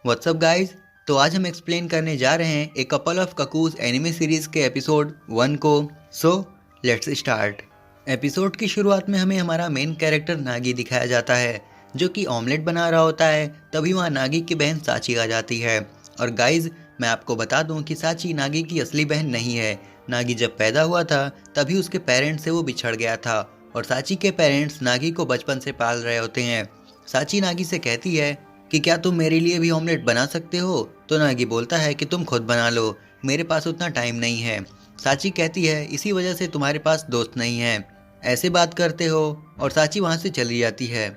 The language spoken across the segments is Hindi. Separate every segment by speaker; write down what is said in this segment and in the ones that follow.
Speaker 1: WhatsApp guys. तो आज हम एक्सप्लेन करने जा रहे हैं A Couple of Cuckoos anime series के एपिसोड 1 को। So let's start. एपिसोड की शुरुआत में हमें हमारा मेन कैरेक्टर नागी दिखाया जाता है जो कि ऑमलेट बना रहा होता है। तभी वहाँ नागी की बहन साची आ जाती है। और गाइज मैं आपको बता दूं कि साची नागी की असली बहन नहीं है। नागी जब पैदा हुआ था तभी उसके पेरेंट्स से वो बिछड़ गया था और साची के पेरेंट्स नागी को बचपन से पाल रहे होते हैं। साची नागी से कहती है कि क्या तुम मेरे लिए भी ऑमलेट बना सकते हो? तो नागी बोलता है कि तुम खुद बना लो, मेरे पास उतना टाइम नहीं है। साची कहती है इसी वजह से तुम्हारे पास दोस्त नहीं है, ऐसे बात करते हो। और साची वहाँ से चली जाती है।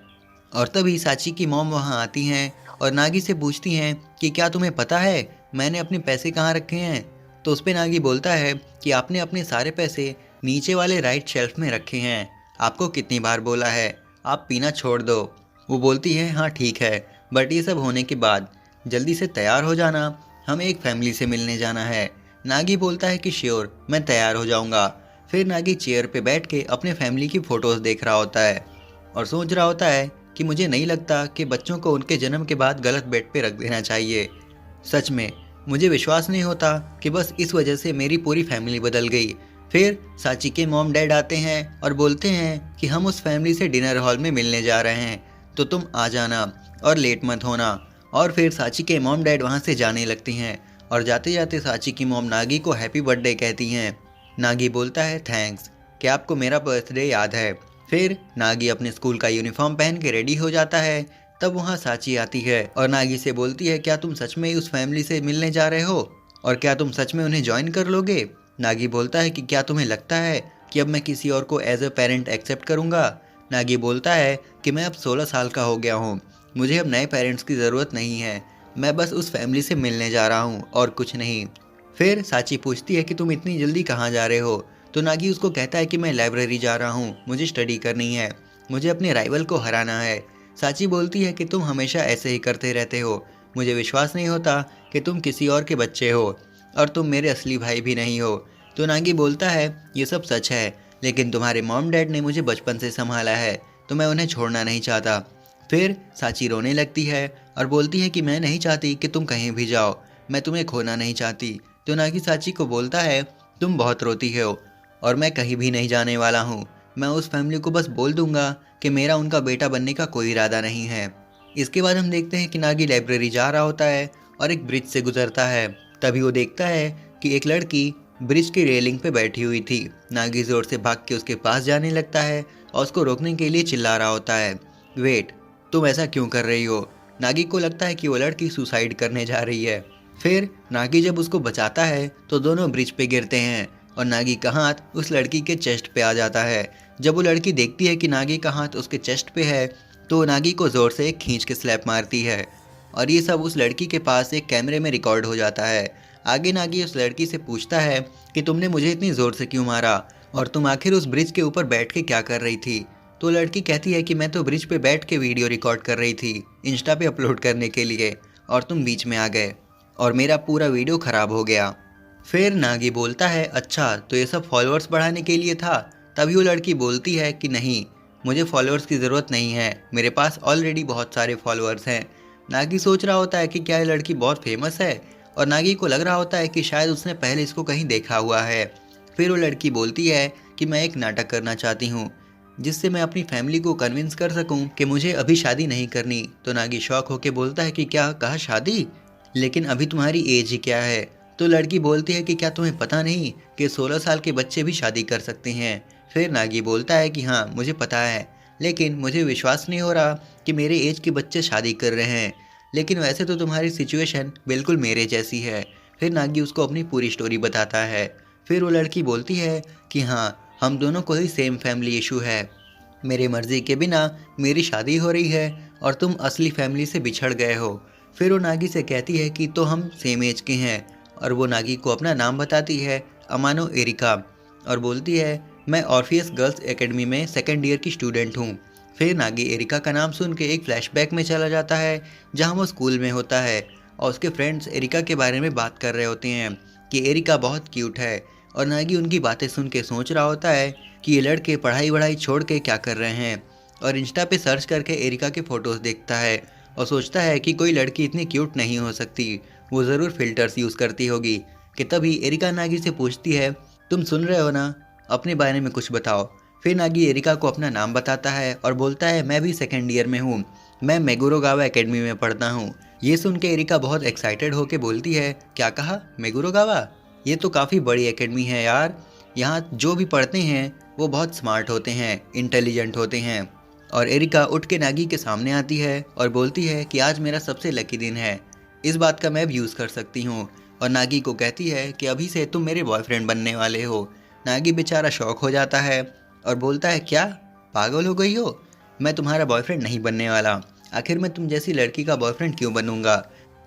Speaker 1: और तभी साची की मॉम वहाँ आती हैं और नागी से पूछती हैं कि क्या तुम्हें पता है मैंने अपने पैसे कहाँ रखे हैं? तो उस पर नागी बोलता है कि आपने अपने सारे पैसे नीचे वाले राइट शेल्फ में रखे हैं। आपको कितनी बार बोला है, आप पीना छोड़ दो। वो बोलती है हाँ ठीक है, बट ये सब होने के बाद जल्दी से तैयार हो जाना, हमें एक फैमिली से मिलने जाना है। नागी बोलता है कि श्योर, मैं तैयार हो जाऊंगा। फिर नागी चेयर पे बैठ के अपने फैमिली की फ़ोटोज़ देख रहा होता है और सोच रहा होता है कि मुझे नहीं लगता कि बच्चों को उनके जन्म के बाद गलत बेड पे रख देना चाहिए। सच में मुझे विश्वास नहीं होता कि बस इस वजह से मेरी पूरी फैमिली बदल गई। फिर साची के मॉम डैड आते हैं और बोलते हैं कि हम उस फैमिली से डिनर हॉल में मिलने जा रहे हैं, तो तुम आ जाना और लेट मत होना। और फिर साची के मॉम डैड वहाँ से जाने लगती हैं और जाते जाते साची की मॉम नागी को हैप्पी बर्थडे कहती हैं। नागी बोलता है थैंक्स, कि आपको मेरा बर्थडे याद है। फिर नागी अपने स्कूल का यूनिफॉर्म पहन के रेडी हो जाता है। तब वहाँ साची आती है और नागी से बोलती है क्या तुम सच में उस फैमिली से मिलने जा रहे हो और क्या तुम सच में उन्हें ज्वाइन कर लोगे? नागी बोलता है कि क्या तुम्हें लगता है कि अब मैं किसी और को एज अ पेरेंट एक्सेप्ट करूँगा? नागी बोलता है कि मैं अब 16 साल का हो गया हूँ, मुझे अब नए पेरेंट्स की ज़रूरत नहीं है, मैं बस उस फैमिली से मिलने जा रहा हूँ और कुछ नहीं। फिर साची पूछती है कि तुम इतनी जल्दी कहाँ जा रहे हो? तो नागी उसको कहता है कि मैं लाइब्रेरी जा रहा हूँ, मुझे स्टडी करनी है, मुझे अपने राइवल को हराना है। साची बोलती है कि तुम हमेशा ऐसे ही करते रहते हो, मुझे विश्वास नहीं होता कि तुम किसी और के बच्चे हो और तुम मेरे असली भाई भी नहीं हो। तो नागी बोलता है ये सब सच है, लेकिन तुम्हारे मॉम डैड ने मुझे बचपन से संभाला है, तो मैं उन्हें छोड़ना नहीं चाहता। फिर साची रोने लगती है और बोलती है कि मैं नहीं चाहती कि तुम कहीं भी जाओ, मैं तुम्हें खोना नहीं चाहती। तो नागी साची को बोलता है तुम बहुत रोती हो और मैं कहीं भी नहीं जाने वाला हूँ, मैं उस फैमिली को बस बोल दूंगा कि मेरा उनका बेटा बनने का कोई इरादा नहीं है। इसके बाद हम देखते हैं कि नागी लाइब्रेरी जा रहा होता है और एक ब्रिज से गुजरता है। तभी वो देखता है कि एक लड़की ब्रिज की रेलिंग पे बैठी हुई थी। नागी जोर से भाग के उसके पास जाने लगता है और उसको रोकने के लिए चिल्ला रहा होता है वेट, तुम ऐसा क्यों कर रही हो? नागी को लगता है कि वो लड़की सुसाइड करने जा रही है। फिर नागी जब उसको बचाता है तो दोनों ब्रिज पे गिरते हैं और नागी का हाथ उस लड़की के चेस्ट पे आ जाता है। जब वो लड़की देखती है कि नागी का हाथ उसके चेस्ट पे है तो नागी को ज़ोर से एक खींच के स्लैप मारती है और ये सब उस लड़की के पास एक कैमरे में रिकॉर्ड हो जाता है। आगे नागी उस लड़की से पूछता है कि तुमने मुझे इतनी ज़ोर से क्यों मारा और तुम आखिर उस ब्रिज के ऊपर बैठ के क्या कर रही थी? तो लड़की कहती है कि मैं तो ब्रिज पे बैठ के वीडियो रिकॉर्ड कर रही थी इंस्टा पे अपलोड करने के लिए और तुम बीच में आ गए और मेरा पूरा वीडियो ख़राब हो गया। फिर नागी बोलता है अच्छा, तो ये सब फॉलोअर्स बढ़ाने के लिए था? तभी वो लड़की बोलती है कि नहीं, मुझे फॉलोअर्स की ज़रूरत नहीं है, मेरे पास ऑलरेडी बहुत सारे फॉलोअर्स हैं। नागी सोच रहा होता है कि क्या ये लड़की बहुत फेमस है और नागी को लग रहा होता है कि शायद उसने पहले इसको कहीं देखा हुआ है। फिर वो लड़की बोलती है कि मैं एक नाटक करना चाहती हूँ जिससे मैं अपनी फैमिली को कन्विंस कर सकूं कि मुझे अभी शादी नहीं करनी। तो नागी शॉक होकर बोलता है कि क्या कहा शादी, लेकिन अभी तुम्हारी एज ही क्या है? तो लड़की बोलती है कि क्या तुम्हें पता नहीं कि 16 साल के बच्चे भी शादी कर सकते हैं? फिर नागी बोलता है कि हाँ मुझे पता है, लेकिन मुझे विश्वास नहीं हो रहा कि मेरे एज के बच्चे शादी कर रहे हैं, लेकिन वैसे तो तुम्हारी सिचुएशन बिल्कुल मेरे जैसी है। फिर नागी उसको अपनी पूरी स्टोरी बताता है। फिर वो लड़की बोलती है कि हाँ हम दोनों को ही सेम फैमिली इशू है, मेरी मर्ज़ी के बिना मेरी शादी हो रही है और तुम असली फैमिली से बिछड़ गए हो। फिर वो नागी से कहती है कि तो हम सेम एज के हैं और वो नागी को अपना नाम बताती है, अमानो एरिका, और बोलती है मैं ऑर्फियस गर्ल्स एकेडमी में सेकेंड ईयर की स्टूडेंट हूँ। फिर नागी एरिका का नाम सुन के एक फ्लैशबैक में चला जाता है जहाँ वो स्कूल में होता है और उसके फ्रेंड्स एरिका के बारे में बात कर रहे होते हैं कि एरिका बहुत क्यूट है। और नागी उनकी बातें सुन के सोच रहा होता है कि ये लड़के पढ़ाई वढ़ाई छोड़ के क्या कर रहे हैं और इंस्टा पे सर्च करके एरिका के फ़ोटोज़ देखता है और सोचता है कि कोई लड़की इतनी क्यूट नहीं हो सकती, वो ज़रूर फिल्टर्स यूज़ करती होगी। कि तभी एरिका नागी से पूछती है, तुम सुन रहे हो ना, अपने बारे में कुछ बताओ। फिर नागी एरिका को अपना नाम बताता है और बोलता है, मैं भी सेकेंड ईयर में हूँ, मैं मेगुरोगावा एकेडमी में पढ़ता हूँ। ये सुन के एरिका बहुत एक्साइटेड होकर बोलती है, क्या कहा, मेगुरोगावा? ये तो काफ़ी बड़ी एकेडमी है यार, यहाँ जो भी पढ़ते हैं वो बहुत स्मार्ट होते हैं, इंटेलिजेंट होते हैं। और एरिका उठ के नागी के सामने आती है और बोलती है कि आज मेरा सबसे लकी दिन है, इस बात का मैं भी यूज़ कर सकती हूँ। और नागी को कहती है कि अभी से तुम मेरे बॉयफ्रेंड बनने वाले हो। नागी बेचारा शॉक हो जाता है और बोलता है, क्या पागल हो गई हो, मैं तुम्हारा बॉयफ्रेंड नहीं बनने वाला, आखिर मैं तुम जैसी लड़की का बॉयफ्रेंड क्यों बनूंगा।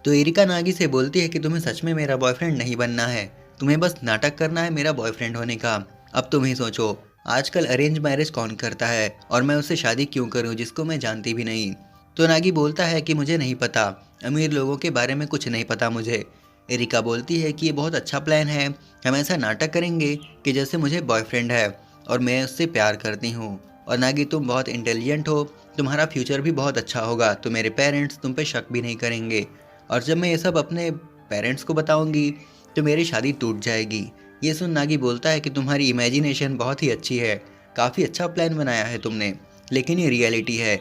Speaker 1: तो एरिका नागी से बोलती है कि तुम्हें सच में मेरा बॉयफ्रेंड नहीं बनना है, तुम्हें बस नाटक करना है मेरा बॉयफ्रेंड होने का। अब तुम ही सोचो, आजकल अरेंज मैरिज कौन करता है, और मैं उससे शादी क्यों करूं जिसको मैं जानती भी नहीं। तो नागी बोलता है कि मुझे नहीं पता, अमीर लोगों के बारे में कुछ नहीं पता मुझे। एरिका बोलती है कि ये बहुत अच्छा प्लान है, हम ऐसा नाटक करेंगे कि जैसे मुझे बॉयफ्रेंड है और मैं उससे प्यार करती हूँ। और नागी तुम बहुत इंटेलिजेंट हो, तुम्हारा फ्यूचर भी बहुत अच्छा होगा, तो मेरे पेरेंट्स तुम पे शक भी नहीं करेंगे। और जब मैं ये सब अपने पेरेंट्स को बताऊंगी तो मेरी शादी टूट जाएगी। ये सुन नागी बोलता है कि तुम्हारी इमेजिनेशन बहुत ही अच्छी है, काफ़ी अच्छा प्लान बनाया है तुमने, लेकिन ये रियलिटी है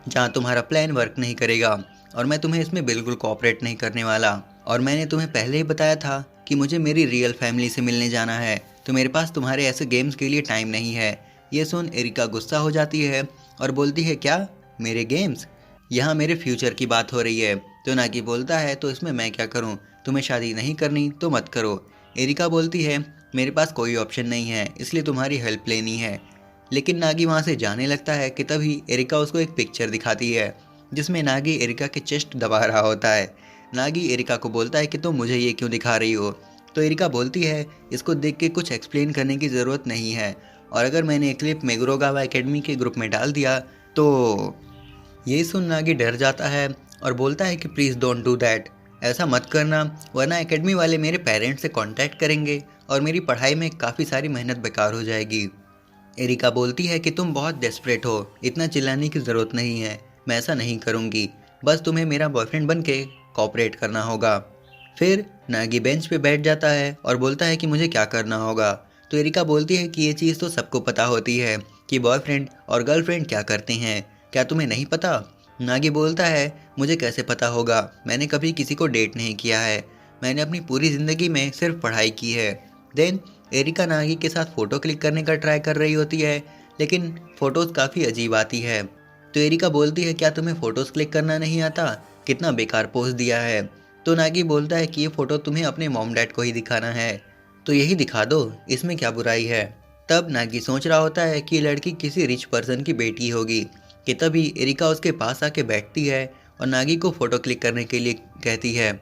Speaker 1: जहाँ तुम्हारा प्लान वर्क नहीं करेगा और मैं तुम्हें इसमें बिल्कुल कोऑपरेट नहीं करने वाला। और मैंने तुम्हें पहले ही बताया था कि मुझे मेरी रियल फैमिली से मिलने जाना है, तो मेरे पास तुम्हारे ऐसे गेम्स के लिए टाइम नहीं है। ये सुन एरिका गुस्सा हो जाती है और बोलती है, क्या मेरे गेम्स, यहाँ मेरे फ्यूचर की बात हो रही है। तो नागी बोलता है, तो इसमें मैं क्या करूँ, तुम्हें शादी नहीं करनी तो मत करो। एरिका बोलती है, मेरे पास कोई ऑप्शन नहीं है, इसलिए तुम्हारी हेल्प लेनी है। लेकिन नागी वहाँ से जाने लगता है कि तभी एरिका उसको एक पिक्चर दिखाती है जिसमें नागी एरिका के चेस्ट दबा रहा होता है। नागी एरिका को बोलता है कि तुम मुझे ये क्यों दिखा रही हो। तो एरिका बोलती है, इसको देख के कुछ एक्सप्लेन करने की ज़रूरत नहीं है, और अगर मैंने एक क्लिप मेगुरोगावा एकेडमी के ग्रुप में डाल दिया तो। ये सुन नागी डर जाता है और बोलता है कि प्लीज़ डोंट डू दैट, ऐसा मत करना, वरना एकेडमी वाले मेरे पेरेंट्स से कांटेक्ट करेंगे और मेरी पढ़ाई में काफ़ी सारी मेहनत बेकार हो जाएगी। एरिका बोलती है कि तुम बहुत डेस्परेट हो, इतना चिल्लाने की ज़रूरत नहीं है, मैं ऐसा नहीं करूँगी, बस तुम्हें मेरा बॉयफ्रेंड बन के कोऑपरेट करना होगा। फिर नागी बेंच पे बैठ जाता है और बोलता है कि मुझे क्या करना होगा। तो एरिका बोलती है कि ये चीज़ तो सबको पता होती है कि बॉयफ्रेंड और गर्लफ्रेंड क्या करते हैं, क्या तुम्हें नहीं पता। नागी बोलता है, मुझे कैसे पता होगा, मैंने कभी किसी को डेट नहीं किया है, मैंने अपनी पूरी ज़िंदगी में सिर्फ पढ़ाई की है। देन एरिका नागी के साथ फ़ोटो क्लिक करने का ट्राई कर रही होती है, लेकिन फ़ोटोज़ काफ़ी अजीब आती है। तो एरिका बोलती है, क्या तुम्हें फ़ोटोज़ क्लिक करना नहीं आता, कितना बेकार पोज दिया है। तो नागी बोलता है कि ये फ़ोटो तुम्हें अपने मॉम डैड को ही दिखाना है, तो यही दिखा दो, इसमें क्या बुराई है। तब नागी सोच रहा होता है कि लड़की किसी रिच पर्सन की बेटी होगी कि तभी एरिका उसके पास आके बैठती है और नागी को फ़ोटो क्लिक करने के लिए कहती है।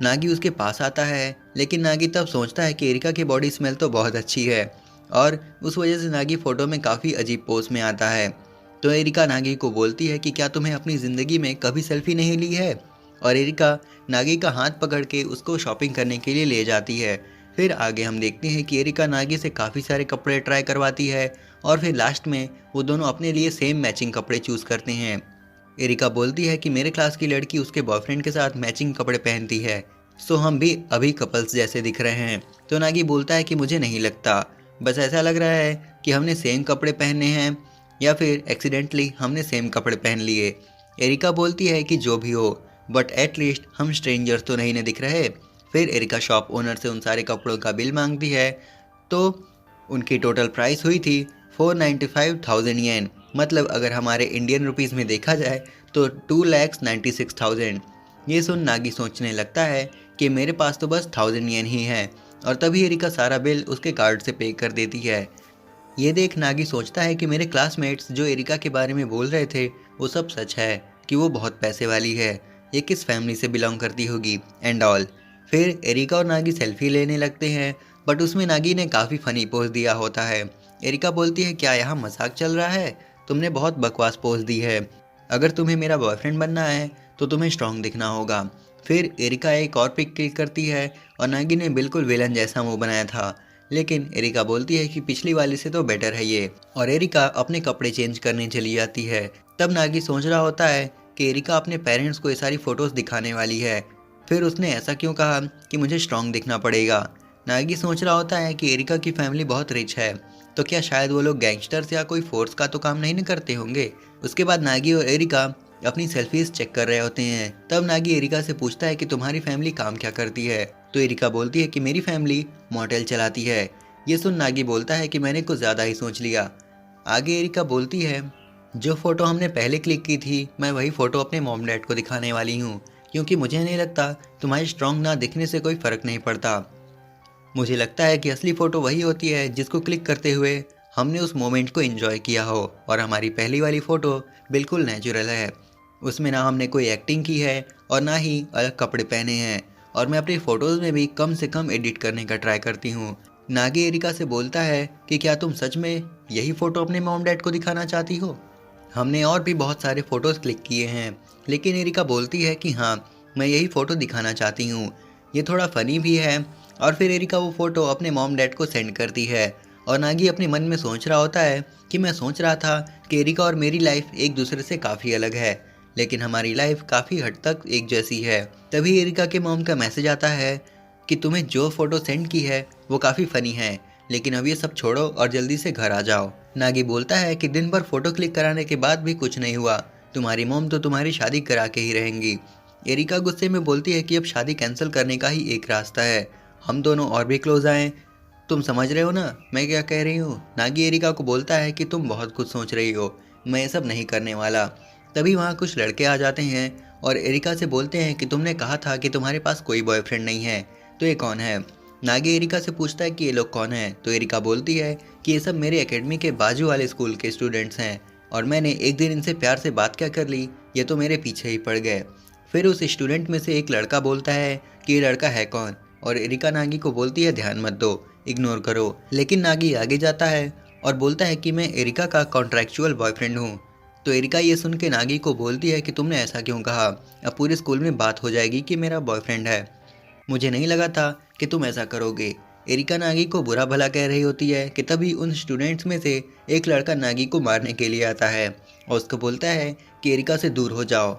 Speaker 1: नागी उसके पास आता है, लेकिन नागी तब सोचता है कि एरिका की बॉडी स्मेल तो बहुत अच्छी है और उस वजह से नागी फ़ोटो में काफ़ी अजीब पोज में आता है। तो एरिका नागी को बोलती है कि क्या तुम्हें अपनी ज़िंदगी में कभी सेल्फी नहीं ली है। और एरिका नागी का हाथ पकड़ के उसको शॉपिंग करने के लिए ले जाती है। फिर आगे हम देखते हैं कि एरिका नागी से काफ़ी सारे कपड़े ट्राई करवाती है और फिर लास्ट में वो दोनों अपने लिए सेम मैचिंग कपड़े चूज़ करते हैं। एरिका बोलती है कि मेरे क्लास की लड़की उसके बॉयफ्रेंड के साथ मैचिंग कपड़े पहनती है, सो हम भी अभी कपल्स जैसे दिख रहे हैं। तो नागी बोलता है कि मुझे नहीं लगता, बस ऐसा लग रहा है कि हमने सेम कपड़े पहने हैं या फिर एक्सीडेंटली हमने सेम कपड़े पहन लिए। एरिका बोलती है कि जो भी हो, बट एटलीस्ट हम स्ट्रेंजर्स तो नहीं न दिख रहे। फिर एरिका शॉप ओनर से उन सारे कपड़ों का बिल मांगती है, तो उनकी टोटल प्राइस हुई थी 495,000 येन, मतलब अगर हमारे इंडियन रुपीज़ में देखा जाए तो 2,96,000। ये सुन नागी सोचने लगता है कि मेरे पास तो बस 1,000 येन ही है, और तभी एरिका सारा बिल उसके कार्ड से पे कर देती है। ये देख नागी सोचता है कि मेरे क्लासमेट्स जो एरिका के बारे में बोल रहे थे वो सब सच है, कि वो बहुत पैसे वाली है, ये किस फैमिली से बिलोंग करती होगी एंड ऑल। फिर एरिका और नागी सेल्फी लेने लगते हैं, बट उसमें नागी ने काफ़ी फ़नी पोज दिया होता है। एरिका बोलती है, क्या यहाँ मजाक चल रहा है, तुमने बहुत बकवास पोज दी है, अगर तुम्हें मेरा बॉयफ्रेंड बनना है तो तुम्हें स्ट्रांग दिखना होगा। फिर एरिका एक और पिक क्लिक करती है और नागी ने बिल्कुल विलन जैसा मुंह बनाया था, लेकिन एरिका बोलती है कि पिछली वाली से तो बेटर है ये, और एरिका अपने कपड़े चेंज करने चली जाती है। तब नागी सोच रहा होता है कि एरिका अपने पेरेंट्स को ये सारी फ़ोटोज़ दिखाने वाली है। फिर उसने ऐसा क्यों कहा कि मुझे स्ट्रॉन्ग दिखना पड़ेगा। नागी सोच रहा होता है कि एरिका की फैमिली बहुत रिच है, तो क्या शायद वो लोग गैंगस्टर्स या कोई फोर्स का तो काम नहीं न करते होंगे। उसके बाद नागी और एरिका अपनी सेल्फीज चेक कर रहे होते हैं। तब नागी एरिका से पूछता है कि तुम्हारी फैमिली काम क्या करती है। तो एरिका बोलती है कि मेरी फैमिली मोटेल चलाती है। ये सुन नागी बोलता है कि मैंने कुछ ज़्यादा ही सोच लिया। आगे एरिका बोलती है, जो फ़ोटो हमने पहले क्लिक की थी, मैं वही फ़ोटो अपने मॉम डैड को दिखाने वाली हूँ, क्योंकि मुझे नहीं लगता तुम्हारी स्ट्रॉन्ग ना दिखने से कोई फ़र्क नहीं पड़ता। मुझे लगता है कि असली फ़ोटो वही होती है जिसको क्लिक करते हुए हमने उस मोमेंट को एंजॉय किया हो, और हमारी पहली वाली फ़ोटो बिल्कुल नेचुरल है। उसमें ना हमने कोई एक्टिंग की है और ना ही अलग कपड़े पहने हैं, और मैं अपनी फ़ोटोज़ में भी कम से कम एडिट करने का ट्राई करती हूँ। नागी एरिका से बोलता है कि क्या तुम सच में यही फ़ोटो अपने मॉम डैड को दिखाना चाहती हो। हमने और भी बहुत सारे फ़ोटोज़ क्लिक किए हैं, लेकिन एरिका बोलती है कि हाँ, मैं यही फ़ोटो दिखाना चाहती हूँ। ये थोड़ा फ़नी भी है। और फिर एरिका वो फ़ोटो अपने मॉम डैड को सेंड करती है, और नागी अपने मन में सोच रहा होता है कि मैं सोच रहा था कि एरिका और मेरी लाइफ एक दूसरे से काफ़ी अलग है, लेकिन हमारी लाइफ काफ़ी हद तक एक जैसी है। तभी एरिका के मॉम का मैसेज आता है कि तुम्हें जो फ़ोटो सेंड की है वो काफ़ी फ़नी है, लेकिन अब ये सब छोड़ो और जल्दी से घर आ जाओ। नागी बोलता है कि दिन भर फ़ोटो क्लिक कराने के बाद भी कुछ नहीं हुआ, तुम्हारी मॉम तो तुम्हारी शादी करा के ही रहेंगी। एरिका गुस्से में बोलती है कि अब शादी कैंसिल करने का ही एक रास्ता है, हम दोनों और भी क्लोज आएँ। तुम समझ रहे हो ना मैं क्या कह रही हूँ। नागी एरिका को बोलता है कि तुम बहुत कुछ सोच रही हो, मैं ये सब नहीं करने वाला। तभी वहाँ कुछ लड़के आ जाते हैं और एरिका से बोलते हैं कि तुमने कहा था कि तुम्हारे पास कोई बॉयफ्रेंड नहीं है, तो ये कौन है। नागी एरिका से पूछता है कि ये लोग कौन है। तो एरिका बोलती है कि ये सब मेरे एकेडमी के बाजू वाले स्कूल के स्टूडेंट्स हैं, और मैंने एक दिन इनसे प्यार से बात क्या कर ली, ये तो मेरे पीछे ही पड़ गए। फिर उस स्टूडेंट में से एक लड़का बोलता है कि ये लड़का है कौन, और एरिका नागी को बोलती है ध्यान मत दो, इग्नोर करो। लेकिन नागी आगे जाता है और बोलता है कि मैं एरिका का कॉन्ट्रैक्चुअल बॉयफ्रेंड हूँ। तो एरिका ये सुन के नागी को बोलती है कि तुमने ऐसा क्यों कहा, अब पूरे स्कूल में बात हो जाएगी कि मेरा बॉयफ्रेंड है, मुझे नहीं लगा था कि तुम ऐसा करोगे। एरिका नागी को बुरा भला कह रही होती है कि तभी उन स्टूडेंट्स में से एक लड़का नागी को मारने के लिए आता है और उसको बोलता है कि एरिका से दूर हो जाओ।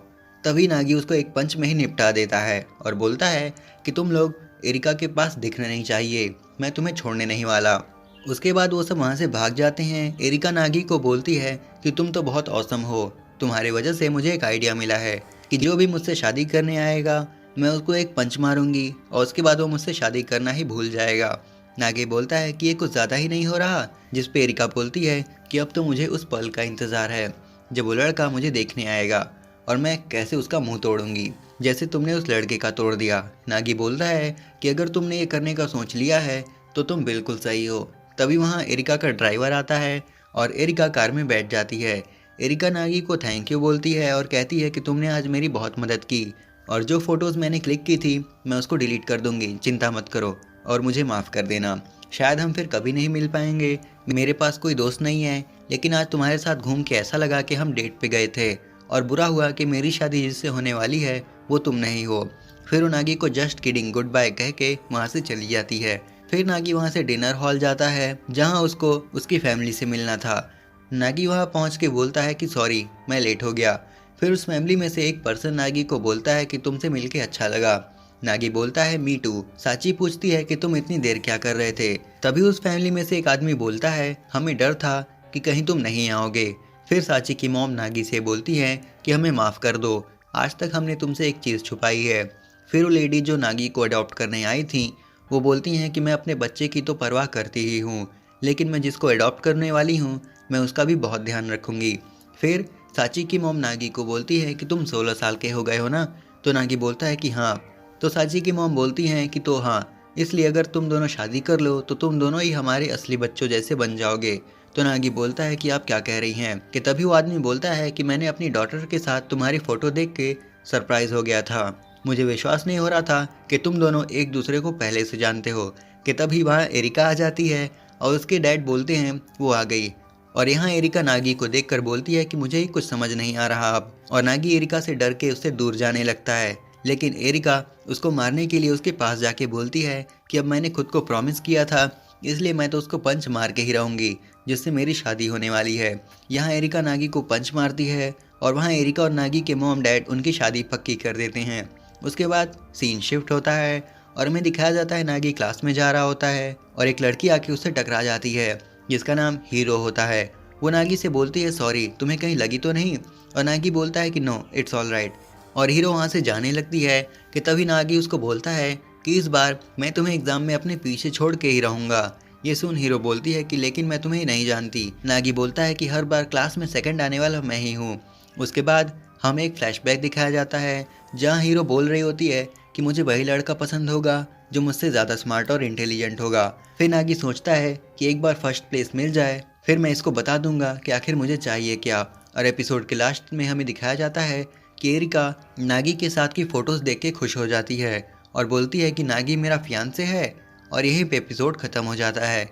Speaker 1: तभी नागी उसको एक पंच में ही निपटा देता है और बोलता है कि तुम लोग एरिका के पास दिखना नहीं चाहिए, मैं तुम्हें छोड़ने नहीं वाला। उसके बाद वो सब वहाँ से भाग जाते हैं। एरिका नागी को बोलती है कि तुम तो बहुत औसम हो, तुम्हारे वजह से मुझे एक आइडिया मिला है कि जो भी मुझसे शादी करने आएगा मैं उसको एक पंच मारूंगी और उसके बाद वो मुझसे शादी करना ही भूल जाएगा। नागी बोलता है कि ये कुछ ज़्यादा ही नहीं हो रहा, जिस पे एरिका बोलती है कि अब तो मुझे उस पल का इंतज़ार है जब वो लड़का मुझे देखने आएगा और मैं कैसे उसका मुंह तोड़ूंगी, जैसे तुमने उस लड़के का तोड़ दिया। नागी बोलता है कि अगर तुमने ये करने का सोच लिया है तो तुम बिल्कुल सही हो। तभी वहाँ एरिका का ड्राइवर आता है और एरिका कार में बैठ जाती है। एरिका नागी को थैंक यू बोलती है और कहती है कि तुमने आज मेरी बहुत मदद की, और जो फ़ोटोज़ मैंने क्लिक की थी मैं उसको डिलीट कर दूंगी, चिंता मत करो और मुझे माफ़ कर देना। शायद हम फिर कभी नहीं मिल पाएंगे, मेरे पास कोई दोस्त नहीं है, लेकिन आज तुम्हारे साथ घूम के ऐसा लगा कि हम डेट पे गए थे, और बुरा हुआ कि मेरी शादी जिससे होने वाली है वो तुम नहीं हो। फिर वो नागी को जस्ट किडिंग गुड बाय कह के वहाँ से चली जाती है। फिर नागी वहाँ से डिनर हॉल जाता है जहाँ उसको उसकी फैमिली से मिलना था। नागी वहाँ पहुँच के बोलता है कि सॉरी मैं लेट हो गया। फिर उस फैमिली में से एक पर्सन नागी को बोलता है कि तुमसे मिलके अच्छा लगा। नागी बोलता है मी टू। साची पूछती है कि तुम इतनी देर क्या कर रहे थे। तभी उस फैमिली में से एक आदमी बोलता है हमें डर था कि कहीं तुम नहीं आओगे। फिर साची की मॉम नागी से बोलती है कि हमें माफ़ कर दो, आज तक हमने तुमसे एक चीज़ छुपाई है। फिर वो लेडी जो नागी को अडॉप्ट करने आई थी वो बोलती हैं कि मैं अपने बच्चे की तो परवाह करती ही हूँ, लेकिन मैं जिसको अडॉप्ट करने वाली हूँ मैं उसका भी बहुत ध्यान रखूँगी। फिर साची की मॉम नागी को बोलती है कि तुम 16 साल के हो गए हो ना। तो नागी बोलता है कि हाँ। तो साची की मॉम बोलती हैं कि तो हाँ, इसलिए अगर तुम दोनों शादी कर लो तो तुम दोनों ही हमारे असली बच्चों जैसे बन जाओगे। तो नागी बोलता है कि आप क्या कह रही हैं। कि तभी वो आदमी बोलता है कि मैंने अपनी डॉटर के साथ तुम्हारी फ़ोटो देख के सरप्राइज़ हो गया था, मुझे विश्वास नहीं हो रहा था कि तुम दोनों एक दूसरे को पहले से जानते हो। कि तभी वहाँ एरिका आ जाती है और उसके डैड बोलते हैं वो आ गई, और यहाँ एरिका नागी को देखकर बोलती है कि मुझे ही कुछ समझ नहीं आ रहा अब, और नागी एरिका से डर के उससे दूर जाने लगता है। लेकिन एरिका उसको मारने के लिए उसके पास जाके बोलती है कि अब मैंने खुद को प्रॉमिस किया था, इसलिए मैं तो उसको पंच मार के ही रहूँगी जिससे मेरी शादी होने वाली है। यहाँ एरिका नागी को पंच मारती है और वहाँ एरिका और नागी के मॉम डैड उनकी शादी पक्की कर देते हैं। उसके बाद सीन शिफ्ट होता है और हमें दिखाया जाता है नागी क्लास में जा रहा होता है और एक लड़की आके उससे टकरा जाती है जिसका नाम हीरो होता है। वो नागी से बोलती है सॉरी, तुम्हें कहीं लगी तो नहीं? और नागी बोलता है कि नो इट्स ऑल राइट। और हीरो वहाँ से जाने लगती है कि तभी नागी उसको बोलता है कि इस बार मैं तुम्हें एग्जाम में अपने पीछे छोड़ के ही रहूँगा। ये सुन हीरो बोलती है कि लेकिन मैं तुम्हें नहीं जानती। नागी बोलता है कि हर बार क्लास में सेकंड आने वाला मैं ही हूँ। उसके बाद हमें एक फ्लैशबैक दिखाया जाता है जहाँ हीरो बोल रही होती है कि मुझे वही लड़का पसंद होगा जो मुझसे ज़्यादा स्मार्ट और इंटेलिजेंट होगा। फिर नागी सोचता है कि एक बार फर्स्ट प्लेस मिल जाए फिर मैं इसको बता दूंगा कि आखिर मुझे चाहिए क्या। और एपिसोड के लास्ट में हमें दिखाया जाता है कि एरिका नागी के साथ की फ़ोटोज़ देख के खुश हो जाती है और बोलती है कि नागी मेरा फियांसे है। और यहीं पे एपिसोड ख़त्म हो जाता है।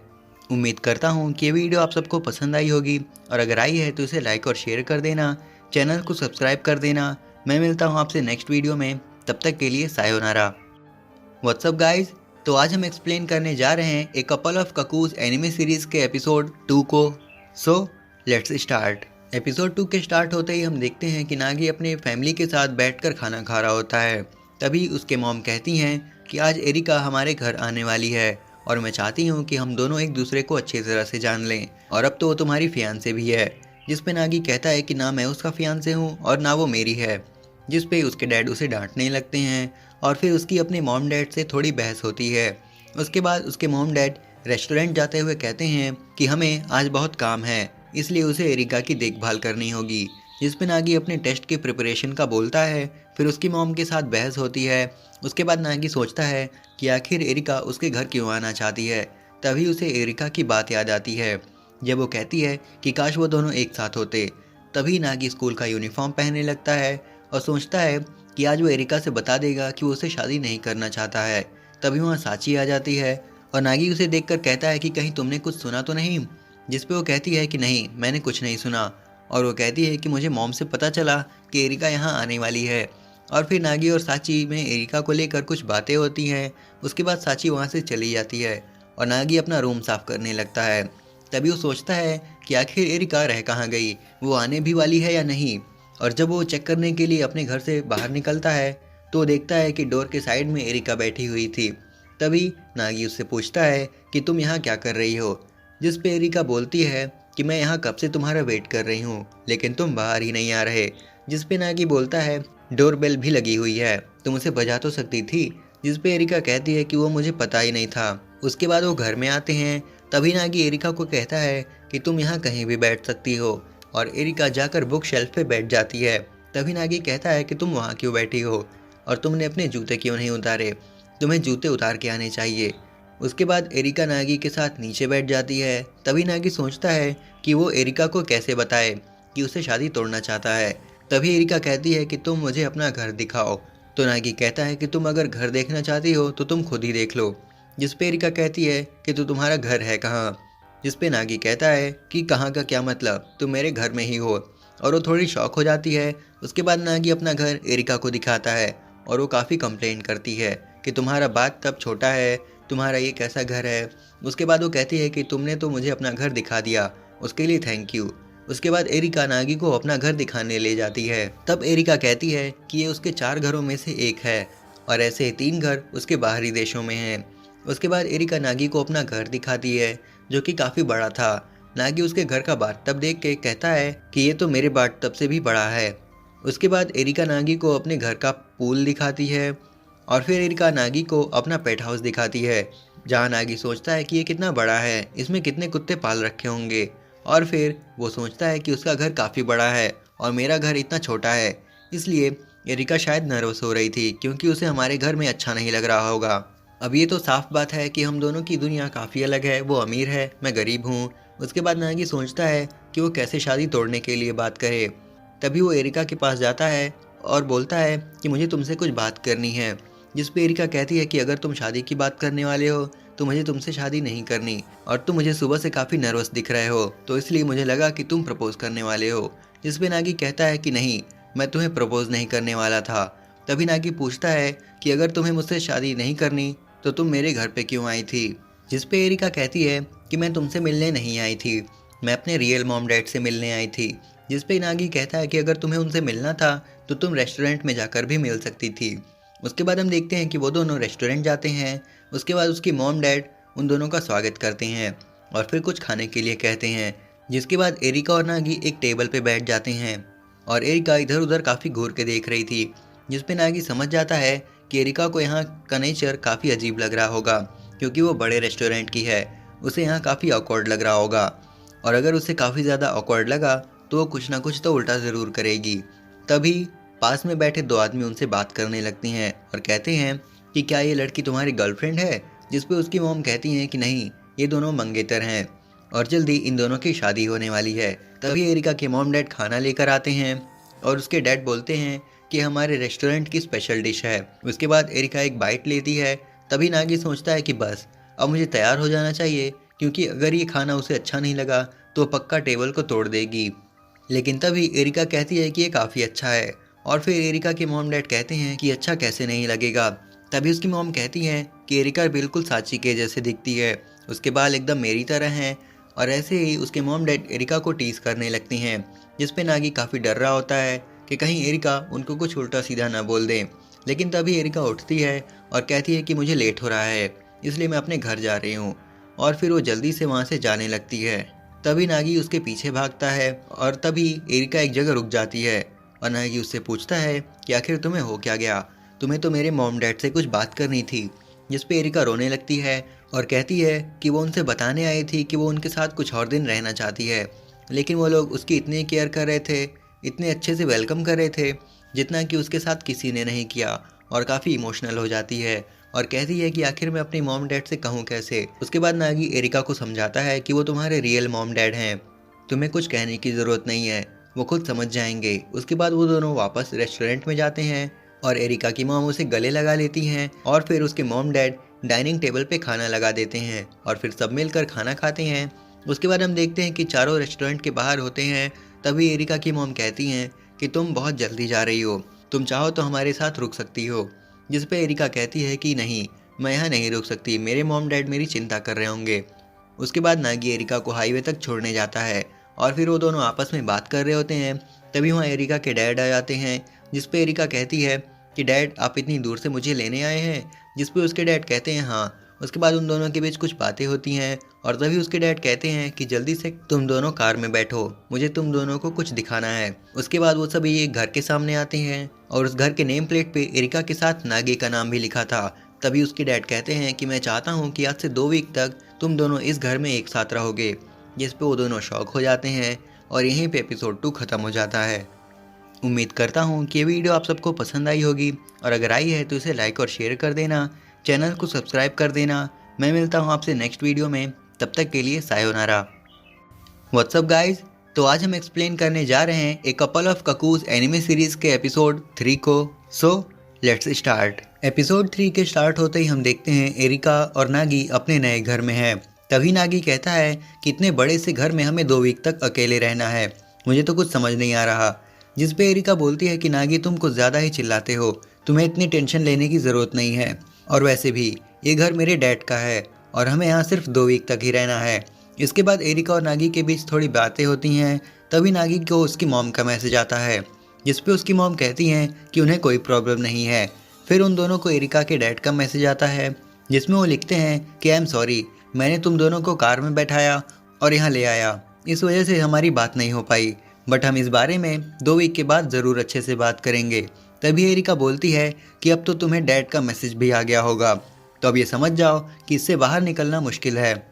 Speaker 1: उम्मीद करता हूँ कि ये वीडियो आप सबको पसंद आई होगी और अगर आई है तो इसे लाइक और शेयर कर देना, चैनल को सब्सक्राइब कर देना। मैं मिलता हूँ आपसे नेक्स्ट वीडियो में, तब तक के लिए सायोनारा। व्हाट्सअप गाइज, तो आज हम एक्सप्लेन करने जा रहे हैं A Couple of Cuckoos anime series के एपिसोड 2 को। So let's start. एपिसोड 2 के स्टार्ट होते ही हम देखते हैं कि नागी अपने फैमिली के साथ बैठकर खाना खा रहा होता है। तभी उसके मॉम कहती हैं कि आज एरिका हमारे घर आने वाली है और मैं चाहती हूँ कि हम दोनों एक दूसरे को अच्छी तरह से जान लें और अब तो वो तुम्हारी फियांसे भी है। जिस पे नागी कहता है कि ना मैं उसका फियांसे हूँ और ना वो मेरी है। जिस पे उसके डैड उसे डांटने लगते हैं और फिर उसकी अपने मॉम डैड से थोड़ी बहस होती है। उसके बाद उसके मॉम डैड रेस्टोरेंट जाते हुए कहते हैं कि हमें आज बहुत काम है इसलिए उसे एरिका की देखभाल करनी होगी। जिस पे नागी अपने टेस्ट की प्रिपरेशन का बोलता है। फिर उसकी मॉम के साथ बहस होती है। उसके बाद नागी सोचता है कि आखिर एरिका उसके घर क्यों आना चाहती है। तभी उसे एरिका की बात याद आती है जब वो कहती है कि काश वो दोनों एक साथ होते। तभी नागी स्कूल का यूनिफॉर्म पहनने लगता है और सोचता है कि आज वो एरिका से बता देगा कि वो उसे शादी नहीं करना चाहता है। तभी वहाँ साची आ जाती है और नागी उसे देखकर कहता है कि कहीं तुमने कुछ सुना तो नहीं। जिस पे वो कहती है कि नहीं मैंने कुछ नहीं सुना। और वो कहती है कि मुझे मॉम से पता चला कि एरिका यहाँ आने वाली है। और फिर नागी और साची में एरिका को लेकर कुछ बातें होती हैं। उसके बाद साची वहाँ से चली जाती है और नागी अपना रूम साफ करने लगता है। तभी वो सोचता है कि आखिर एरिका रह कहाँ गई, वो आने भी वाली है या नहीं। और जब वो चेक करने के लिए अपने घर से बाहर निकलता है तो वो देखता है कि डोर के साइड में एरिका बैठी हुई थी। तभी नागी उससे पूछता है कि तुम यहाँ क्या कर रही हो। जिस पे एरिका बोलती है कि मैं यहाँ कब से तुम्हारा वेट कर रही हूँ लेकिन तुम बाहर ही नहीं आ रहे। जिस पे नागी बोलता है डोर बेल भी लगी हुई है, तुम उसे बजा तो सकती थी। जिस पे एरिका कहती है कि वो मुझे पता ही नहीं था। उसके बाद वो घर में आते हैं। तभी नागी एरिका को कहता है कि तुम यहाँ कहीं भी बैठ सकती हो और एरिका जाकर बुक शेल्फ पे बैठ जाती है। तभी नागी कहता है कि तुम वहाँ क्यों बैठी हो और तुमने अपने जूते क्यों नहीं उतारे, तुम्हें जूते उतार के आने चाहिए। उसके बाद एरिका नागी के साथ नीचे बैठ जाती है। तभी नागी सोचता है कि वो एरिका को कैसे बताए कि उसे शादी तोड़ना चाहता है। तभी एरिका कहती है कि तुम मुझे अपना घर दिखाओ। तो नागी कहता है कि तुम अगर घर देखना चाहती हो तो तुम खुद ही देख लो। जिस पे एरिका कहती है कि तो तुम्हारा घर है कहाँ। जिस पे नागी कहता है कि कहाँ का क्या मतलब, तुम मेरे घर में ही हो। और वो थोड़ी शॉक हो जाती है। उसके बाद नागी अपना घर एरिका को दिखाता है और वो काफ़ी कंप्लेन करती है कि तुम्हारा बात तब छोटा है, तुम्हारा ये कैसा घर है। उसके बाद वो कहती है कि तुमने तो मुझे अपना घर दिखा दिया, उसके लिए थैंक यू। उसके बाद एरिका नागी को अपना घर दिखाने ले जाती है। तब एरिका कहती है कि ये उसके 4 घरों में से एक है और ऐसे 3 घर उसके बाहरी देशों में हैं। उसके बाद एरिका नागी को अपना घर दिखाती है जो कि काफ़ी बड़ा था। नागी उसके घर का बाथटब देख के कहता है कि ये तो मेरे बाथटब से भी बड़ा है। उसके बाद एरिका नागी को अपने घर का पूल दिखाती है और फिर एरिका नागी को अपना पेट हाउस दिखाती है जहाँ नागी सोचता है कि ये कितना बड़ा है, इसमें कितने कुत्ते पाल रखे होंगे। और फिर वो सोचता है कि उसका घर काफ़ी बड़ा है और मेरा घर इतना छोटा है। इसलिए एरिका शायद नर्वस हो रही थी क्योंकि उसे हमारे घर में अच्छा नहीं लग रहा होगा। अब ये तो साफ बात है कि हम दोनों की दुनिया काफ़ी अलग है, वो अमीर है, मैं गरीब हूँ। उसके बाद नागी सोचता है कि वो कैसे शादी तोड़ने के लिए बात करे। तभी वो एरिका के पास जाता है और बोलता है कि मुझे तुमसे कुछ बात करनी है। जिस पे एरिका कहती है कि अगर तुम शादी की बात करने वाले हो तो मुझे तुमसे शादी नहीं करनी और तुम मुझे सुबह से काफ़ी नर्वस दिख रहे हो तो इसलिए मुझे लगा कि तुम प्रपोज करने वाले हो। जिस पे नागी कहता है कि नहीं, मैं तुम्हें प्रपोज नहीं करने वाला था। तभी नागी पूछता है कि अगर तुम्हें मुझसे शादी नहीं करनी तो तुम मेरे घर पे क्यों आई थी। जिस पे एरिका कहती है कि मैं तुमसे मिलने नहीं आई थी, मैं अपने रियल मॉम डैड से मिलने आई थी। जिस पे नागी कहता है कि अगर तुम्हें उनसे मिलना था तो तुम रेस्टोरेंट में जाकर भी मिल सकती थी। उसके बाद हम देखते हैं कि वो दोनों रेस्टोरेंट जाते हैं। उसके बाद उसकी मॉम डैड उन दोनों का स्वागत करते हैं और फिर कुछ खाने के लिए कहते हैं। जिसके बाद एरिका और नागी एक टेबल पे बैठ जाते हैं और एरिका इधर उधर काफ़ी घूर के देख रही थी, जिस पे नागी समझ जाता है कि एरिका को यहाँ का नेचर काफ़ी अजीब लग रहा होगा क्योंकि वो बड़े रेस्टोरेंट की है। उसे यहाँ काफ़ी ऑकवर्ड लग रहा होगा और अगर उसे काफ़ी ज़्यादा ऑकवर्ड लगा तो वो कुछ ना कुछ तो उल्टा ज़रूर करेगी। तभी पास में बैठे दो आदमी उनसे बात करने लगती हैं और कहते हैं कि क्या ये लड़की तुम्हारी गर्लफ्रेंड है, जिस पे उसकी मॉम कहती हैं कि नहीं, ये दोनों मंगेतर हैं और जल्दी इन दोनों की शादी होने वाली है। तभी एरिका के मॉम डैड खाना लेकर आते हैं और उसके डैड बोलते हैं कि हमारे रेस्टोरेंट की स्पेशल डिश है। उसके बाद एरिका एक बाइट लेती है। तभी नागी सोचता है कि बस अब मुझे तैयार हो जाना चाहिए क्योंकि अगर ये खाना उसे अच्छा नहीं लगा तो पक्का टेबल को तोड़ देगी। लेकिन तभी एरिका कहती है कि ये काफ़ी अच्छा है और फिर एरिका के मॉम डैड कहते हैं कि अच्छा कैसे नहीं लगेगा। तभी उसकी मॉम कहती हैं कि एरिका बिल्कुल साची के जैसे दिखती है, उसके बाल एकदम मेरी तरह हैं। और ऐसे ही उसके मॉम डैड एरिका को टीज करने लगती हैं, जिस पे नागी काफ़ी डर रहा होता है कि कहीं एरिका उनको कुछ उल्टा सीधा ना बोल दे। लेकिन तभी एरिका उठती है और कहती है कि मुझे लेट हो रहा है इसलिए मैं अपने घर जा रही हूँ, और फिर वो जल्दी से वहाँ से जाने लगती है। तभी नागी उसके पीछे भागता है और तभी एरिका एक जगह रुक जाती है और नागी उससे पूछता है कि आखिर तुम्हें हो क्या गया, तुम्हें तो मेरे मॉम डैड से कुछ बात करनी थी। जिस पे एरिका रोने लगती है और कहती है कि वो उनसे बताने आई थी कि वो उनके साथ कुछ और दिन रहना चाहती है, लेकिन वो लोग उसकी इतनी केयर कर रहे थे, इतने अच्छे से वेलकम कर रहे थे जितना कि उसके साथ किसी ने नहीं किया, और काफ़ी इमोशनल हो जाती है और कहती है कि आखिर मैं अपनी मॉम डैड से कहूँ कैसे। उसके बाद नागी एरिका को समझाता है कि वो तुम्हारे रियल मॉम डैड हैं, तुम्हें कुछ कहने की ज़रूरत नहीं है, वो खुद समझ जाएंगे। उसके बाद वो दोनों वापस रेस्टोरेंट में जाते हैं और एरिका की मॉम उसे गले लगा लेती हैं और फिर उसके मॉम डैड डाइनिंग टेबल पे खाना लगा देते हैं और फिर सब मिलकर खाना खाते हैं। उसके बाद हम देखते हैं कि चारों रेस्टोरेंट के बाहर होते हैं। तभी एरिका की मॉम कहती हैं कि तुम बहुत जल्दी जा रही हो, तुम चाहो तो हमारे साथ रुक सकती हो। जिस पे एरिका कहती है कि नहीं, मैं यहाँ नहीं रुक सकती, मेरे मॉम डैड मेरी चिंता कर रहे होंगे। उसके बाद नागी एरिका को हाईवे तक छोड़ने जाता है और फिर वो दोनों आपस में बात कर रहे होते हैं। तभी वहाँ एरिका के डैड आ जाते हैं, जिस पे एरिका कहती है कि डैड आप इतनी दूर से मुझे लेने आए हैं, जिस पे उसके डैड कहते हैं हाँ। उसके बाद उन दोनों के बीच कुछ बातें होती हैं और तभी उसके डैड कहते हैं कि जल्दी से तुम दोनों कार में बैठो, मुझे तुम दोनों को कुछ दिखाना है। उसके बाद वो सभी एक घर के सामने आते हैं और उस घर के नेम प्लेट पे एरिका के साथ नागी का नाम भी लिखा था। तभी उसके डैड कहते हैं कि मैं चाहता हूँ कि आज से 2 वीक तक तुम दोनों इस घर में एक साथ रहोगे। जिस पे वो दोनों शौक हो जाते हैं और यहीं पे एपिसोड 2 खत्म हो जाता है। उम्मीद करता हूँ कि ये वीडियो आप सबको पसंद आई होगी, और अगर आई है तो इसे लाइक और शेयर कर देना, चैनल को सब्सक्राइब कर देना। मैं मिलता हूँ आपसे नेक्स्ट वीडियो में, तब तक के लिए सायोनारा। व्हाट्सअप गाइज, तो आज हम एक्सप्लेन करने जा रहे हैं A Couple of Cuckoos anime series के एपिसोड 3 को। So let's start. एपिसोड 3 के स्टार्ट होते ही हम देखते हैं एरिका और नागी अपने नए घर में है। तभी नागी कहता है कि इतने बड़े से घर में हमें 2 वीक तक अकेले रहना है, मुझे तो कुछ समझ नहीं आ रहा। जिस पे एरिका बोलती है कि नागी तुम कुछ ज़्यादा ही चिल्लाते हो, तुम्हें इतनी टेंशन लेने की ज़रूरत नहीं है, और वैसे भी ये घर मेरे डैड का है और हमें यहाँ सिर्फ 2 वीक तक ही रहना है। इसके बाद एरिका और नागी के बीच थोड़ी बातें होती हैं। तभी नागी को उसकी मॉम का मैसेज आता है, जिस पे उसकी मॉम कहती हैं कि उन्हें कोई प्रॉब्लम नहीं है। फिर उन दोनों को एरिका के डैड का मैसेज आता है, जिसमें वो लिखते हैं कि आई एम सॉरी, मैंने तुम दोनों को कार में बैठाया और यहाँ ले आया, इस वजह से हमारी बात नहीं हो पाई, बट हम इस बारे में 2 वीक के बाद ज़रूर अच्छे से बात करेंगे। तभी एरिका बोलती है कि अब तो तुम्हें डैड का मैसेज भी आ गया होगा, तो अब ये समझ जाओ कि इससे बाहर निकलना मुश्किल है।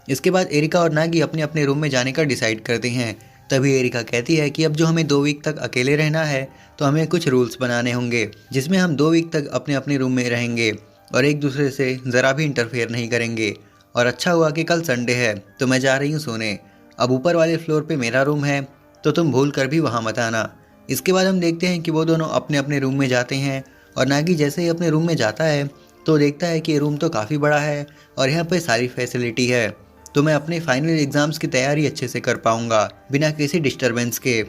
Speaker 1: इसके बाद एरिका और नागी अपने अपने रूम में जाने का डिसाइड करते हैं। तभी एरिका कहती है कि अब जो हमें 2 वीक तक अकेले रहना है तो हमें कुछ रूल्स बनाने होंगे, जिसमें हम 2 वीक तक अपने अपने रूम में रहेंगे और एक दूसरे से ज़रा भी इंटरफेयर नहीं करेंगे। और अच्छा हुआ कि कल संडे है तो मैं जा रही हूँ सोने, अब ऊपर वाले फ्लोर पे मेरा रूम है तो तुम भूल कर भी वहाँ मत आना। इसके बाद हम देखते हैं कि वो दोनों अपने अपने रूम में जाते हैं और नागी जैसे ही अपने रूम में जाता है तो देखता है कि ये रूम तो काफ़ी बड़ा है और यहाँ पे सारी फैसिलिटी है, तो मैं अपने फाइनल एग्ज़ाम्स की तैयारी अच्छे से कर पाऊँगा बिना किसी डिस्टर्बेंस के।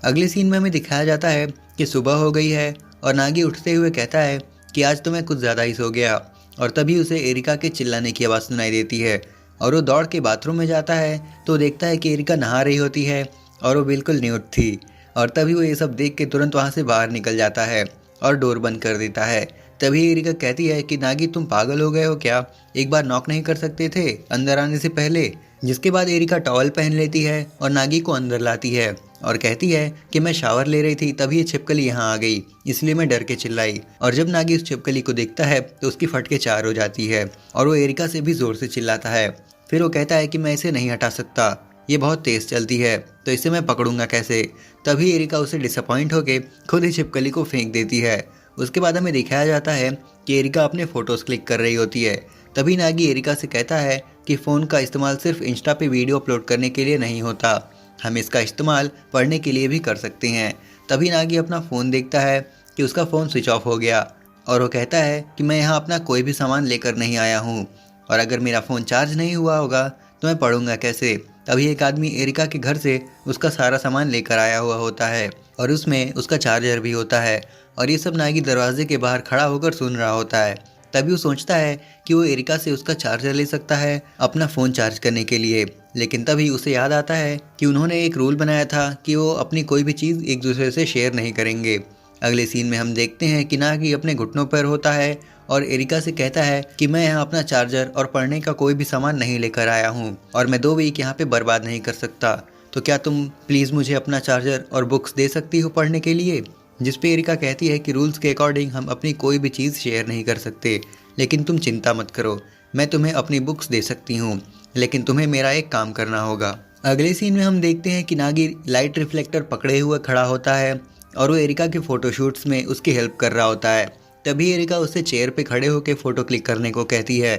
Speaker 1: अगले सीन में हमें दिखाया जाता है कि सुबह हो गई है और नागी उठते हुए कहता है कि आज तो मैं कुछ ज़्यादा ही सो गया, और तभी उसे एरिका के चिल्लाने की आवाज़ सुनाई देती है और वो दौड़ के बाथरूम में जाता है तो देखता है कि एरिका नहा रही होती है और वो बिल्कुल न्यूड थी। और तभी वो ये सब देख के तुरंत वहाँ से बाहर निकल जाता है और डोर बंद कर देता है। तभी एरिका कहती है कि नागी तुम पागल हो गए हो क्या, एक बार नॉक नहीं कर सकते थे अंदर आने से पहले। जिसके बाद एरिका टॉवल पहन लेती है और नागी को अंदर लाती है और कहती है कि मैं शावर ले रही थी तभी ये छिपकली यहाँ आ गई, इसलिए मैं डर के चिल्लाई। और जब नागी उस छिपकली को देखता है तो उसकी फटके चार हो जाती है और वो एरिका से भी जोर से चिल्लाता है। फिर वो कहता है कि मैं इसे नहीं हटा सकता, ये बहुत तेज़ चलती है तो इसे मैं पकड़ूंगा कैसे। तभी एरिका उसे डिसअपॉइंट होकर खुद ही छिपकली को फेंक देती है। उसके बाद हमें दिखाया जाता है कि एरिका अपने फ़ोटोज़ क्लिक कर रही होती है। तभी नागी एरिका से कहता है कि फ़ोन का इस्तेमाल सिर्फ इंस्टा पे वीडियो अपलोड करने के लिए नहीं होता, हम इसका इस्तेमाल पढ़ने के लिए भी कर सकते हैं। तभी नागी अपना फ़ोन देखता है कि उसका फ़ोन स्विच ऑफ हो गया और वो कहता है कि मैं यहाँ अपना कोई भी सामान लेकर नहीं आया हूँ और अगर मेरा फ़ोन चार्ज नहीं हुआ होगा तो मैं पढ़ूंगा कैसे। तभी एक आदमी एरिका के घर से उसका सारा सामान लेकर आया हुआ होता है और उसमें उसका चार्जर भी होता है और ये सब नागी दरवाजे के बाहर खड़ा होकर सुन रहा होता है। तभी वो सोचता है कि वो एरिका से उसका चार्जर ले सकता है अपना फ़ोन चार्ज करने के लिए। लेकिन तभी उसे याद आता है कि उन्होंने एक रूल बनाया था कि वो अपनी कोई भी चीज़ एक दूसरे से शेयर नहीं करेंगे। अगले सीन में हम देखते हैं कि नागी अपने घुटनों पर होता है और एरिका से कहता है कि मैं यहाँ अपना चार्जर और पढ़ने का कोई भी सामान नहीं लेकर आया हूँ और मैं 2 वीक यहाँ पे बर्बाद नहीं कर सकता, तो क्या तुम प्लीज़ मुझे अपना चार्जर और बुक्स दे सकती हो पढ़ने के लिए। जिस पे एरिका कहती है कि रूल्स के अकॉर्डिंग हम अपनी कोई भी चीज़ शेयर नहीं कर सकते, लेकिन तुम चिंता मत करो, मैं तुम्हें अपनी बुक्स दे सकती हूँ, लेकिन तुम्हें मेरा एक काम करना होगा। अगले सीन में हम देखते हैं कि नागी लाइट रिफ्लेक्टर पकड़े हुए खड़ा होता है और वो एरिका के फ़ोटोशूट्स में उसकी हेल्प कर रहा होता है। तभी एरिका उससे चेयर पे खड़े होकर फ़ोटो क्लिक करने को कहती है।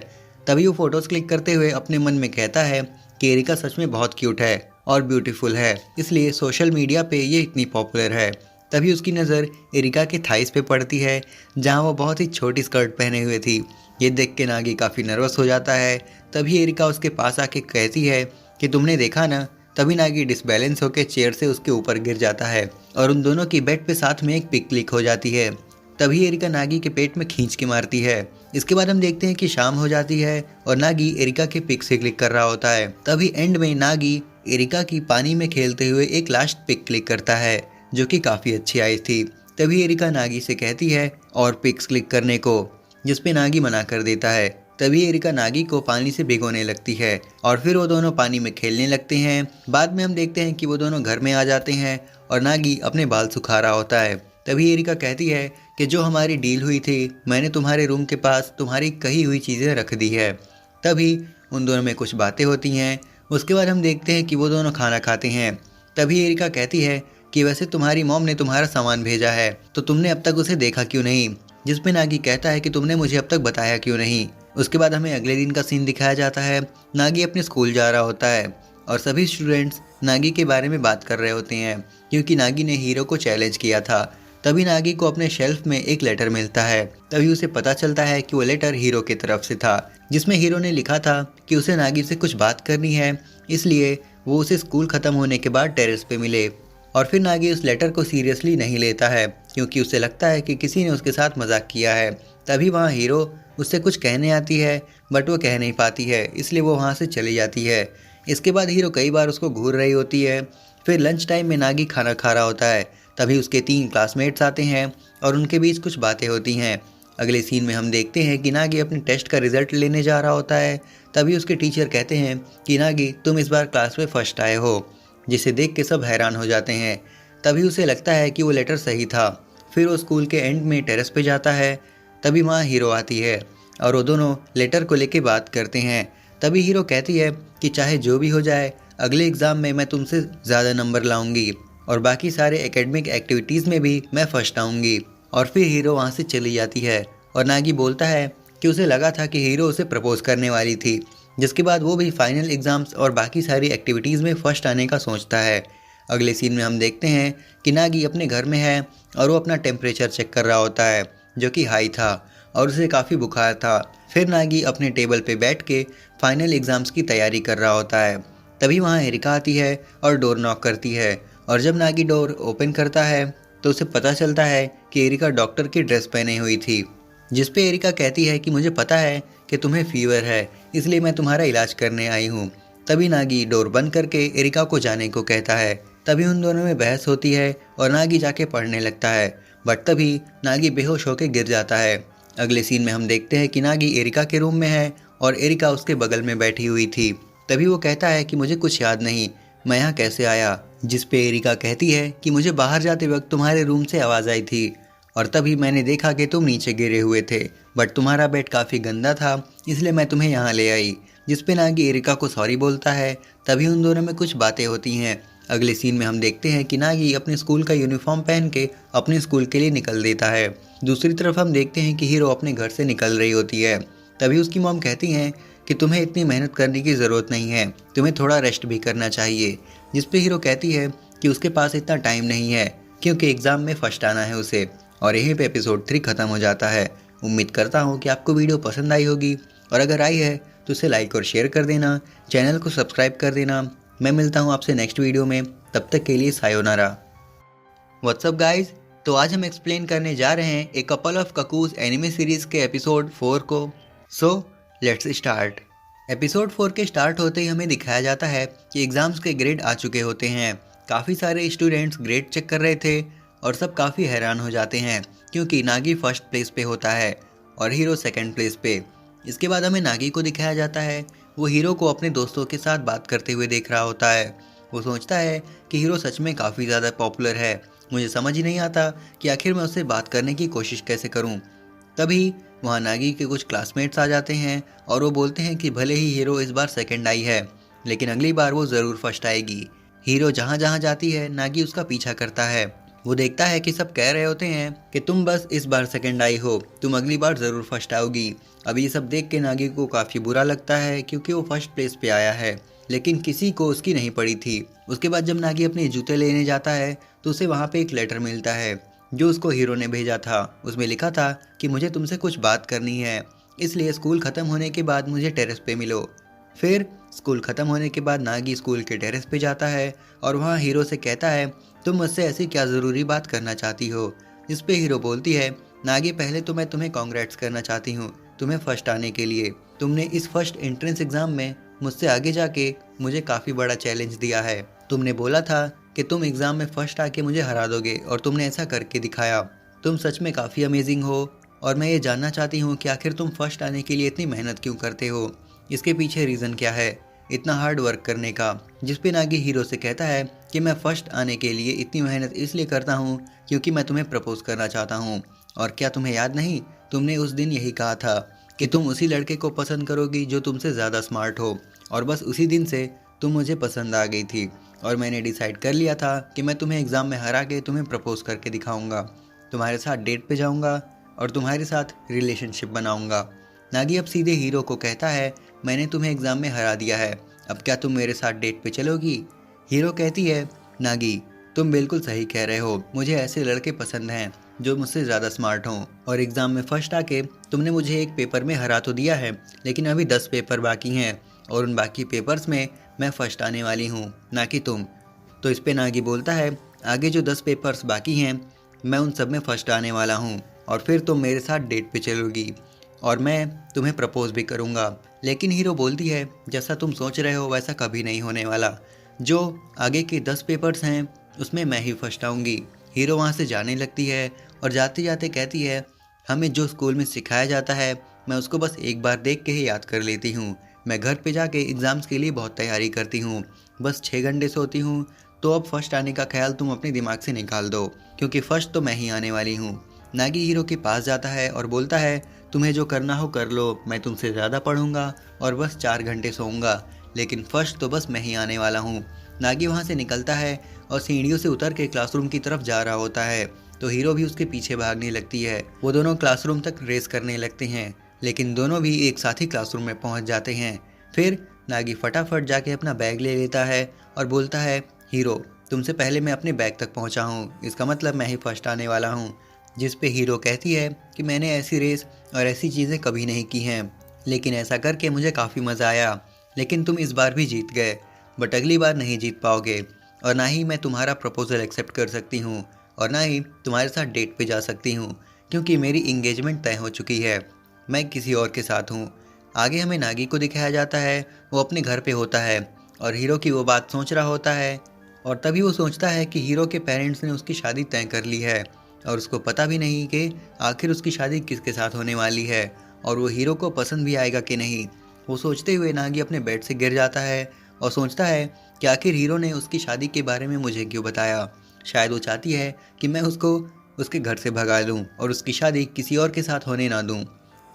Speaker 1: तभी वो फ़ोटोज़ क्लिक करते हुए अपने मन में कहता है कि एरिका सच में बहुत क्यूट है और ब्यूटीफुल है, इसलिए सोशल मीडिया पे ये इतनी पॉपुलर है। तभी उसकी नज़र एरिका के थाइस पे पड़ती है जहाँ वो बहुत ही छोटी स्कर्ट पहने हुए थी। ये देख के नागी काफ़ी नर्वस हो जाता है। तभी एरिका उसके पास आके कहती है कि तुमने देखा ना। तभी नागी डिसबैलेंस होकर चेयर से उसके ऊपर गिर जाता है और उन दोनों की बेड पे साथ में एक पिक क्लिक हो जाती है। तभी एरिका नागी के पेट में खींच के मारती है। इसके बाद हम देखते हैं कि शाम हो जाती है और नागी एरिका के पिक से क्लिक कर रहा होता है। तभी एंड में नागी एरिका की पानी में खेलते हुए एक लास्ट पिक क्लिक करता है जो कि काफ़ी अच्छी आई थी। तभी एरिका नागी से कहती है और पिक्स क्लिक करने को, जिस पे नागी मना कर देता है। तभी एरिका नागी को पानी से भिगोने लगती है और फिर वो दोनों पानी में खेलने लगते हैं। बाद में हम देखते हैं कि वो दोनों घर में आ जाते हैं और नागी अपने बाल सुखा रहा होता है। तभी एरिका कहती है कि जो हमारी डील हुई थी, मैंने तुम्हारे रूम के पास तुम्हारी कही हुई चीज़ें रख दी है। तभी उन दोनों में कुछ बातें होती हैं। उसके बाद हम देखते हैं कि वो दोनों खाना खाते हैं। तभी एरिका कहती है कि वैसे तुम्हारी मॉम ने तुम्हारा सामान भेजा है तो तुमने अब तक उसे देखा क्यों नहीं। जिस पे नागी कहता है कि तुमने मुझे अब तक बताया क्यों नहीं। उसके बाद हमें अगले दिन का सीन दिखाया जाता है। नागी अपने स्कूल जा रहा होता है और सभी स्टूडेंट्स नागी के बारे में बात कर रहे होते हैं क्योंकि नागी ने हीरो को चैलेंज किया था। तभी नागी को अपने शेल्फ में एक लेटर मिलता है। तभी उसे पता चलता है कि वो लेटर हीरो की तरफ से था, जिसमें हीरो ने लिखा था कि उसे नागी से कुछ बात करनी है, इसलिए वो उसे स्कूल ख़त्म होने के बाद टेरेस पे मिले। और फिर नागी उस लेटर को सीरियसली नहीं लेता है क्योंकि उसे लगता है कि किसी ने उसके साथ मजाक किया है। तभी वहाँ हीरो उससे कुछ कहने आती है बट वो कह नहीं पाती है, इसलिए वो वहाँ से चली जाती है। इसके बाद हीरो कई बार उसको घूर रही होती है। फिर लंच टाइम में नागी खाना खा रहा होता है। तभी उसके 3 क्लासमेट्स आते हैं और उनके बीच कुछ बातें होती हैं। अगले सीन में हम देखते हैं कि नागी अपने टेस्ट का रिजल्ट लेने जा रहा होता है। तभी उसके टीचर कहते हैं कि नागी तुम इस बार क्लास में फर्स्ट आए हो, जिसे देख के सब हैरान हो जाते हैं। तभी उसे लगता है कि वो लेटर सही था। फिर वो स्कूल के एंड में टेरेस पे जाता है। तभी वहाँ हीरो आती है और वो दोनों लेटर को लेके बात करते हैं। तभी हीरो कहती है कि चाहे जो भी हो जाए, अगले एग्ज़ाम में मैं तुमसे ज़्यादा नंबर लाऊंगी और बाकी सारे एकेडमिक एक्टिविटीज़ में भी मैं फर्स्ट आऊँगी। और फिर हीरो वहाँ से चली जाती है और नागी बोलता है कि उसे लगा था कि हीरो उसे प्रपोज करने वाली थी, जिसके बाद वो भी फाइनल एग्ज़ाम्स और बाकी सारी एक्टिविटीज़ में फ़र्स्ट आने का सोचता है। अगले सीन में हम देखते हैं कि नागी अपने घर में है और वो अपना टेम्परेचर चेक कर रहा होता है जो कि हाई था और उसे काफ़ी बुखार था। फिर नागी अपने टेबल पे बैठ के फाइनल एग्ज़ाम्स की तैयारी कर रहा होता है। तभी वहाँ एरिका आती है और डोर नॉक करती है और जब नागी डोर ओपन करता है तो उसे पता चलता है कि एरिका डॉक्टर की ड्रेस पहने हुई थी, जिस पे एरिका कहती है कि मुझे पता है कि तुम्हें फीवर है, इसलिए मैं तुम्हारा इलाज करने आई हूँ। तभी नागी डोर बंद करके एरिका को जाने को कहता है। तभी उन दोनों में बहस होती है और नागी जाके पढ़ने लगता है, बट तभी नागी बेहोश होकर गिर जाता है। अगले सीन में हम देखते हैं कि नागी एरिका के रूम में है और एरिका उसके बगल में बैठी हुई थी। तभी वो कहता है कि मुझे कुछ याद नहीं, मैं यहाँ कैसे आया। जिस पे एरिका कहती है कि मुझे बाहर जाते वक्त तुम्हारे रूम से आवाज़ आई थी और तभी मैंने देखा कि तुम नीचे गिरे हुए थे, बट तुम्हारा बेड काफ़ी गंदा था इसलिए मैं तुम्हें यहाँ ले आई। जिस पे नागी एरिका को सॉरी बोलता है। तभी उन दोनों में कुछ बातें होती हैं। अगले सीन में हम देखते हैं कि नागी अपने स्कूल का यूनिफॉर्म पहन के अपने स्कूल के लिए निकल देता है। दूसरी तरफ हम देखते हैं कि हीरो अपने घर से निकल रही होती है। तभी उसकी मॉम कहती हैं कि तुम्हें इतनी मेहनत करने की ज़रूरत नहीं है, तुम्हें थोड़ा रेस्ट भी करना चाहिए। जिस पे हीरो कहती है कि उसके पास इतना टाइम नहीं है क्योंकि एग्ज़ाम में फ़र्स्ट आना है उसे। और यहीं पे एपिसोड 3 ख़त्म हो जाता है। उम्मीद करता हूँ कि आपको वीडियो पसंद आई होगी और अगर आई है तो उसे लाइक और शेयर कर देना, चैनल को सब्सक्राइब कर देना। मैं मिलता हूँ आपसे नेक्स्ट वीडियो में, तब तक के लिए सायोनारा। व्हाट्सअप गाइज, तो आज हम एक्सप्लेन करने जा रहे हैं A Couple of Cuckoos anime series के एपिसोड 4 को। So let's start. एपिसोड 4 के स्टार्ट होते ही हमें दिखाया जाता है कि एग्ज़ाम्स के ग्रेड आ चुके होते हैं। काफ़ी सारे स्टूडेंट्स ग्रेड चेक कर रहे थे और सब काफ़ी हैरान हो जाते हैं क्योंकि नागी फर्स्ट प्लेस पे होता है और हीरो सेकंड प्लेस पे। इसके बाद हमें नागी को दिखाया जाता है, वो हीरो को अपने दोस्तों के साथ बात करते हुए देख रहा होता है। वो सोचता है कि हीरो सच में काफ़ी ज़्यादा पॉपुलर है, मुझे समझ ही नहीं आता कि आखिर मैं उससे बात करने की कोशिश कैसे करूं। तभी वहाँ नागी के कुछ क्लासमेट्स आ जाते हैं और वो बोलते हैं कि भले ही हीरो इस बार सेकंड आई है लेकिन अगली बार वो ज़रूर फर्स्ट आएगी। हीरो जहाँ जहाँ जाती है नागी उसका पीछा करता है। वो देखता है कि सब कह रहे होते हैं कि तुम बस इस बार सेकंड आई हो, तुम अगली बार ज़रूर फर्स्ट आओगी। अब ये सब देख के नागी को काफ़ी बुरा लगता है क्योंकि वो फर्स्ट प्लेस पे आया है लेकिन किसी को उसकी नहीं पड़ी थी। उसके बाद जब नागी अपने जूते लेने जाता है तो उसे वहाँ पे एक लेटर मिलता है जो उसको हीरो ने भेजा था। उसमें लिखा था कि मुझे तुमसे कुछ बात करनी है, इसलिए स्कूल ख़त्म होने के बाद मुझे टेरेस पे मिलो। फिर स्कूल ख़त्म होने के बाद नागी स्कूल के टेरेस पे जाता है और वहाँ हीरो से कहता है तुम मुझसे ऐसी क्या ज़रूरी बात करना चाहती हो। जिस पे हीरो बोलती है नागी पहले तो मैं तुम्हें कॉन्ग्रेट्स करना चाहती हूँ तुम्हें फर्स्ट आने के लिए। तुमने इस फर्स्ट एंट्रेंस एग्ज़ाम में मुझसे आगे जाके मुझे काफ़ी बड़ा चैलेंज दिया है। तुमने बोला था कि तुम एग्ज़ाम में फ़र्स्ट आके मुझे हरा दोगे और तुमने ऐसा करके दिखाया। तुम सच में काफ़ी अमेजिंग हो और मैं ये जानना चाहती हूँ कि आखिर तुम फर्स्ट आने के लिए इतनी मेहनत क्यों करते हो, इसके पीछे रीज़न क्या है इतना हार्ड वर्क करने का। जिस पे नागी हीरो से कहता है कि मैं फ़र्स्ट आने के लिए इतनी मेहनत इसलिए करता हूँ क्योंकि मैं तुम्हें प्रपोज़ करना चाहता हूँ। और क्या तुम्हें याद नहीं, तुमने उस दिन यही कहा था कि तुम उसी लड़के को पसंद करोगी जो तुमसे ज़्यादा स्मार्ट हो, और बस उसी दिन से तुम मुझे पसंद आ गई थी और मैंने डिसाइड कर लिया था कि मैं तुम्हें एग्ज़ाम में हरा के तुम्हें प्रपोज़ करके दिखाऊंगा, तुम्हारे साथ डेट पे जाऊंगा और तुम्हारे साथ रिलेशनशिप बनाऊंगा। नागी अब सीधे हीरो को कहता है मैंने तुम्हें एग्ज़ाम में हरा दिया है, अब क्या तुम मेरे साथ डेट पे चलोगी। हीरो कहती है नागी तुम बिल्कुल सही कह रहे हो, मुझे ऐसे लड़के पसंद हैं जो मुझसे ज़्यादा स्मार्ट हों, और एग्ज़ाम में फ़र्स्ट आके तुमने मुझे एक पेपर में हरा तो दिया है लेकिन अभी 10 पेपर बाकी हैं और उन बाकी पेपर्स में मैं फ़र्स्ट आने वाली हूँ, ना कि तुम। तो इस पे नागी बोलता है आगे जो 10 पेपर्स बाकी हैं मैं उन सब में फ़र्स्ट आने वाला हूँ और फिर तुम मेरे साथ डेट पे चलोगी और मैं तुम्हें प्रपोज़ भी करूँगा। लेकिन हीरो बोलती है जैसा तुम सोच रहे हो वैसा कभी नहीं होने वाला, जो आगे के 10 पेपर्स हैं उसमें मैं ही फर्स्ट आऊँगी। हीरो वहाँ से जाने लगती है और जाते जाते कहती है हमें जो स्कूल में सिखाया जाता है मैं उसको बस एक बार देख के ही याद कर लेती हूँ। मैं घर पे जाके एग्ज़ाम्स के लिए बहुत तैयारी करती हूँ, बस 6 घंटे सोती हूँ। तो अब फर्स्ट आने का ख्याल तुम अपने दिमाग से निकाल दो क्योंकि फ़र्स्ट तो मैं ही आने वाली हूँ। नागी हीरो के पास जाता है और बोलता है तुम्हें जो करना हो कर लो, मैं तुमसे ज़्यादा पढ़ूंगा और बस 4 घंटे सोऊंगा, लेकिन फ़र्स्ट तो बस मैं ही आने वाला हूँ। नागी वहाँ से निकलता है और सीढ़ियों से उतर के क्लासरूम की तरफ जा रहा होता है तो हीरो भी उसके पीछे भागने लगती है। वो दोनों क्लासरूम तक रेस करने लगते हैं लेकिन दोनों भी एक साथ ही क्लासरूम में पहुँच जाते हैं। फिर नागी फटाफट जाके अपना बैग ले लेता है और बोलता है हीरो तुमसे पहले मैं अपने बैग तक पहुँचा हूँ, इसका मतलब मैं ही फर्स्ट आने वाला हूँ। जिस पे हीरो कहती है कि मैंने ऐसी रेस और ऐसी चीज़ें कभी नहीं की हैं लेकिन ऐसा करके मुझे काफ़ी मज़ा आया, लेकिन तुम इस बार भी जीत गए बट अगली बार नहीं जीत पाओगे और ना ही मैं तुम्हारा प्रपोज़ल एक्सेप्ट कर सकती हूँ और ना ही तुम्हारे साथ डेट पे जा सकती हूँ क्योंकि मेरी इंगेजमेंट तय हो चुकी है, मैं किसी और के साथ हूँ। आगे हमें नागी को दिखाया जाता है वो अपने घर पे होता है और हीरो की वो बात सोच रहा होता है और तभी वो सोचता है कि हीरो के पेरेंट्स ने उसकी शादी तय कर ली है और उसको पता भी नहीं कि आखिर उसकी शादी किसके साथ होने वाली है और वो हीरो को पसंद भी आएगा कि नहीं। वो सोचते हुए नागी अपने बेड से गिर जाता है और सोचता है कि आखिर हीरो ने उसकी शादी के बारे में मुझे क्यों बताया। शायद वो चाहती है कि मैं उसको उसके घर से भगा दूं और उसकी शादी किसी और के साथ होने ना दूं।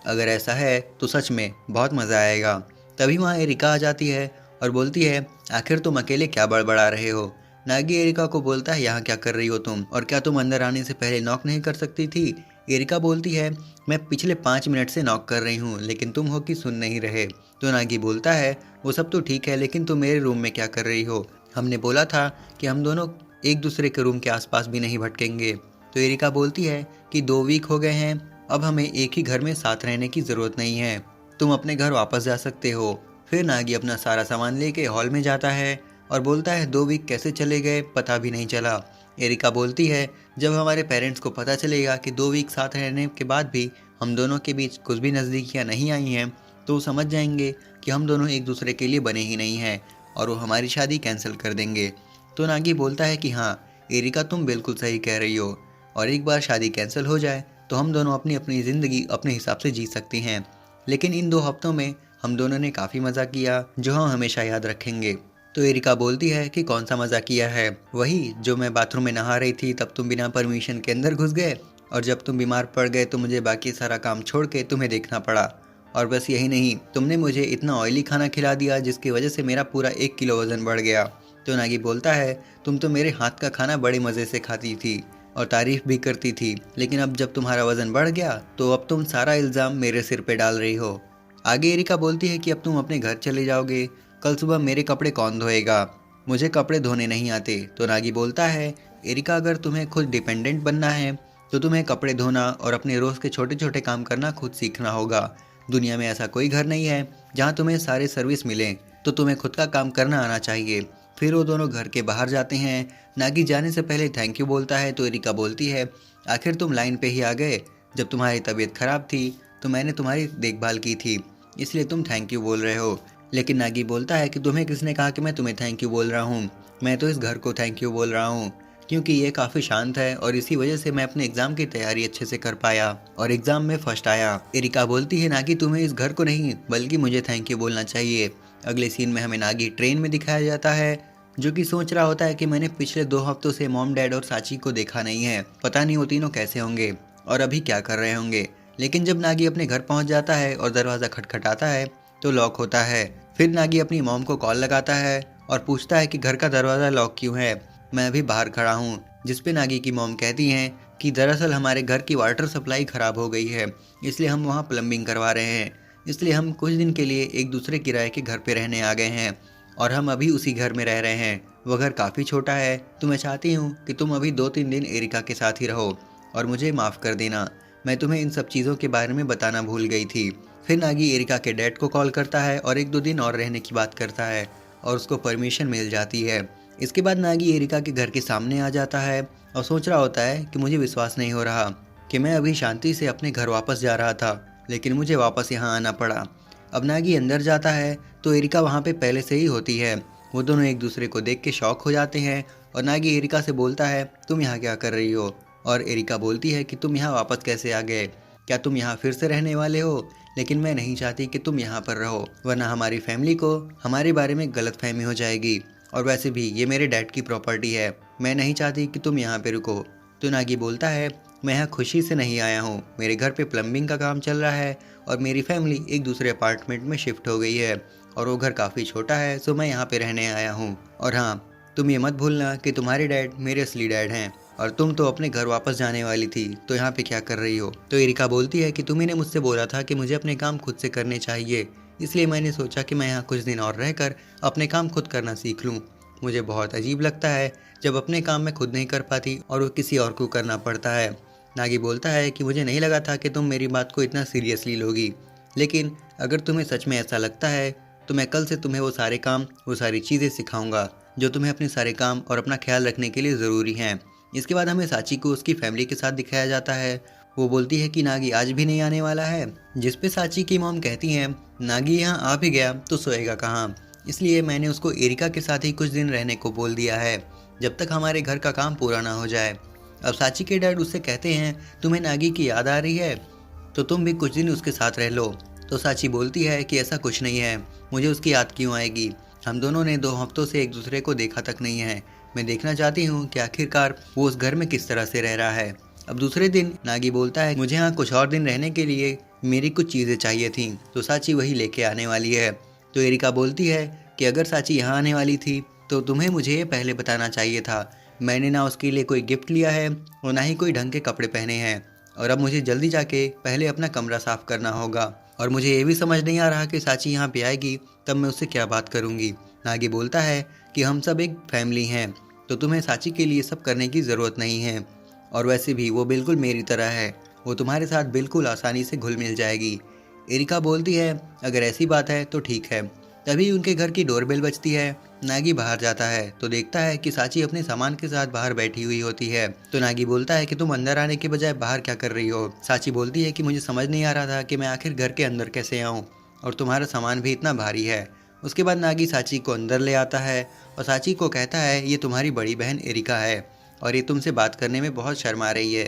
Speaker 1: अगर ऐसा है तो सच में बहुत मज़ा आएगा। तभी वहाँ एरिका आ जाती है और बोलती है, आखिर तुम अकेले क्या बड़बड़ा रहे हो। नागी एरिका को बोलता है, यहाँ क्या कर रही हो तुम, और क्या तुम अंदर आने से पहले नॉक नहीं कर सकती थी। एरिका बोलती है, मैं पिछले 5 मिनट से नॉक कर रही हूँ लेकिन तुम हो कि सुन नहीं रहे। तो नागी बोलता है, वो सब तो ठीक है लेकिन तुम मेरे रूम में क्या कर रही हो। हमने बोला था कि हम दोनों एक दूसरे के रूम के आसपास भी नहीं भटकेंगे। तो एरिका बोलती है कि 2 वीक हो गए हैं, अब हमें एक ही घर में साथ रहने की ज़रूरत नहीं है, तुम अपने घर वापस जा सकते हो। फिर नागी अपना सारा सामान लेके हॉल में जाता है और बोलता है, 2 वीक कैसे चले गए पता भी नहीं चला। एरिका बोलती है, जब हमारे पेरेंट्स को पता चलेगा कि 2 वीक साथ रहने के बाद भी हम दोनों के बीच कुछ भी नज़दीकियाँ नहीं आई हैं तो वो समझ जाएंगे कि हम दोनों एक दूसरे के लिए बने ही नहीं हैं और वो हमारी शादी कैंसिल कर देंगे। तो नागी बोलता है कि हाँ एरिका, तुम बिल्कुल सही कह रही हो, और एक बार शादी कैंसिल हो जाए तो हम दोनों अपनी अपनी ज़िंदगी अपने हिसाब से जी सकते हैं, लेकिन इन 2 हफ्तों में हम दोनों ने काफ़ी मज़ा किया जो हम हमेशा याद रखेंगे। तो एरिका बोलती है कि कौन सा मज़ा किया है। वही जो मैं बाथरूम में नहा रही थी तब तुम बिना परमिशन के अंदर घुस गए, और जब तुम बीमार पड़ गए तो मुझे बाकी सारा काम छोड़ के तुम्हें देखना पड़ा, और बस यही नहीं, तुमने मुझे इतना ऑयली खाना खिला दिया जिसकी वजह से मेरा पूरा 1 किलो वज़न बढ़ गया। तो नागी बोलता है, तुम तो मेरे हाथ का खाना बड़े मज़े से खाती थी और तारीफ़ भी करती थी, लेकिन अब जब तुम्हारा वज़न बढ़ गया तो अब तुम सारा इल्ज़ाम मेरे सिर पे डाल रही हो। आगे एरिका बोलती है कि अब तुम अपने घर चले जाओगे, कल सुबह मेरे कपड़े कौन धोएगा, मुझे कपड़े धोने नहीं आते। तो नागी बोलता है, एरिका, अगर तुम्हें खुद डिपेंडेंट बनना है तो तुम्हें कपड़े धोना और अपने रोज़ के छोटे छोटे काम करना खुद सीखना होगा। दुनिया में ऐसा कोई घर नहीं है जहाँ तुम्हें सारे सर्विस मिलें, तो तुम्हें खुद का काम करना आना चाहिए। फिर वो दोनों घर के बाहर जाते हैं। नागी जाने से पहले थैंक यू बोलता है तो एरिका बोलती है, आखिर तुम लाइन पे ही आ गए, जब तुम्हारी तबीयत खराब थी तो मैंने तुम्हारी देखभाल की थी, इसलिए तुम थैंक यू बोल रहे हो। लेकिन नागी बोलता है कि तुम्हें किसने कहा कि मैं तुम्हें थैंक यू बोल रहा हूँ, मैं तो इस घर को थैंक यू बोल रहा हूँ, क्योंकि ये काफ़ी शांत है और इसी वजह से मैं अपने एग्ज़ाम की तैयारी अच्छे से कर पाया और एग्ज़ाम में फर्स्ट आया। एरिका बोलती है, नागी तुम्हें इस घर को नहीं बल्कि मुझे थैंक यू बोलना चाहिए। अगले सीन में हमें नागी ट्रेन में दिखाया जाता है, जो कि सोच रहा होता है कि मैंने पिछले 2 हफ्तों से मॉम, डैड और साची को देखा नहीं है, पता नहीं वो तीनों कैसे होंगे और अभी क्या कर रहे होंगे। लेकिन जब नागी अपने घर पहुंच जाता है और दरवाज़ा खटखटाता है तो लॉक होता है। फिर नागी अपनी मॉम को कॉल लगाता है और पूछता है कि घर का दरवाज़ा लॉक क्यों है, मैं अभी बाहर खड़ा हूँ। जिस पे नागी की मॉम कहती हैं कि दरअसल हमारे घर की वाटर सप्लाई ख़राब हो गई है, इसलिए हम वहाँ प्लम्बिंग करवा रहे हैं, इसलिए हम कुछ दिन के लिए एक दूसरे किराए के घर पे रहने आ गए हैं और हम अभी उसी घर में रह रहे हैं। वो घर काफ़ी छोटा है, तो मैं चाहती हूँ कि तुम अभी 2-3 दिन एरिका के साथ ही रहो और मुझे माफ़ कर देना, मैं तुम्हें इन सब चीज़ों के बारे में बताना भूल गई थी। फिर नागी एरिका के डैड को कॉल करता है और 1-2 दिन और रहने की बात करता है और उसको परमिशन मिल जाती है। इसके बाद नागी एरिका के घर के सामने आ जाता है और सोच रहा होता है कि मुझे विश्वास नहीं हो रहा कि मैं अभी शांति से अपने घर वापस जा रहा था, लेकिन मुझे वापस यहाँ आना पड़ा। अब नागी अंदर जाता है तो एरिका वहाँ पे पहले से ही होती है। वो दोनों एक दूसरे को देख के शॉक हो जाते हैं और नागी एरिका से बोलता है, तुम यहाँ क्या कर रही हो। और एरिका बोलती है कि तुम यहाँ वापस कैसे आ गए, क्या तुम यहाँ फिर से रहने वाले हो। लेकिन मैं नहीं चाहती कि तुम यहाँ पर रहो, वरना हमारी फैमिली को हमारे बारे में गलतफहमी हो जाएगी, और वैसे भी ये मेरे डैड की प्रॉपर्टी है, मैं नहीं चाहती कि तुम यहाँ पे रुको। तो नागी बोलता है, मैं यहाँ खुशी से नहीं आया हूँ, मेरे घर पे प्लम्बिंग का काम चल रहा है और मेरी फैमिली एक दूसरे अपार्टमेंट में शिफ्ट हो गई है और वो घर काफ़ी छोटा है, सो मैं यहाँ पे रहने आया हूँ। और हाँ, तुम ये मत भूलना कि तुम्हारे डैड मेरे असली डैड हैं और तुम तो अपने घर वापस जाने वाली थी, तो यहाँ पे क्या कर रही हो। तो एरिका बोलती है कि तुम्ही ने मुझसे बोला था कि मुझे अपने काम खुद से करने चाहिए, इसलिए मैंने सोचा कि मैं यहाँ कुछ दिन और रहकर अपने काम खुद करना सीख लूँ। मुझे बहुत अजीब लगता है जब अपने काम मैं खुद नहीं कर पाती और वो किसी और को करना पड़ता है। नागी बोलता है कि मुझे नहीं लगा था कि तुम मेरी बात को इतना सीरियसली लोगी, लेकिन अगर तुम्हें सच में ऐसा लगता है तो मैं कल से तुम्हें वो सारे काम, वो सारी चीज़ें सिखाऊंगा जो तुम्हें अपने सारे काम और अपना ख्याल रखने के लिए ज़रूरी हैं। इसके बाद हमें साची को उसकी फैमिली के साथ दिखाया जाता है। वो बोलती है कि नागी आज भी नहीं आने वाला है, जिस पे साची की मॉम कहती हैं, नागी यहाँ आ भी गया तो सोएगा कहाँ, इसलिए मैंने उसको एरिका के साथ ही कुछ दिन रहने को बोल दिया है। जब तक हमारे घर का काम पूरा ना हो जाए। अब साची के डैड उससे कहते हैं, तुम्हें नागी की याद आ रही है तो तुम भी कुछ दिन उसके साथ रह लो। तो साची बोलती है कि ऐसा कुछ नहीं है, मुझे उसकी याद क्यों आएगी, हम दोनों ने 2 हफ्तों से एक दूसरे को देखा तक नहीं है। मैं देखना चाहती हूँ कि आखिरकार वो उस घर में किस तरह से रह रहा है। अब दूसरे दिन नागी बोलता है, मुझे यहाँ कुछ और दिन रहने के लिए मेरी कुछ चीज़ें चाहिए थी, तो साची वही लेके आने वाली है। तो एरिका बोलती है कि अगर साची यहाँ आने वाली थी तो तुम्हें मुझे ये पहले बताना चाहिए था। मैंने ना उसके लिए कोई गिफ्ट लिया है और ना ही कोई ढंग के कपड़े पहने हैं, और अब मुझे जल्दी जाके पहले अपना कमरा साफ करना होगा। और मुझे ये भी समझ नहीं आ रहा कि साची यहाँ पे आएगी तब मैं उससे क्या बात करूँगी। नागी बोलता है कि हम सब एक फैमिली हैं, तो तुम्हें साची के लिए सब करने की ज़रूरत नहीं है, और वैसे भी वो बिल्कुल मेरी तरह है, वो तुम्हारे साथ बिल्कुल आसानी से घुल मिल जाएगी। एरिका बोलती है, अगर ऐसी बात है तो ठीक है। तभी उनके घर की डोरबेल बजती है। नागी बाहर जाता है तो देखता है कि साची अपने सामान के साथ बाहर बैठी हुई होती है। तो नागी बोलता है कि तुम अंदर आने के बजाय बाहर क्या कर रही हो। साची बोलती है कि मुझे समझ नहीं आ रहा था कि मैं आखिर घर के अंदर कैसे आऊँ, और तुम्हारा सामान भी इतना भारी है। उसके बाद नागी साची को अंदर ले आता है और साची को कहता है, ये तुम्हारी बड़ी बहन एरिका है और ये तुमसे बात करने में बहुत शर्मा रही है,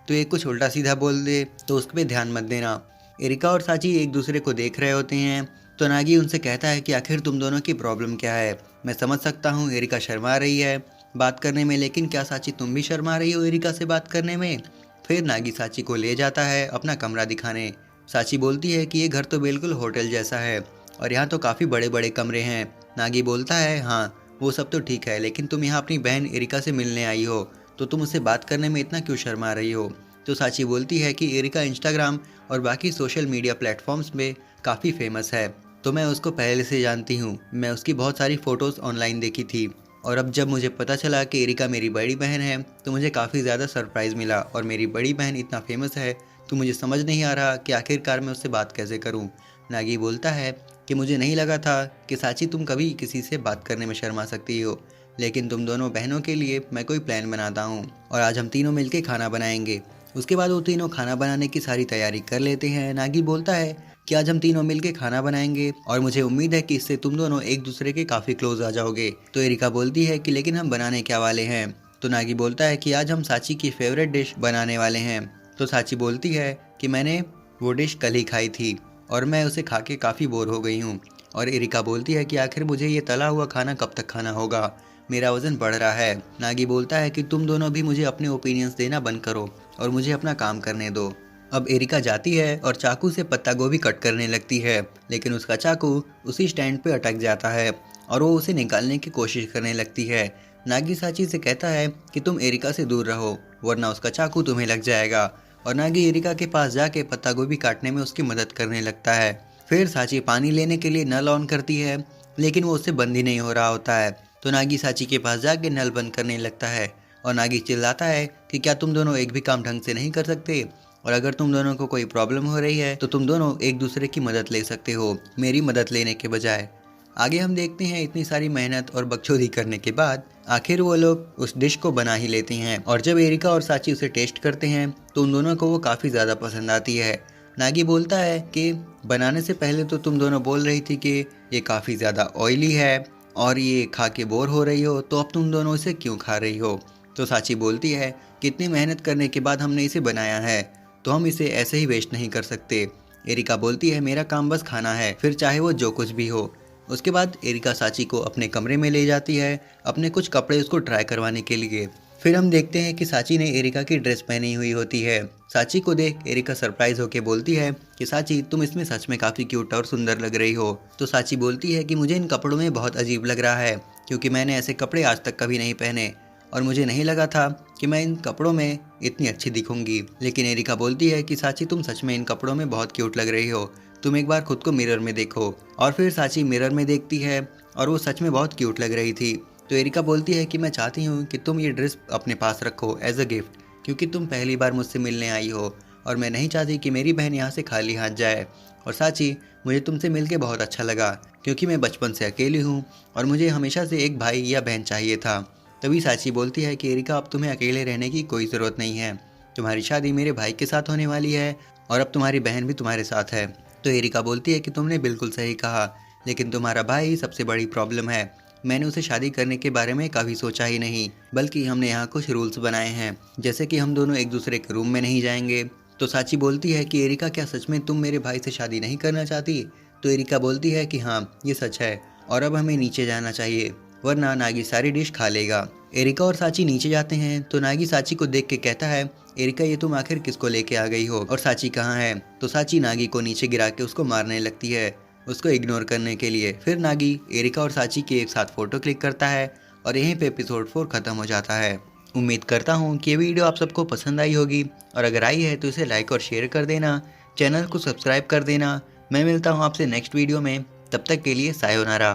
Speaker 1: तो ये कुछ उल्टा सीधा बोल दे तो उस पर ध्यान मत देना। एरिका और साची एक दूसरे को देख रहे होते हैं तो नागी उनसे कहता है कि आखिर तुम दोनों की प्रॉब्लम क्या है। मैं समझ सकता हूँ एरिका शर्मा रही है बात करने में, लेकिन क्या साची तुम भी शर्मा रही हो एरिका से बात करने में। फिर नागी साची को ले जाता है अपना कमरा दिखाने। साची बोलती है कि ये घर तो बिल्कुल होटल जैसा है और यहाँ तो काफ़ी बड़े बड़े कमरे हैं। नागी बोलता है, हाँ वो सब तो ठीक है, लेकिन तुम यहाँ अपनी बहन एरिका से मिलने आई हो तो तुम उससे बात करने में इतना क्यों शर्मा रही हो। तो साची बोलती है कि एरिका इंस्टाग्राम और बाकी सोशल मीडिया प्लेटफॉर्म्स में काफ़ी फेमस है, तो मैं उसको पहले से जानती हूँ, मैं उसकी बहुत सारी फ़ोटोज़ ऑनलाइन देखी थी, और अब जब मुझे पता चला कि एरिका मेरी बड़ी बहन है तो मुझे काफ़ी ज़्यादा सरप्राइज़ मिला, और मेरी बड़ी बहन इतना फेमस है तो मुझे समझ नहीं आ रहा कि आखिरकार मैं उससे बात कैसे करूँ। नागी बोलता है कि मुझे नहीं लगा था कि साची तुम कभी किसी से बात करने में शर्मा सकती हो, लेकिन तुम दोनों बहनों के लिए मैं कोई प्लान बनाता हूँ और आज हम तीनों मिलकर खाना बनाएंगे। उसके बाद वो तीनों खाना बनाने की सारी तैयारी कर लेते हैं। नागी बोलता है कि आज हम तीनों मिलके खाना बनाएंगे और मुझे उम्मीद है कि इससे तुम दोनों एक दूसरे के काफ़ी क्लोज आ जाओगे। तो एरिका बोलती है कि लेकिन हम बनाने क्या वाले हैं। तो नागी बोलता है कि आज हम साची की फेवरेट डिश बनाने वाले हैं। तो साची बोलती है कि मैंने वो डिश कल ही खाई थी और मैं उसे खा के काफ़ी बोर हो गई हूँ। और एरिका बोलती है कि आखिर मुझे ये तला हुआ खाना कब तक खाना होगा, मेरा वज़न बढ़ रहा है। नागी बोलता है कि तुम दोनों भी मुझे अपने ओपिनियंस देना बंद करो और मुझे अपना काम करने दो। अब एरिका जाती है और चाकू से पत्ता गोभी कट करने लगती है, लेकिन उसका चाकू उसी स्टैंड पे अटक जाता है और वो उसे निकालने की कोशिश करने लगती है। नागी साची से कहता है कि तुम एरिका से दूर रहो वरना उसका चाकू तुम्हें लग जाएगा, और नागी एरिका के पास जाके पत्ता गोभी काटने में उसकी मदद करने लगता है। फिर साची पानी लेने के लिए नल ऑन करती है, लेकिन वो उससे बंद ही नहीं हो रहा होता है। तो नागी साची के पास जाके नल बंद करने लगता है और नागी चिल्लाता है कि क्या तुम दोनों एक भी काम ढंग से नहीं कर सकते, और अगर तुम दोनों को कोई प्रॉब्लम हो रही है तो तुम दोनों एक दूसरे की मदद ले सकते हो, मेरी मदद लेने के बजाय। आगे हम देखते हैं इतनी सारी मेहनत और बकचोदी करने के बाद आखिर वो लोग उस डिश को बना ही लेती हैं, और जब एरिका और साची उसे टेस्ट करते हैं तो उन दोनों को वो काफ़ी ज़्यादा पसंद आती है। नागी बोलता है कि बनाने से पहले तो तुम दोनों बोल रही थी कि ये काफ़ी ज़्यादा ऑयली है और ये खा के बोर हो रही हो, तो अब तुम दोनों इसे क्यों खा रही हो। तो साची बोलती है कि इतनी मेहनत करने के बाद हमने इसे बनाया है तो हम इसे ऐसे ही वेस्ट नहीं कर सकते। एरिका बोलती है, मेरा काम बस खाना है, फिर चाहे वो जो कुछ भी हो। उसके बाद एरिका साची को अपने कमरे में ले जाती है अपने कुछ कपड़े उसको ट्राई करवाने के लिए। फिर हम देखते हैं कि साची ने एरिका की ड्रेस पहनी हुई होती है। साची को देख एरिका सरप्राइज होकर बोलती है कि साची तुम इसमें सच में काफ़ी क्यूट और सुंदर लग रही हो। तो साची बोलती है कि मुझे इन कपड़ों में बहुत अजीब लग रहा है क्योंकि मैंने ऐसे कपड़े आज तक कभी नहीं पहने और मुझे नहीं लगा था कि मैं इन कपड़ों में इतनी अच्छी दिखूंगी। लेकिन एरिका बोलती है कि साची तुम सच में इन कपड़ों में बहुत क्यूट लग रही हो, तुम एक बार खुद को मिरर में देखो। और फिर साची मिरर में देखती है और वो सच में बहुत क्यूट लग रही थी। तो एरिका बोलती है कि मैं चाहती हूँ कि तुम ये ड्रेस अपने पास रखो एज अ गिफ्ट, क्योंकि तुम पहली बार मुझसे मिलने आई हो और मैं नहीं चाहती कि मेरी बहन यहाँ से खाली हाथ जाए। और साची मुझे तुमसे मिलके बहुत अच्छा लगा क्योंकि मैं बचपन से अकेली हूँ और मुझे हमेशा से एक भाई या बहन चाहिए था। तभी साची बोलती है कि एरिका अब तुम्हें अकेले रहने की कोई ज़रूरत नहीं है, तुम्हारी शादी मेरे भाई के साथ होने वाली है और अब तुम्हारी बहन भी तुम्हारे साथ है। तो एरिका बोलती है कि तुमने बिल्कुल सही कहा, लेकिन तुम्हारा भाई सबसे बड़ी प्रॉब्लम है, मैंने उसे शादी करने के बारे में कभी सोचा ही नहीं, बल्कि हमने यहाँ कुछ रूल्स बनाए हैं, जैसे कि हम दोनों एक दूसरे के रूम में नहीं जाएंगे। तो साची बोलती है कि एरिका, क्या सच में तुम मेरे भाई से शादी नहीं करना चाहती? तो एरिका बोलती है कि हाँ, ये सच है और अब हमें नीचे जाना चाहिए, वरना नागी सारी डिश खा लेगा। एरिका और साची नीचे जाते हैं तो नागी साची को देख के कहता है, एरिका, ये तुम आखिर किसको लेके आ गई हो और साची कहाँ है? तो साची नागी को नीचे गिरा के उसको मारने लगती है, उसको इग्नोर करने के लिए। फिर नागी एरिका और साची के एक साथ फोटो क्लिक करता है और यहीं पे एपिसोड 4 खत्म हो जाता है। उम्मीद करता हूँ कि ये वीडियो आप सबको पसंद आई होगी, और अगर आई है तो इसे लाइक और शेयर कर देना, चैनल को सब्सक्राइब कर देना। मैं मिलता हूँ आपसे नेक्स्ट वीडियो में, तब तक के लिए सायोनारा।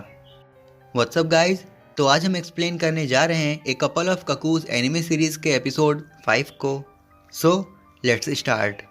Speaker 1: व्हाट्सअप गाइज, तो आज हम एक्सप्लेन करने जा रहे हैं A Couple of Cuckoos anime series के एपिसोड 5 को। So let's start.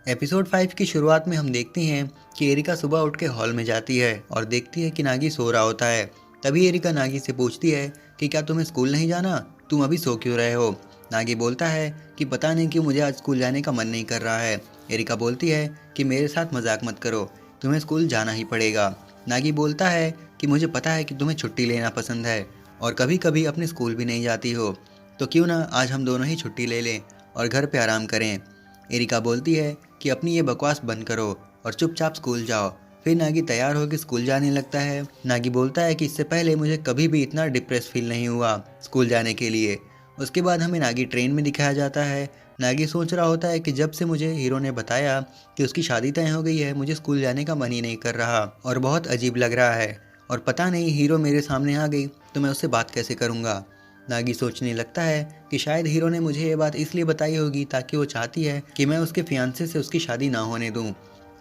Speaker 1: एपिसोड 5 की शुरुआत में हम देखते हैं कि एरिका सुबह उठ के हॉल में जाती है और देखती है कि नागी सो रहा होता है। तभी एरिका नागी से पूछती है कि क्या तुम्हें स्कूल नहीं जाना, तुम अभी सो क्यों रहे हो? नागी बोलता है कि पता नहीं क्यों मुझे आज स्कूल जाने का मन नहीं कर रहा है। एरिका बोलती है कि मेरे साथ मजाक मत करो, तुम्हें स्कूल जाना ही पड़ेगा। नागी बोलता है कि मुझे पता है कि तुम्हें छुट्टी लेना पसंद है और कभी कभी अपने स्कूल भी नहीं जाती हो, तो क्यों ना आज हम दोनों ही छुट्टी ले लें और घर पे आराम करें। एरिका बोलती है कि अपनी ये बकवास बंद करो और चुपचाप स्कूल जाओ। फिर नागी तैयार होकर स्कूल जाने लगता है। नागी बोलता है कि इससे पहले मुझे कभी भी इतना डिप्रेस फील नहीं हुआ स्कूल जाने के लिए। उसके बाद हमें नागी ट्रेन में दिखाया जाता है। नागी सोच रहा होता है कि जब से मुझे हीरो ने बताया कि उसकी शादी तय हो गई है, मुझे स्कूल जाने का मन ही नहीं कर रहा और बहुत अजीब लग रहा है, और पता नहीं हीरो मेरे सामने आ गई तो मैं उससे बात कैसे करूँगा। नागी सोचने लगता है कि शायद हीरो ने मुझे ये बात इसलिए बताई होगी ताकि वो चाहती है कि मैं उसके फियांसे से उसकी शादी ना होने दूं।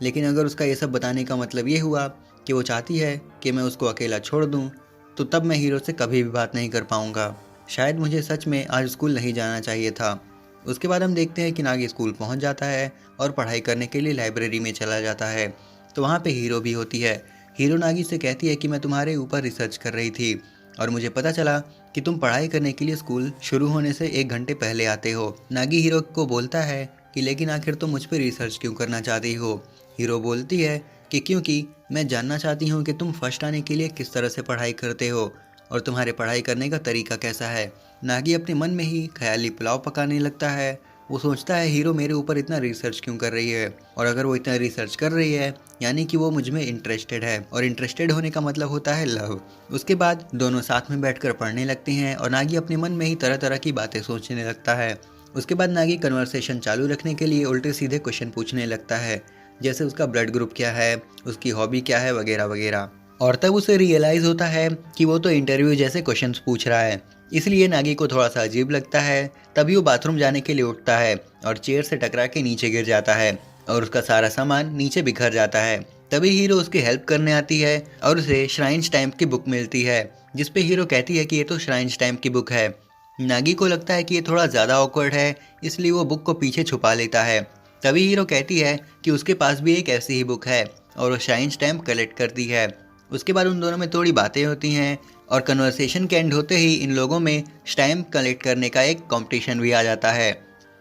Speaker 1: लेकिन अगर उसका ये सब बताने का मतलब ये हुआ कि वो चाहती है कि मैं उसको अकेला छोड़ दूं, तो तब मैं हीरो से कभी भी बात नहीं कर पाऊंगा। शायद मुझे सच में आज स्कूल नहीं जाना चाहिए था। उसके बाद हम देखते हैं कि नागी स्कूल पहुंच जाता है और पढ़ाई करने के लिए लाइब्रेरी में चला जाता है। तो वहाँ पे हीरो भी होती है। हीरो नागी से कहती है कि मैं तुम्हारे ऊपर रिसर्च कर रही थी और मुझे पता चला कि तुम पढ़ाई करने के लिए स्कूल शुरू होने से 1 घंटे पहले आते हो। नागी हीरो को बोलता है कि लेकिन आखिर तुम मुझ पर रिसर्च क्यों करना चाहती हो? हीरो बोलती है कि क्योंकि मैं जानना चाहती हूँ कि तुम फर्स्ट आने के लिए किस तरह से पढ़ाई करते हो और तुम्हारे पढ़ाई करने का तरीका कैसा है। नागी अपने मन में ही ख्याली पुलाव पकाने लगता है। वो सोचता है हीरो मेरे ऊपर इतना रिसर्च क्यों कर रही है, और अगर वो इतना रिसर्च कर रही है यानी कि वो मुझ में इंटरेस्टेड है, और इंटरेस्टेड होने का मतलब होता है लव। उसके बाद दोनों साथ में बैठकर पढ़ने लगते हैं और नागी अपने मन में ही तरह तरह की बातें सोचने लगता है। उसके बाद नागी कन्वर्सेशन चालू रखने के लिए उल्टे सीधे क्वेश्चन पूछने लगता है, जैसे उसका ब्लड ग्रुप क्या है, उसकी हॉबी क्या है, वगैरह वगैरह। और तब उसे रियलाइज़ होता है कि वो तो इंटरव्यू जैसे क्वेश्चंस पूछ रहा है, इसलिए नागी को थोड़ा सा अजीब लगता है। तभी वो बाथरूम जाने के लिए उठता है और चेयर से टकरा के नीचे गिर जाता है और उसका सारा सामान नीचे बिखर जाता है। तभी हीरो उसकी हेल्प करने आती है और उसे श्राइन स्टैम्प की बुक मिलती है, जिसपे हीरो कहती है कि ये तो श्राइन स्टैम्प की बुक है। नागी को लगता है कि ये थोड़ा ज़्यादा ऑकवर्ड है, इसलिए वो बुक को पीछे छुपा लेता है। तभी हीरो कहती है कि उसके पास भी एक ऐसी ही बुक है और वो श्राइन स्टैम्प कलेक्ट करती है। उसके बाद उन दोनों में थोड़ी बातें होती हैं और कन्वर्सेशन के एंड होते ही इन लोगों में स्टैम्प कलेक्ट करने का एक कंपटीशन भी आ जाता है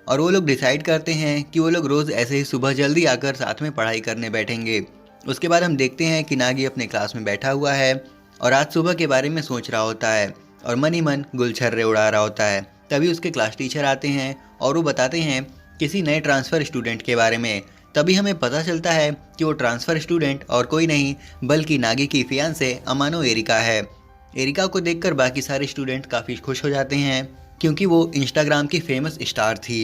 Speaker 1: और वो लोग डिसाइड करते हैं कि वो लोग रोज़ ऐसे ही सुबह जल्दी आकर साथ में पढ़ाई करने बैठेंगे। उसके बाद हम देखते हैं कि नागी अपने क्लास में बैठा हुआ है और आज सुबह के बारे में सोच रहा होता है और मन ही मन गुलछर्रे उड़ा रहा होता है। तभी उसके क्लास टीचर आते हैं और वो बताते हैं किसी नए ट्रांसफ़र स्टूडेंट के बारे में। तभी हमें पता चलता है कि वो ट्रांसफ़र स्टूडेंट और कोई नहीं बल्कि नागी की फियांसे अमानो एरिका है। एरिका को देखकर बाकी सारे स्टूडेंट काफ़ी खुश हो जाते हैं क्योंकि वो इंस्टाग्राम की फेमस स्टार थी।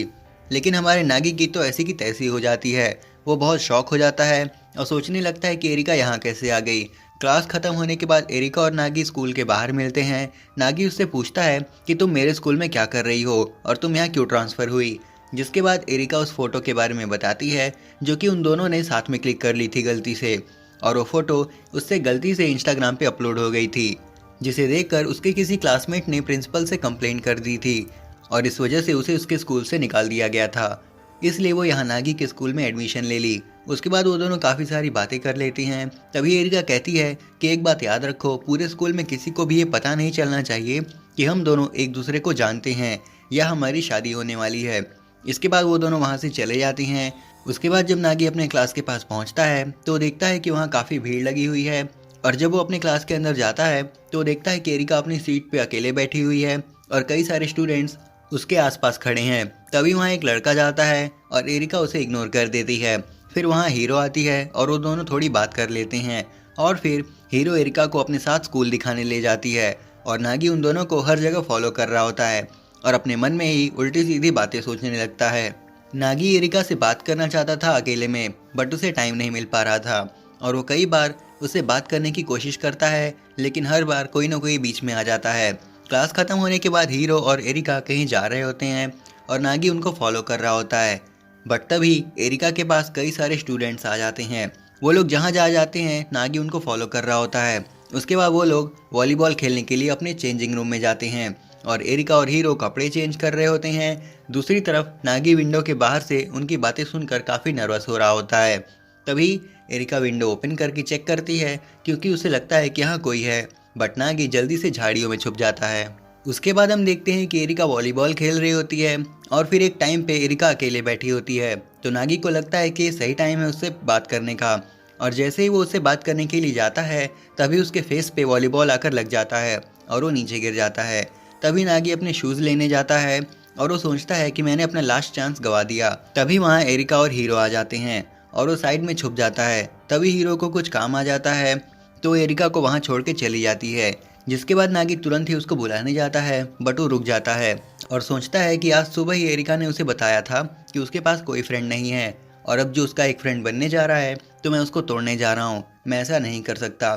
Speaker 1: लेकिन हमारे नागी की तो ऐसी की तैसी हो जाती है। वो बहुत शॉक हो जाता है और सोचने लगता है कि एरिका यहाँ कैसे आ गई। क्लास ख़त्म होने के बाद एरिका और नागी स्कूल के बाहर मिलते हैं। नागी उससे पूछता है कि तुम मेरे स्कूल में क्या कर रही हो और तुम यहाँ क्यों ट्रांसफ़र हुई। जिसके बाद एरिका उस फोटो के बारे में बताती है जो कि उन दोनों ने साथ में क्लिक कर ली थी गलती से, और वो फोटो उससे गलती से इंस्टाग्राम पे अपलोड हो गई थी, जिसे देखकर उसके किसी क्लासमेट ने प्रिंसिपल से कंप्लेंट कर दी थी और इस वजह से उसे उसके स्कूल से निकाल दिया गया था। इसलिए वो यहाँ नागी के स्कूल में एडमिशन ले ली। उसके बाद वो दोनों काफ़ी सारी बातें कर लेती हैं। तभी एरिका कहती है कि एक बात याद रखो, पूरे स्कूल में किसी को भी ये पता नहीं चलना चाहिए कि हम दोनों एक दूसरे को जानते हैं या हमारी शादी होने वाली है। इसके बाद वो दोनों वहाँ से चले जाती हैं। उसके बाद जब नागी अपने क्लास के पास पहुँचता है तो देखता है कि वहाँ काफ़ी भीड़ लगी हुई है और जब वो अपने क्लास के अंदर जाता है तो देखता है कि एरिका अपनी सीट पे अकेले बैठी हुई है और कई सारे स्टूडेंट्स उसके आसपास खड़े हैं। तभी वहाँ एक लड़का जाता है और एरिका उसे इग्नोर कर देती है। फिर वहाँ हीरो आती है और वो दोनों थोड़ी बात कर लेते हैं और फिर हीरो एरिका को अपने साथ स्कूल दिखाने ले जाती है और नागी उन दोनों को हर जगह फॉलो कर रहा होता है और अपने मन में ही उल्टी सीधी बातें सोचने लगता है। नागी एरिका से बात करना चाहता था अकेले में, बट उसे टाइम नहीं मिल पा रहा था और वो कई बार उससे बात करने की कोशिश करता है, लेकिन हर बार कोई ना कोई बीच में आ जाता है। क्लास खत्म होने के बाद हीरो और एरिका कहीं जा रहे होते हैं और नागी उनको फॉलो कर रहा होता है, बट तभी एरिका के पास कई सारे स्टूडेंट्स आ जाते हैं। वो लोग जहाँ जा जाते हैं नागी उनको फॉलो कर रहा होता है। उसके बाद वो लोग वॉलीबॉल खेलने के लिए अपने चेंजिंग रूम में जाते हैं और एरिका और हीरो कपड़े चेंज कर रहे होते हैं। दूसरी तरफ नागी विंडो के बाहर से उनकी बातें सुनकर काफ़ी नर्वस हो रहा होता है। तभी एरिका विंडो ओपन करके चेक करती है क्योंकि उसे लगता है कि यहाँ कोई है, बट नागी जल्दी से झाड़ियों में छुप जाता है। उसके बाद हम देखते हैं कि एरिका वॉलीबॉल खेल रही होती है और फिर एक टाइम पे एरिका अकेले बैठी होती है तो नागी को लगता है कि ये सही टाइम है उससे बात करने का, और जैसे ही वो उससे बात करने के लिए जाता है तभी उसके फेस पे वॉलीबॉल आकर लग जाता है और वो नीचे गिर जाता है। तभी नागी अपने शूज़ लेने जाता है और वो सोचता है कि मैंने अपना लास्ट चांस गवा दिया। तभी वहाँ एरिका और हीरो आ जाते हैं और वो साइड में छुप जाता है। तभी हीरो को कुछ काम आ जाता है तो एरिका को वहाँ छोड़ के चली जाती है, जिसके बाद नागी तुरंत ही उसको बुलाने जाता है, बट वो रुक जाता है और सोचता है कि आज सुबह ही एरिका ने उसे बताया था कि उसके पास कोई फ्रेंड नहीं है और अब जो उसका एक फ्रेंड बनने जा रहा है तो मैं उसको तोड़ने जा रहा हूँ, मैं ऐसा नहीं कर सकता।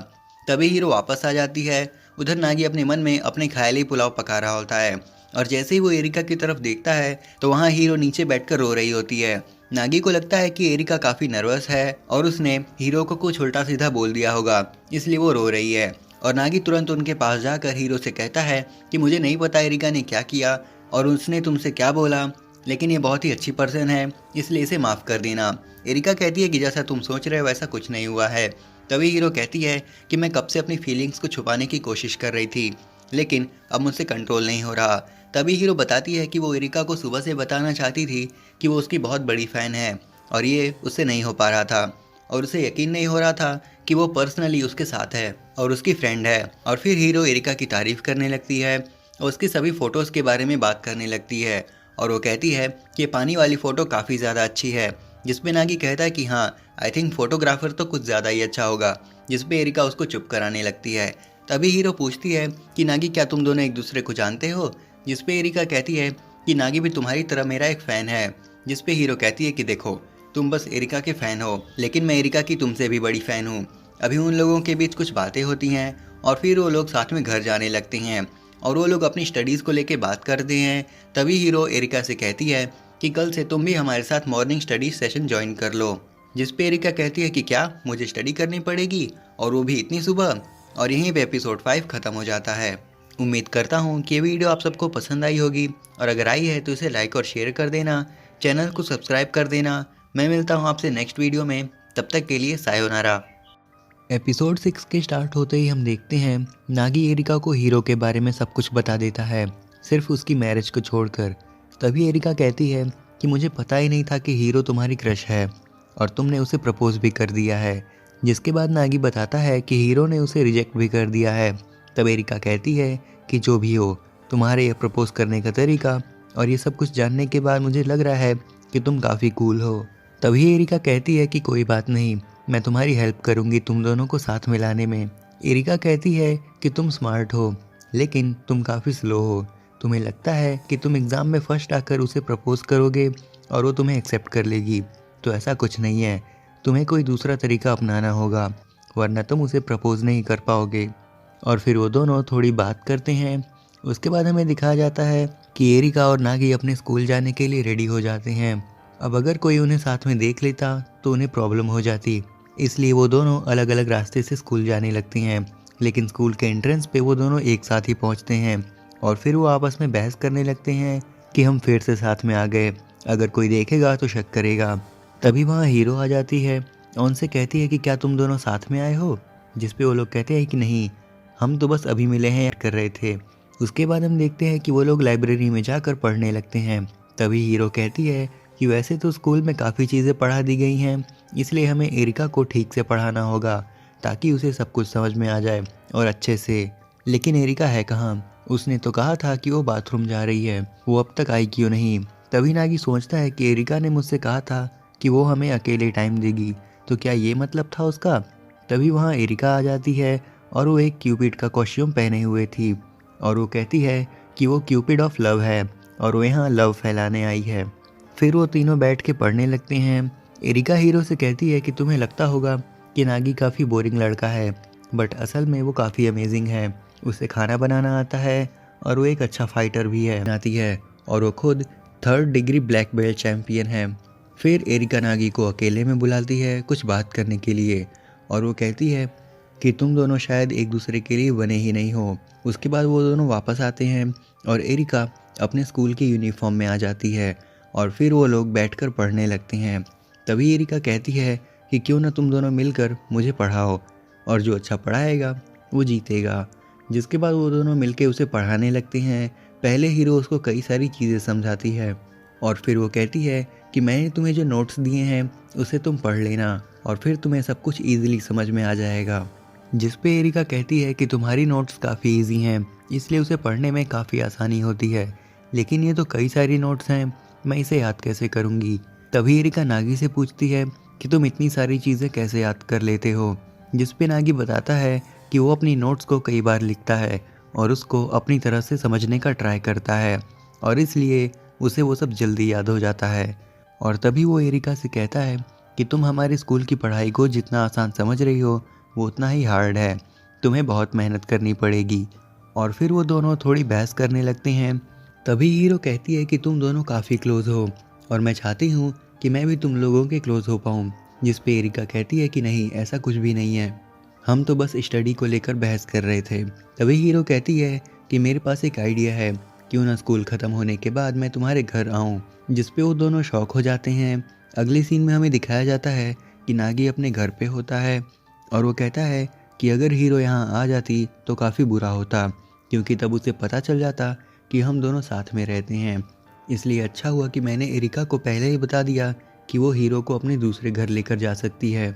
Speaker 1: तभी हीरो वापस आ जाती है। उधर नागी अपने मन में अपने ख्याली पुलाव पका रहा होता है और जैसे ही वो एरिका की तरफ देखता है तो वहाँ हीरो नीचे बैठकर रो रही होती है। नागी को लगता है कि एरिका काफ़ी नर्वस है और उसने हीरो को कुछ उल्टा सीधा बोल दिया होगा, इसलिए वो रो रही है। और नागी तुरंत उनके पास जाकर हीरो से कहता है कि मुझे नहीं पता एरिका ने क्या किया और उसने तुमसे क्या बोला, लेकिन ये बहुत ही अच्छी पर्सन है, इसलिए इसे माफ़ कर देना। एरिका कहती है कि जैसा तुम सोच रहे हो वैसा कुछ नहीं हुआ है। तभी हीरो कहती है कि मैं कब से अपनी फीलिंग्स को छुपाने की कोशिश कर रही थी, लेकिन अब मुझसे कंट्रोल नहीं हो रहा। तभी हीरो बताती है कि वो एरिका को सुबह से बताना चाहती थी कि वो उसकी बहुत बड़ी फ़ैन है और ये उससे नहीं हो पा रहा था और उसे यकीन नहीं हो रहा था कि वो पर्सनली उसके साथ है और उसकी फ्रेंड है। और फिर हीरो एरिका की तारीफ़ करने लगती है और उसकी सभी फ़ोटोज़ के बारे में बात करने लगती है और वो कहती है कि पानी वाली फ़ोटो काफ़ी ज़्यादा अच्छी है, जिसपे नागी कहता है कि हाँ आई थिंक फ़ोटोग्राफ़र तो कुछ ज़्यादा ही अच्छा होगा, जिसपे एरिका उसको चुप कराने लगती है। तभी हीरो पूछती है कि नागी क्या तुम दोनों एक दूसरे को जानते हो, जिसपे एरिका कहती है कि नागी भी तुम्हारी तरह मेरा एक फ़ैन है, जिसपे हीरो कहती है कि देखो तुम बस एरिका के फ़ैन हो, लेकिन मैं एरिका की तुमसे भी बड़ी फ़ैन हूँ। अभी उन लोगों के बीच कुछ बातें होती हैं और फिर वो लोग साथ में घर जाने लगते हैं और वो लोग अपनी स्टडीज़ को लेके बात करते हैं। तभी हीरो एरिका से कहती है कि कल से तुम भी हमारे साथ मॉर्निंग स्टडी सेशन ज्वाइन कर लो, जिस पे एरिका कहती है कि क्या मुझे स्टडी करनी पड़ेगी और वो भी इतनी सुबह। और यहीं पे एपिसोड 5 ख़त्म हो जाता है। उम्मीद करता हूँ कि ये वीडियो आप सबको पसंद आई होगी और अगर आई है तो इसे लाइक और शेयर कर देना, चैनल को सब्सक्राइब कर देना। मैं मिलता हूँ आपसे नेक्स्ट वीडियो में, तब तक के लिए सायोनारा। एपिसोड 6 के स्टार्ट होते ही हम देखते हैं नागी एरिका को हीरो के बारे में सब कुछ बता देता है, सिर्फ उसकी मैरिज को छोड़कर। तभी एरिका कहती है कि मुझे पता ही नहीं था कि हीरो तुम्हारी क्रश है और तुमने उसे प्रपोज भी कर दिया है, जिसके बाद नागी बताता है कि हीरो ने उसे रिजेक्ट भी कर दिया है। तब एरिका कहती है कि जो भी हो, तुम्हारे ये प्रपोज करने का तरीका और ये सब कुछ जानने के बाद मुझे लग रहा है कि तुम काफ़ी कूल हो। तभी एरिका कहती है कि कोई बात नहीं, मैं तुम्हारी हेल्प करूंगी तुम दोनों को साथ मिलाने में। एरिका कहती है कि तुम स्मार्ट हो लेकिन तुम काफ़ी स्लो हो, तुम्हें लगता है कि तुम एग्ज़ाम में फर्स्ट आकर उसे प्रपोज करोगे और वो तुम्हें एक्सेप्ट कर लेगी, तो ऐसा कुछ नहीं है, तुम्हें कोई दूसरा तरीका अपनाना होगा वरना तुम उसे प्रपोज नहीं कर पाओगे। और फिर वो दोनों थोड़ी बात करते हैं। उसके बाद हमें दिखाया जाता है कि एरिका और नागी अपने स्कूल जाने के लिए रेडी हो जाते हैं। अब अगर कोई उन्हें साथ में देख लेता तो उन्हें प्रॉब्लम हो जाती, इसलिए वो दोनों अलग अलग रास्ते से स्कूल जाने लगती हैं। लेकिन स्कूल के एंट्रेंस पे वो दोनों एक साथ ही पहुंचते हैं और फिर वो आपस में बहस करने लगते हैं कि हम फिर से साथ में आ गए, अगर कोई देखेगा तो शक करेगा। तभी वहाँ हीरो आ जाती है और उनसे कहती है कि क्या तुम दोनों साथ में आए हो, जिस पे वो लोग कहते हैं कि नहीं, हम तो बस अभी मिले हैं कर रहे थे। उसके बाद हम देखते हैं कि वो लोग लाइब्रेरी में जाकर पढ़ने लगते हैं। तभी हीरो कहती है कि वैसे तो स्कूल में काफ़ी चीज़ें पढ़ा दी गई हैं, इसलिए हमें एरिका को ठीक से पढ़ाना होगा ताकि उसे सब कुछ समझ में आ जाए और अच्छे से। लेकिन एरिका है कहाँ? उसने तो कहा था कि वो बाथरूम जा रही है, वो अब तक आई क्यों नहीं? तभी नागी सोचता है कि एरिका ने मुझसे कहा था कि वो हमें अकेले टाइम देगी, तो क्या ये मतलब था उसका? तभी वहाँ एरिका आ जाती है और वो एक क्यूपिड का कॉस्ट्यूम पहने हुए थी और वो कहती है कि वो क्यूपिड ऑफ लव है और वो यहाँ लव फैलाने आई है। फिर वो तीनों बैठ के पढ़ने लगते हैं। एरिका हीरो से कहती है कि तुम्हें लगता होगा कि नागी काफ़ी बोरिंग लड़का है, बट असल में वो काफ़ी अमेजिंग है। उसे खाना बनाना आता है और वो एक अच्छा फाइटर भी है आती है और वो खुद 3rd degree black belt champion है। फिर एरिका नागी को अकेले में बुलाती है कुछ बात करने के लिए और वो कहती है कि तुम दोनों शायद एक दूसरे के लिए बने ही नहीं हो। उसके बाद वो दोनों वापस आते हैं और एरिका अपने स्कूल की यूनिफॉर्म में आ जाती है और फिर वो लोग बैठकर पढ़ने लगते हैं। तभी एरिका कहती है कि क्यों ना तुम दोनों मिलकर मुझे पढ़ाओ और जो अच्छा पढ़ाएगा वो जीतेगा। जिसके बाद वो दोनों मिलके उसे पढ़ाने लगते हैं। पहले हीरो उसको कई सारी चीज़ें समझाती है और फिर वो कहती है कि मैंने तुम्हें जो नोट्स दिए हैं उसे तुम पढ़ लेना और फिर तुम्हें सब कुछ ईजिली समझ में आ जाएगा। जिस पे एरिका कहती है कि तुम्हारी नोट्स काफ़ी ईजी हैं, इसलिए उसे पढ़ने में काफ़ी आसानी होती है, लेकिन ये तो कई सारी नोट्स हैं, मैं इसे याद कैसे करूँगी? तभी एरिका नागी से पूछती है कि तुम इतनी सारी चीज़ें कैसे याद कर लेते हो? जिस पे नागी बताता है कि वो अपनी नोट्स को कई बार लिखता है और उसको अपनी तरह से समझने का ट्राई करता है और इसलिए उसे वो सब जल्दी याद हो जाता है। और तभी वो एरिका से कहता है कि तुम हमारे स्कूल की पढ़ाई को जितना आसान समझ रही हो वो उतना ही हार्ड है, तुम्हें बहुत मेहनत करनी पड़ेगी। और फिर वो दोनों थोड़ी बहस करने लगते हैं। तभी हीरो कहती है कि तुम दोनों काफ़ी क्लोज हो और मैं चाहती हूँ कि मैं भी तुम लोगों के क्लोज हो पाऊँ। जिस पे एरिका कहती है कि नहीं, ऐसा कुछ भी नहीं है, हम तो बस स्टडी को लेकर बहस कर रहे थे। तभी हीरो कहती है कि मेरे पास एक आइडिया है, क्यों ना स्कूल ख़त्म होने के बाद मैं तुम्हारे घर आऊँ। जिस पे वो दोनों शौक हो जाते हैं। अगले सीन में हमें दिखाया जाता है कि नागी अपने घर पे होता है और वो कहता है कि अगर हीरो यहाँ आ जाती तो काफ़ी बुरा होता, क्योंकि तब उसे पता चल जाता कि हम दोनों साथ में रहते हैं। इसलिए अच्छा हुआ कि मैंने एरिका को पहले ही बता दिया कि वो हीरो को अपने दूसरे घर लेकर जा सकती है।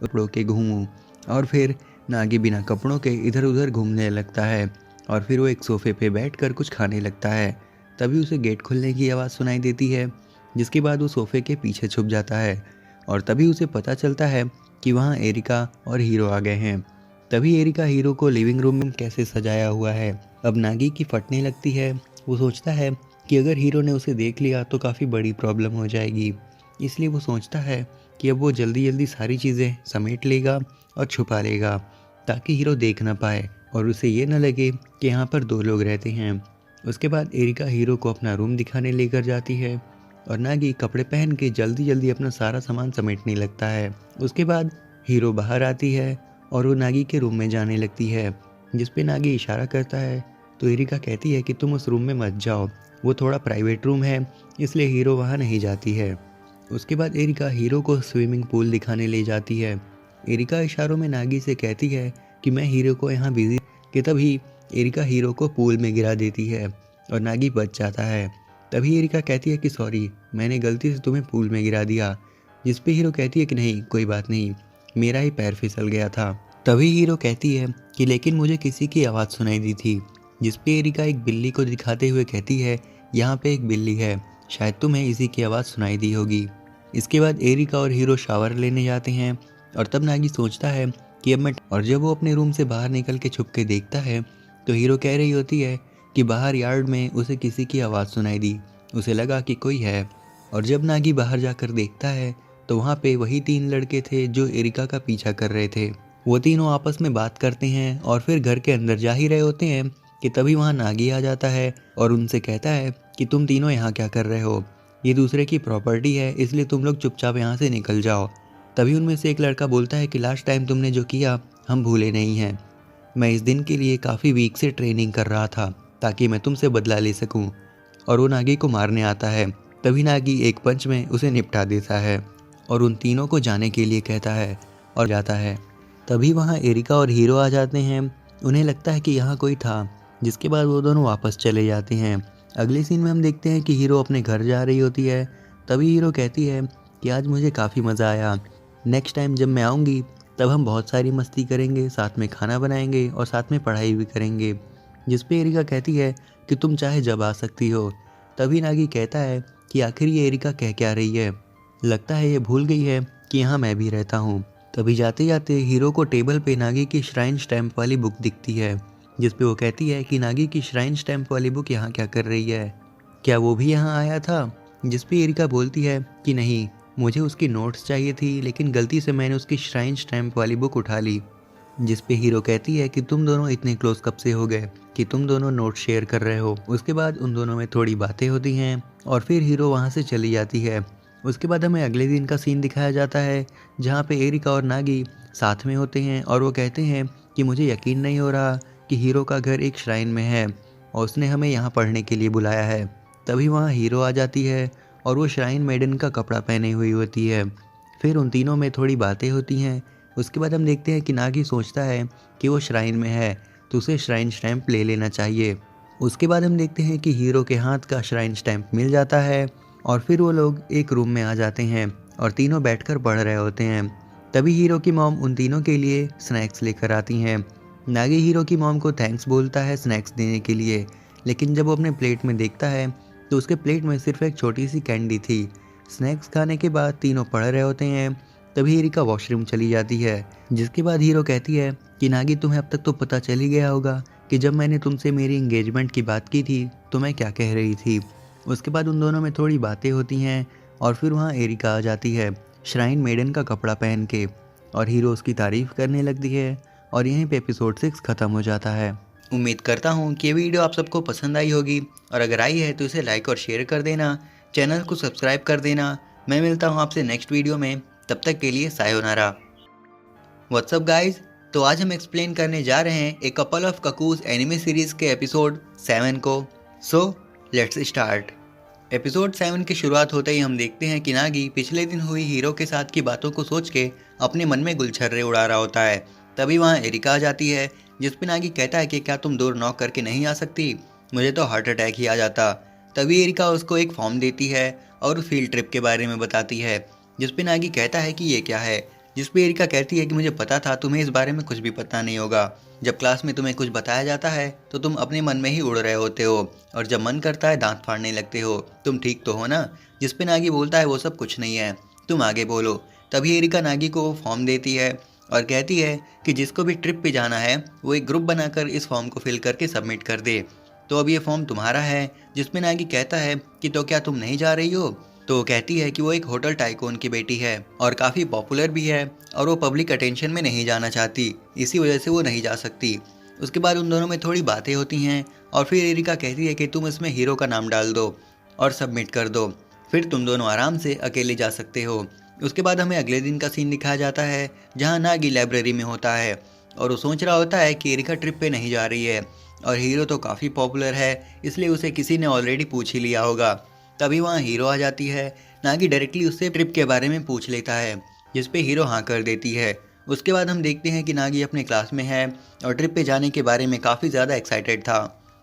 Speaker 1: कपड़ों के घूमूं। और फिर नागी बिना कपड़ों के इधर उधर घूमने लगता है और फिर वो एक सोफ़े पे बैठकर कुछ खाने लगता है। तभी उसे गेट खुलने की आवाज़ सुनाई देती है, जिसके बाद वो सोफ़े के पीछे छुप जाता है और तभी उसे पता चलता है कि वहाँ एरिका और हीरो आ गए हैं। तभी एरिका हीरो को लिविंग रूम में कैसे सजाया हुआ है। अब नागी की फटने लगती है। वो सोचता है कि अगर हीरो ने उसे देख लिया तो काफ़ी बड़ी प्रॉब्लम हो जाएगी, इसलिए वो सोचता है कि अब वो जल्दी जल्दी सारी चीज़ें समेट लेगा और छुपा लेगा ताकि हीरो देख ना पाए और उसे ये ना लगे कि यहाँ पर दो लोग रहते हैं। उसके बाद एरिका हीरो को अपना रूम दिखाने लेकर जाती है और नागी कपड़े पहन के जल्दी जल्दी अपना सारा सामान समेटने लगता है। उसके बाद हीरो बाहर आती है और वो नागी के रूम में जाने लगती है, जिस पे नागी इशारा करता है तो एरिका कहती है कि तुम उस रूम में मत जाओ, वो थोड़ा प्राइवेट रूम है, इसलिए हीरो वहाँ नहीं जाती है। उसके बाद एरिका हीरो को स्विमिंग पूल दिखाने ले जाती है। एरिका इशारों में नागी से कहती है कि मैं हीरो को यहाँ बिजी कि तभी एरिका हीरो को पूल में गिरा देती है और नागी बच जाता है। तभी एरिका कहती है कि सॉरी, मैंने गलती से तुम्हें पूल में गिरा दिया। जिस पे हीरो कहती है कि नहीं, कोई बात नहीं, मेरा ही पैर फिसल गया था। तभी हीरो कहती है कि लेकिन मुझे किसी की आवाज़ सुनाई दी थी। जिस पे एरिका एक बिल्ली को दिखाते हुए कहती है यहाँ पे एक बिल्ली है, शायद तुम्हें इसी की आवाज़ सुनाई दी होगी। इसके बाद एरिका और हीरो शावर लेने जाते हैं और तब नागी सोचता है कि अब मैं, और जब वो अपने रूम से बाहर निकल के छुप के देखता है तो हीरो कह रही होती है कि बाहर यार्ड में उसे किसी की आवाज़ सुनाई दी। उसे लगा कि कोई है और जब नागी बाहर जाकर देखता है तो वहाँ पे वही 3 लड़के थे जो एरिका का पीछा कर रहे थे। वो तीनों आपस में बात करते हैं और फिर घर के अंदर जा ही रहे होते हैं कि तभी वहाँ नागी आ जाता है और उनसे कहता है कि तुम तीनों यहाँ क्या कर रहे हो, ये दूसरे की प्रॉपर्टी है, इसलिए तुम लोग चुपचाप यहाँ से निकल जाओ। तभी उनमें से एक लड़का बोलता है कि लास्ट टाइम तुमने जो किया हम भूले नहीं हैं, मैं इस दिन के लिए काफ़ी वीक से ट्रेनिंग कर रहा था ताकि मैं तुमसे बदला ले सकूं। और वो नागी को मारने आता है। तभी नागी एक पंच में उसे निपटा देता है और उन तीनों को जाने के लिए कहता है और जाता है। तभी वहाँ एरिका और हीरो आ जाते हैं। उन्हें लगता है कि यहाँ कोई था, जिसके बाद वो दोनों वापस चले जाते हैं। अगले सीन में हम देखते हैं कि हीरो अपने घर जा रही होती है। तभी हीरो कहती है कि आज मुझे काफ़ी मज़ा आया, नेक्स्ट टाइम जब मैं आऊँगी तब हम बहुत सारी मस्ती करेंगे, साथ में खाना बनाएंगे और साथ में पढ़ाई भी करेंगे। जिस पे एरिका कहती है कि तुम चाहे जब आ सकती हो। तभी नागी कहता है कि आखिर ये एरिका कह क्या रही है, लगता है ये भूल गई है कि यहाँ मैं भी रहता हूँ। तभी जाते जाते हीरो को टेबल पे नागी की श्राइन स्टैम्प वाली बुक दिखती है, जिस पे वो कहती है कि नागी की श्राइन स्टैम्प वाली बुक यहाँ क्या कर रही है, क्या वो भी यहाँ आया था। जिस पे एरिका बोलती है कि नहीं, मुझे उसकी नोट्स चाहिए थी, लेकिन गलती से मैंने उसकी श्राइन स्टैम्प वाली बुक उठा ली। जिस पे हीरो कहती है कि तुम दोनों इतने क्लोज कब से हो गए कि तुम दोनों नोट शेयर कर रहे हो। उसके बाद उन दोनों में थोड़ी बातें होती हैं और फिर हीरो वहाँ से चली जाती है। उसके बाद हमें अगले दिन का सीन दिखाया जाता है, जहाँ पे एरिका और नागी साथ में होते हैं और वो कहते हैं कि मुझे यकीन नहीं हो रहा कि हीरो का घर एक श्राइन में है और उसने हमें यहाँ पढ़ने के लिए बुलाया है। तभी वहाँ हीरो आ जाती है और वो श्राइन मेडन का कपड़ा पहने हुई होती है। फिर उन तीनों में थोड़ी बातें होती हैं। उसके बाद हम देखते हैं कि नागी सोचता है कि वो श्राइन में है तो उसे श्राइन स्टैम्प ले लेना चाहिए। उसके बाद हम देखते हैं कि हीरो के हाथ का श्राइन स्टैम्प मिल जाता है और फिर वो लोग एक रूम में आ जाते हैं और तीनों बैठकर पढ़ रहे होते हैं। तभी हीरो की मॉम उन तीनों के लिए स्नैक्स लेकर आती हैं। नागी हीरो की मॉम को थैंक्स बोलता है स्नैक्स देने के लिए, लेकिन जब वो अपने प्लेट में देखता है तो उसके प्लेट में सिर्फ एक छोटी सी कैंडी थी। स्नैक्स खाने के बाद तीनों पढ़ रहे होते हैं। तभी एरिका वॉशरूम चली जाती है, जिसके बाद हीरो कहती है कि नागी, तुम्हें अब तक तो पता चल ही गया होगा कि जब मैंने तुमसे मेरी एंगेजमेंट की बात की थी तो मैं क्या कह रही थी। उसके बाद उन दोनों में थोड़ी बातें होती हैं और फिर वहाँ एरिका आ जाती है श्राइन मेडन का कपड़ा पहन के और हीरो उसकी तारीफ़ करने लगती है और यहीं पे एपिसोड 6 ख़त्म हो जाता है। उम्मीद करता हूँ कि ये वीडियो आप सबको पसंद आई होगी और अगर आई है तो इसे लाइक और शेयर कर देना, चैनल को सब्सक्राइब कर देना। मैं मिलता हूँ आपसे नेक्स्ट वीडियो में, तब तक के लिए सायोनारा। व्हाट्सअप गाइज, तो आज हम एक्सप्लेन करने जा रहे हैं A Couple of Cuckoos anime series के एपिसोड 7 को। So let's start. एपिसोड 7 की शुरुआत होते ही हम देखते हैं कि नागी पिछले दिन हुई हीरो के साथ की बातों को सोच के अपने मन में गुलछर्रे उड़ा रहा होता है। तभी वहाँ एरिका आ जाती है, जिस पे नागी कहता है कि क्या तुम डोर नॉक करके नहीं आ सकती, मुझे तो हार्ट अटैक ही आ जाता। तभी एरिका उसको एक फॉर्म देती है और फील्ड ट्रिप के बारे में बताती है, जिस पे नागी कहता है कि ये क्या है। जिस पे एरिका कहती है कि मुझे पता था तुम्हें इस बारे में कुछ भी पता नहीं होगा। जब क्लास में तुम्हें कुछ बताया जाता है तो तुम अपने मन में ही उड़ रहे होते हो और जब मन करता है दांत फाड़ने लगते हो। तुम ठीक तो हो ना। जिस पे नागी बोलता है वो सब कुछ नहीं है, तुम आगे बोलो। तभी एरिका नागी को फॉर्म देती है और कहती है कि जिसको भी ट्रिप पे जाना है वो एक ग्रुप बनाकर इस फॉर्म को फिल करके सबमिट कर दे। तो अब ये फॉर्म तुम्हारा है। जिसमें नागी कहता है कि तो क्या तुम नहीं जा रही हो। तो वो कहती है कि वो एक होटल टाइकून की बेटी है और काफ़ी पॉपुलर भी है और वो पब्लिक अटेंशन में नहीं जाना चाहती, इसी वजह से वो नहीं जा सकती। उसके बाद उन दोनों में थोड़ी बातें होती हैं और फिर एरिका कहती है कि तुम इसमें हीरो का नाम डाल दो और सबमिट कर दो, फिर तुम दोनों आराम से अकेले जा सकते हो। उसके बाद हमें अगले दिन का सीन दिखाया जाता है, जहाँ नागी लाइब्रेरी में होता है और वो सोच रहा होता है कि एरिका ट्रिप पे नहीं जा रही है और हीरो तो काफ़ी पॉपुलर है, इसलिए उसे किसी ने ऑलरेडी पूछ ही लिया होगा। तभी वहाँ हीरो आ जाती है। नागी डायरेक्टली उससे ट्रिप के बारे में पूछ लेता है, जिस पे हीरो हाँ कर देती है। उसके बाद हम देखते हैं कि नागी अपने क्लास में है और ट्रिप पे जाने के बारे में काफ़ी ज़्यादा एक्साइटेड था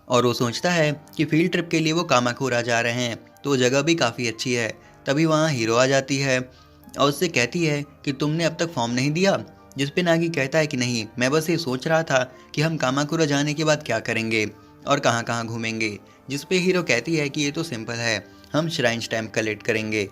Speaker 1: और वो सोचता है कि फील्ड ट्रिप के लिए वो कामाकुरा जा रहे हैं, तो वो जगह भी काफ़ी अच्छी है। तभी वहाँ हीरो आ जाती है और उससे कहती है कि तुमने अब तक फॉर्म नहीं दिया। जिस पे नागी कहता है कि नहीं, मैं बस ये सोच रहा था कि हम कामाकुरा जाने के बाद क्या करेंगे और कहाँ कहाँ घूमेंगे। जिस पे हीरो कहती है कि ये तो सिंपल है, हम श्राइन स्टैम्प कलेक्ट करेंगे।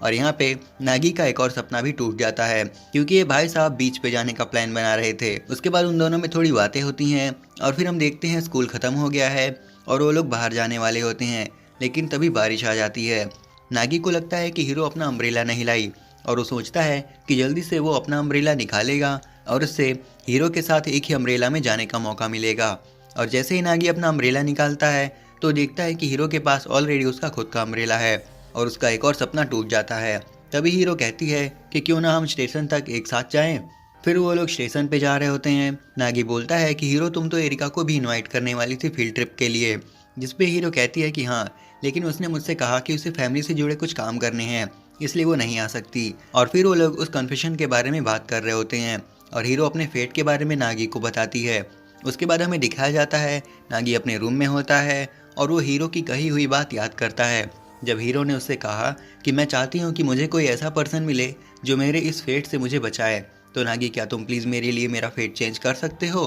Speaker 1: और यहाँ पे नागी का एक और सपना भी टूट जाता है, क्योंकि ये भाई साहब बीच पे जाने का प्लान बना रहे थे। उसके बाद उन दोनों में थोड़ी बातें होती हैं और फिर हम देखते हैं स्कूल ख़त्म हो गया है और वो लोग बाहर जाने वाले होते हैं, लेकिन तभी बारिश आ जाती है। नागी को लगता है कि हीरो अपना अम्ब्रेला नहीं लाई और वो सोचता है कि जल्दी से वो अपना अम्ब्रेला निकालेगा और उससे हीरो के साथ एक ही अम्ब्रेला में जाने का मौका मिलेगा। और जैसे ही नागी अपना अम्ब्रेला निकालता है तो देखता है कि हीरो के पास ऑलरेडी उसका खुद का अम्ब्रेला है और उसका एक और सपना टूट जाता है। तभी हीरो कहती है कि क्यों ना हम स्टेशन तक एक साथ जाएं। फिर वो लोग स्टेशन पे जा रहे होते हैं। नागी बोलता है कि हीरो तुम तो एरिका को भी इनवाइट करने वाली थी फील्ड ट्रिप के लिए। जिस पे हीरो कहती है कि हाँ, लेकिन उसने मुझसे कहा कि उसे फैमिली से जुड़े कुछ काम करने हैं, इसलिए वो नहीं आ सकती। और फिर वो लोग उस कन्फेशन के बारे में बात कर रहे होते हैं और हीरो अपने फेट के बारे में नागी को बताती है। उसके बाद हमें दिखाया जाता है नागी अपने रूम में होता है और वो हीरो की कही हुई बात याद करता है, जब हीरो ने उससे कहा कि मैं चाहती हूँ कि मुझे कोई ऐसा पर्सन मिले जो मेरे इस फेट से मुझे बचाए। तो नागी क्या तुम प्लीज़ मेरे लिए मेरा फेट चेंज कर सकते हो।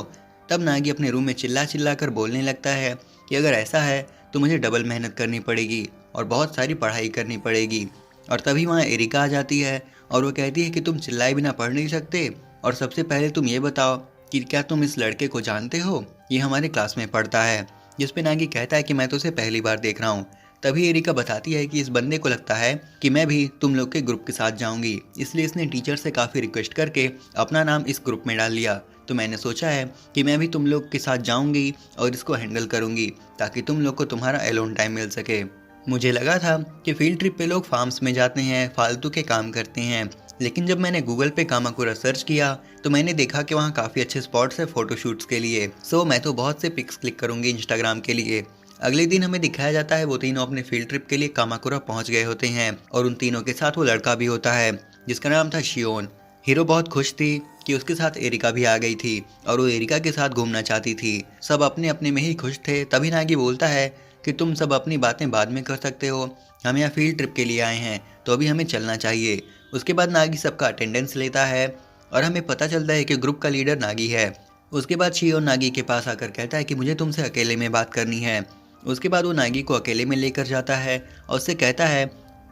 Speaker 1: तब नागी अपने रूम में चिल्ला चिल्ला कर बोलने लगता है कि अगर ऐसा है तो मुझे डबल मेहनत करनी पड़ेगी और बहुत सारी पढ़ाई करनी पड़ेगी। और तभी वहाँ एरिका आ जाती है और वो कहती है कि तुम चिल्लाए बिना पढ़ नहीं सकते, और सबसे पहले तुम ये बताओ कि क्या तुम इस लड़के को जानते हो, ये हमारे क्लास में पढ़ता है। जिस पे नागी कहता है कि मैं तो उसे पहली बार देख रहा हूँ। तभी एरिका बताती है कि इस बंदे को लगता है कि मैं भी तुम लोग के ग्रुप के साथ जाऊंगी, इसलिए इसने टीचर से काफ़ी रिक्वेस्ट करके अपना नाम इस ग्रुप में डाल लिया। तो मैंने सोचा है कि मैं भी तुम लोग के साथ जाऊंगी और इसको हैंडल करूंगी ताकि तुम लोग को तुम्हारा एलोन टाइम मिल सके। मुझे लगा था कि फील्ड ट्रिप पे लोग फार्म्स में जाते हैं, फालतू के काम करते हैं, लेकिन जब मैंने गूगल पे कामाकुरा सर्च किया तो मैंने देखा कि वहाँ काफ़ी अच्छे स्पॉट्स है फोटोशूट्स के लिए। सो मैं तो बहुत से पिक्स क्लिक करूँगी इंस्टाग्राम के लिए। अगले दिन हमें दिखाया जाता है वो तीनों अपने फील्ड ट्रिप के लिए कामाकुरा पहुँच गए होते हैं और उन तीनों के साथ वो लड़का भी होता है जिसका नाम था शियोन। हीरो बहुत खुश थी कि उसके साथ एरिका भी आ गई थी और वो एरिका के साथ घूमना चाहती थी। सब अपने अपने में ही खुश थे। तभी नागी बोलता है कि तुम सब अपनी बातें बाद में कर सकते हो, हम यहाँ फील्ड ट्रिप के लिए आए हैं तो अभी हमें चलना चाहिए। उसके बाद नागी सबका अटेंडेंस लेता है और हमें पता चलता है कि ग्रुप का लीडर नागी है। उसके बाद शियोन नागी के पास आकर कहता है कि मुझे तुमसे अकेले में बात करनी है। उसके बाद वो नागी को अकेले में लेकर जाता है और उससे कहता है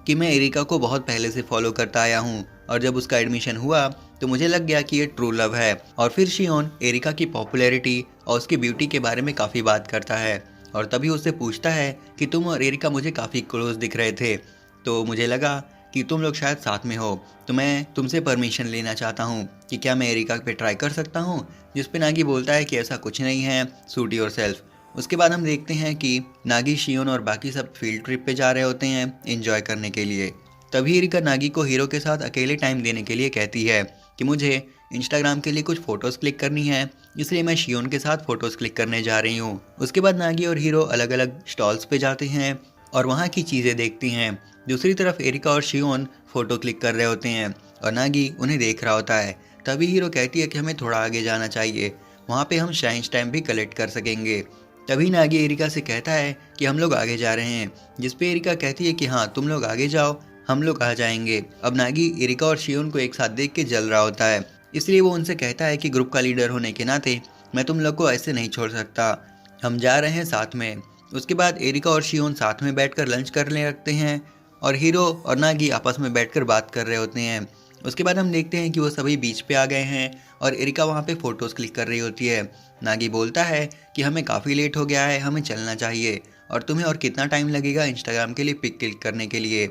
Speaker 1: कि मैं एरिका को बहुत पहले से फॉलो करता आया हूँ और जब उसका एडमिशन हुआ तो मुझे लग गया कि ये ट्रू लव है। और फिर शियोन एरिका की पॉपुलैरिटी और उसकी ब्यूटी के बारे में काफ़ी बात करता है और तभी उससे पूछता है कि तुम और एरिका मुझे काफ़ी क्लोज दिख रहे थे, तो मुझे लगा कि तुम लोग शायद साथ में हो, तो मैं तुमसे परमिशन लेना चाहता हूँ कि क्या मैं एरिका पे ट्राई कर सकता हूँ। जिस पे नागी बोलता है कि ऐसा कुछ नहीं है, सूट योर सेल्फ। उसके बाद हम देखते हैं कि नागी, शियोन और बाकी सब फील्ड ट्रिप पे जा रहे होते हैं एंजॉय करने के लिए। तभी एरिका नागी को हीरो के साथ अकेले टाइम देने के लिए कहती है कि मुझे इंस्टाग्राम के लिए कुछ फ़ोटोज़ क्लिक करनी है, इसलिए मैं शियोन के साथ फ़ोटोज़ क्लिक करने जा रही हूँ। उसके बाद नागी और हीरो अलग अलग स्टॉल्स पे जाते हैं और वहाँ की चीज़ें देखती हैं। दूसरी तरफ एरिका और शियोन फ़ोटो क्लिक कर रहे होते हैं और नागी उन्हें देख रहा होता है। तभी हीरो कहती है कि हमें थोड़ा आगे जाना चाहिए, वहाँ पे हम शाइन स्टैम्प भी कलेक्ट कर सकेंगे। तभी नागी एरिका से कहता है कि हम लोग आगे जा रहे हैं, जिस पे एरिका कहती है कि हाँ तुम लोग आगे जाओ, हम लोग आ जाएंगे। अब नागी एरिका और शियोन को एक साथ देख के जल रहा होता है, इसलिए वो उनसे कहता है कि ग्रुप का लीडर होने के नाते मैं तुम लोग को ऐसे नहीं छोड़ सकता, हम जा रहे हैं साथ में। उसके बाद एरिका और शियोन साथ में बैठकर लंच करने लगते हैं और हीरो और नागी आपस में बैठकर बात कर रहे होते हैं। उसके बाद हम देखते हैं कि वो सभी बीच पे आ गए हैं और एरिका वहाँ पे फ़ोटोज़ क्लिक कर रही होती है। नागी बोलता है कि हमें काफ़ी लेट हो गया है, हमें चलना चाहिए, और तुम्हें और कितना टाइम लगेगा इंस्टाग्राम के लिए पिक क्लिक करने के लिए।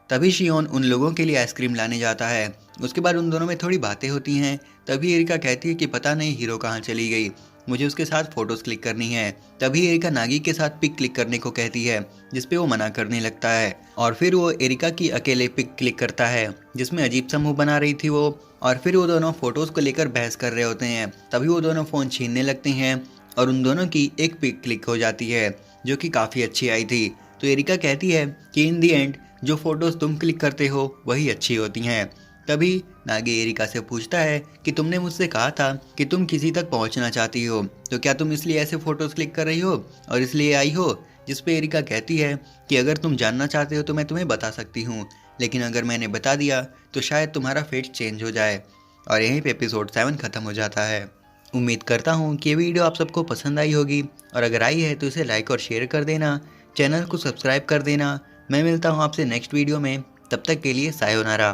Speaker 1: तभी शियोन उन लोगों के लिए आइसक्रीम लाने जाता है। उसके बाद उन दोनों में थोड़ी बातें होती हैं। तभी एरिका कहती है कि पता नहीं हीरो कहाँ चली गई, मुझे उसके साथ फ़ोटोज़ क्लिक करनी है। तभी एरिका नागी के साथ पिक क्लिक करने को कहती है, जिस पे वो मना करने लगता है और फिर वो एरिका की अकेले पिक क्लिक करता है जिसमें अजीब सा मुँह बना रही थी वो। और फिर वो दोनों फ़ोटोज़ को लेकर बहस कर रहे होते हैं। तभी वो दोनों फ़ोन छीनने लगते हैं और उन दोनों की एक पिक क्लिक हो जाती है जो कि काफ़ी अच्छी आई थी। तो एरिका कहती है कि इन दी एंड जो फ़ोटोज़ तुम क्लिक करते हो वही अच्छी होती हैं। तभी नागी एरिका से पूछता है कि तुमने मुझसे कहा था कि तुम किसी तक पहुंचना चाहती हो, तो क्या तुम इसलिए ऐसे फ़ोटोज़ क्लिक कर रही हो और इसलिए आई हो। जिस पे एरिका कहती है कि अगर तुम जानना चाहते हो तो मैं तुम्हें बता सकती हूँ, लेकिन अगर मैंने बता दिया तो शायद तुम्हारा फेट चेंज हो जाए। और यहीं पे एपिसोड 7 ख़त्म हो जाता है। उम्मीद करता हूँ कि ये वीडियो आप सबको पसंद आई होगी, और अगर आई है तो इसे लाइक और शेयर कर देना, चैनल को सब्सक्राइब कर देना। मैं मिलता हूँ आपसे नेक्स्ट वीडियो में, तब तक के लिए सायोनारा।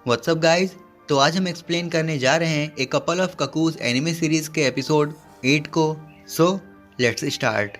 Speaker 1: व्हाट्सअप गाइज, तो आज हम एक्सप्लेन करने जा रहे हैं A Couple of Cuckoos anime series के एपिसोड 8 को। So let's start.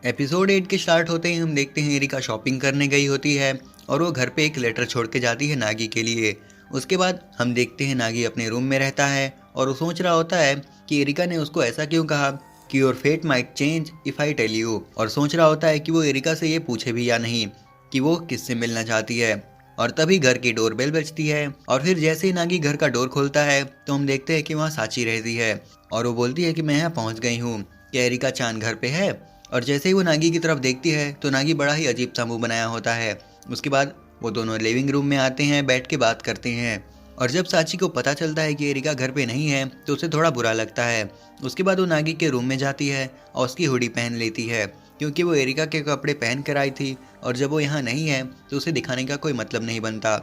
Speaker 1: एपिसोड 8 के स्टार्ट होते ही हम देखते हैं एरिका शॉपिंग करने गई होती है और वो घर पे एक लेटर छोड़ के जाती है नागी के लिए। उसके बाद हम देखते हैं नागी अपने रूम में रहता है और वो सोच रहा होता है कि एरिका ने उसको ऐसा क्यों कहा कि your fate might change if I tell you, और सोच रहा होता है कि वो एरिका से ये पूछे भी या नहीं कि वो किससे मिलना चाहती है। और तभी घर की डोरबेल बजती है और फिर जैसे ही नागी घर का डोर खोलता है तो हम देखते हैं कि वहाँ साची रहती है और वो बोलती है कि मैं यहाँ पहुँच गई हूँ, क्या एरिका चांद घर पे है। और जैसे ही वो नागी की तरफ देखती है तो नागी बड़ा ही अजीब सा मुँह बनाया होता है। उसके बाद वो दोनों लिविंग रूम में आते हैं, बैठ के बात करते हैं, और जब साची को पता चलता है कि एरिका घर पे नहीं है तो उसे थोड़ा बुरा लगता है। उसके बाद वो नागी के रूम में जाती है और उसकी हुडी पहन लेती है क्योंकि वो एरिका के कपड़े पहन कर आई थी और जब वो यहाँ नहीं है तो उसे दिखाने का कोई मतलब नहीं बनता।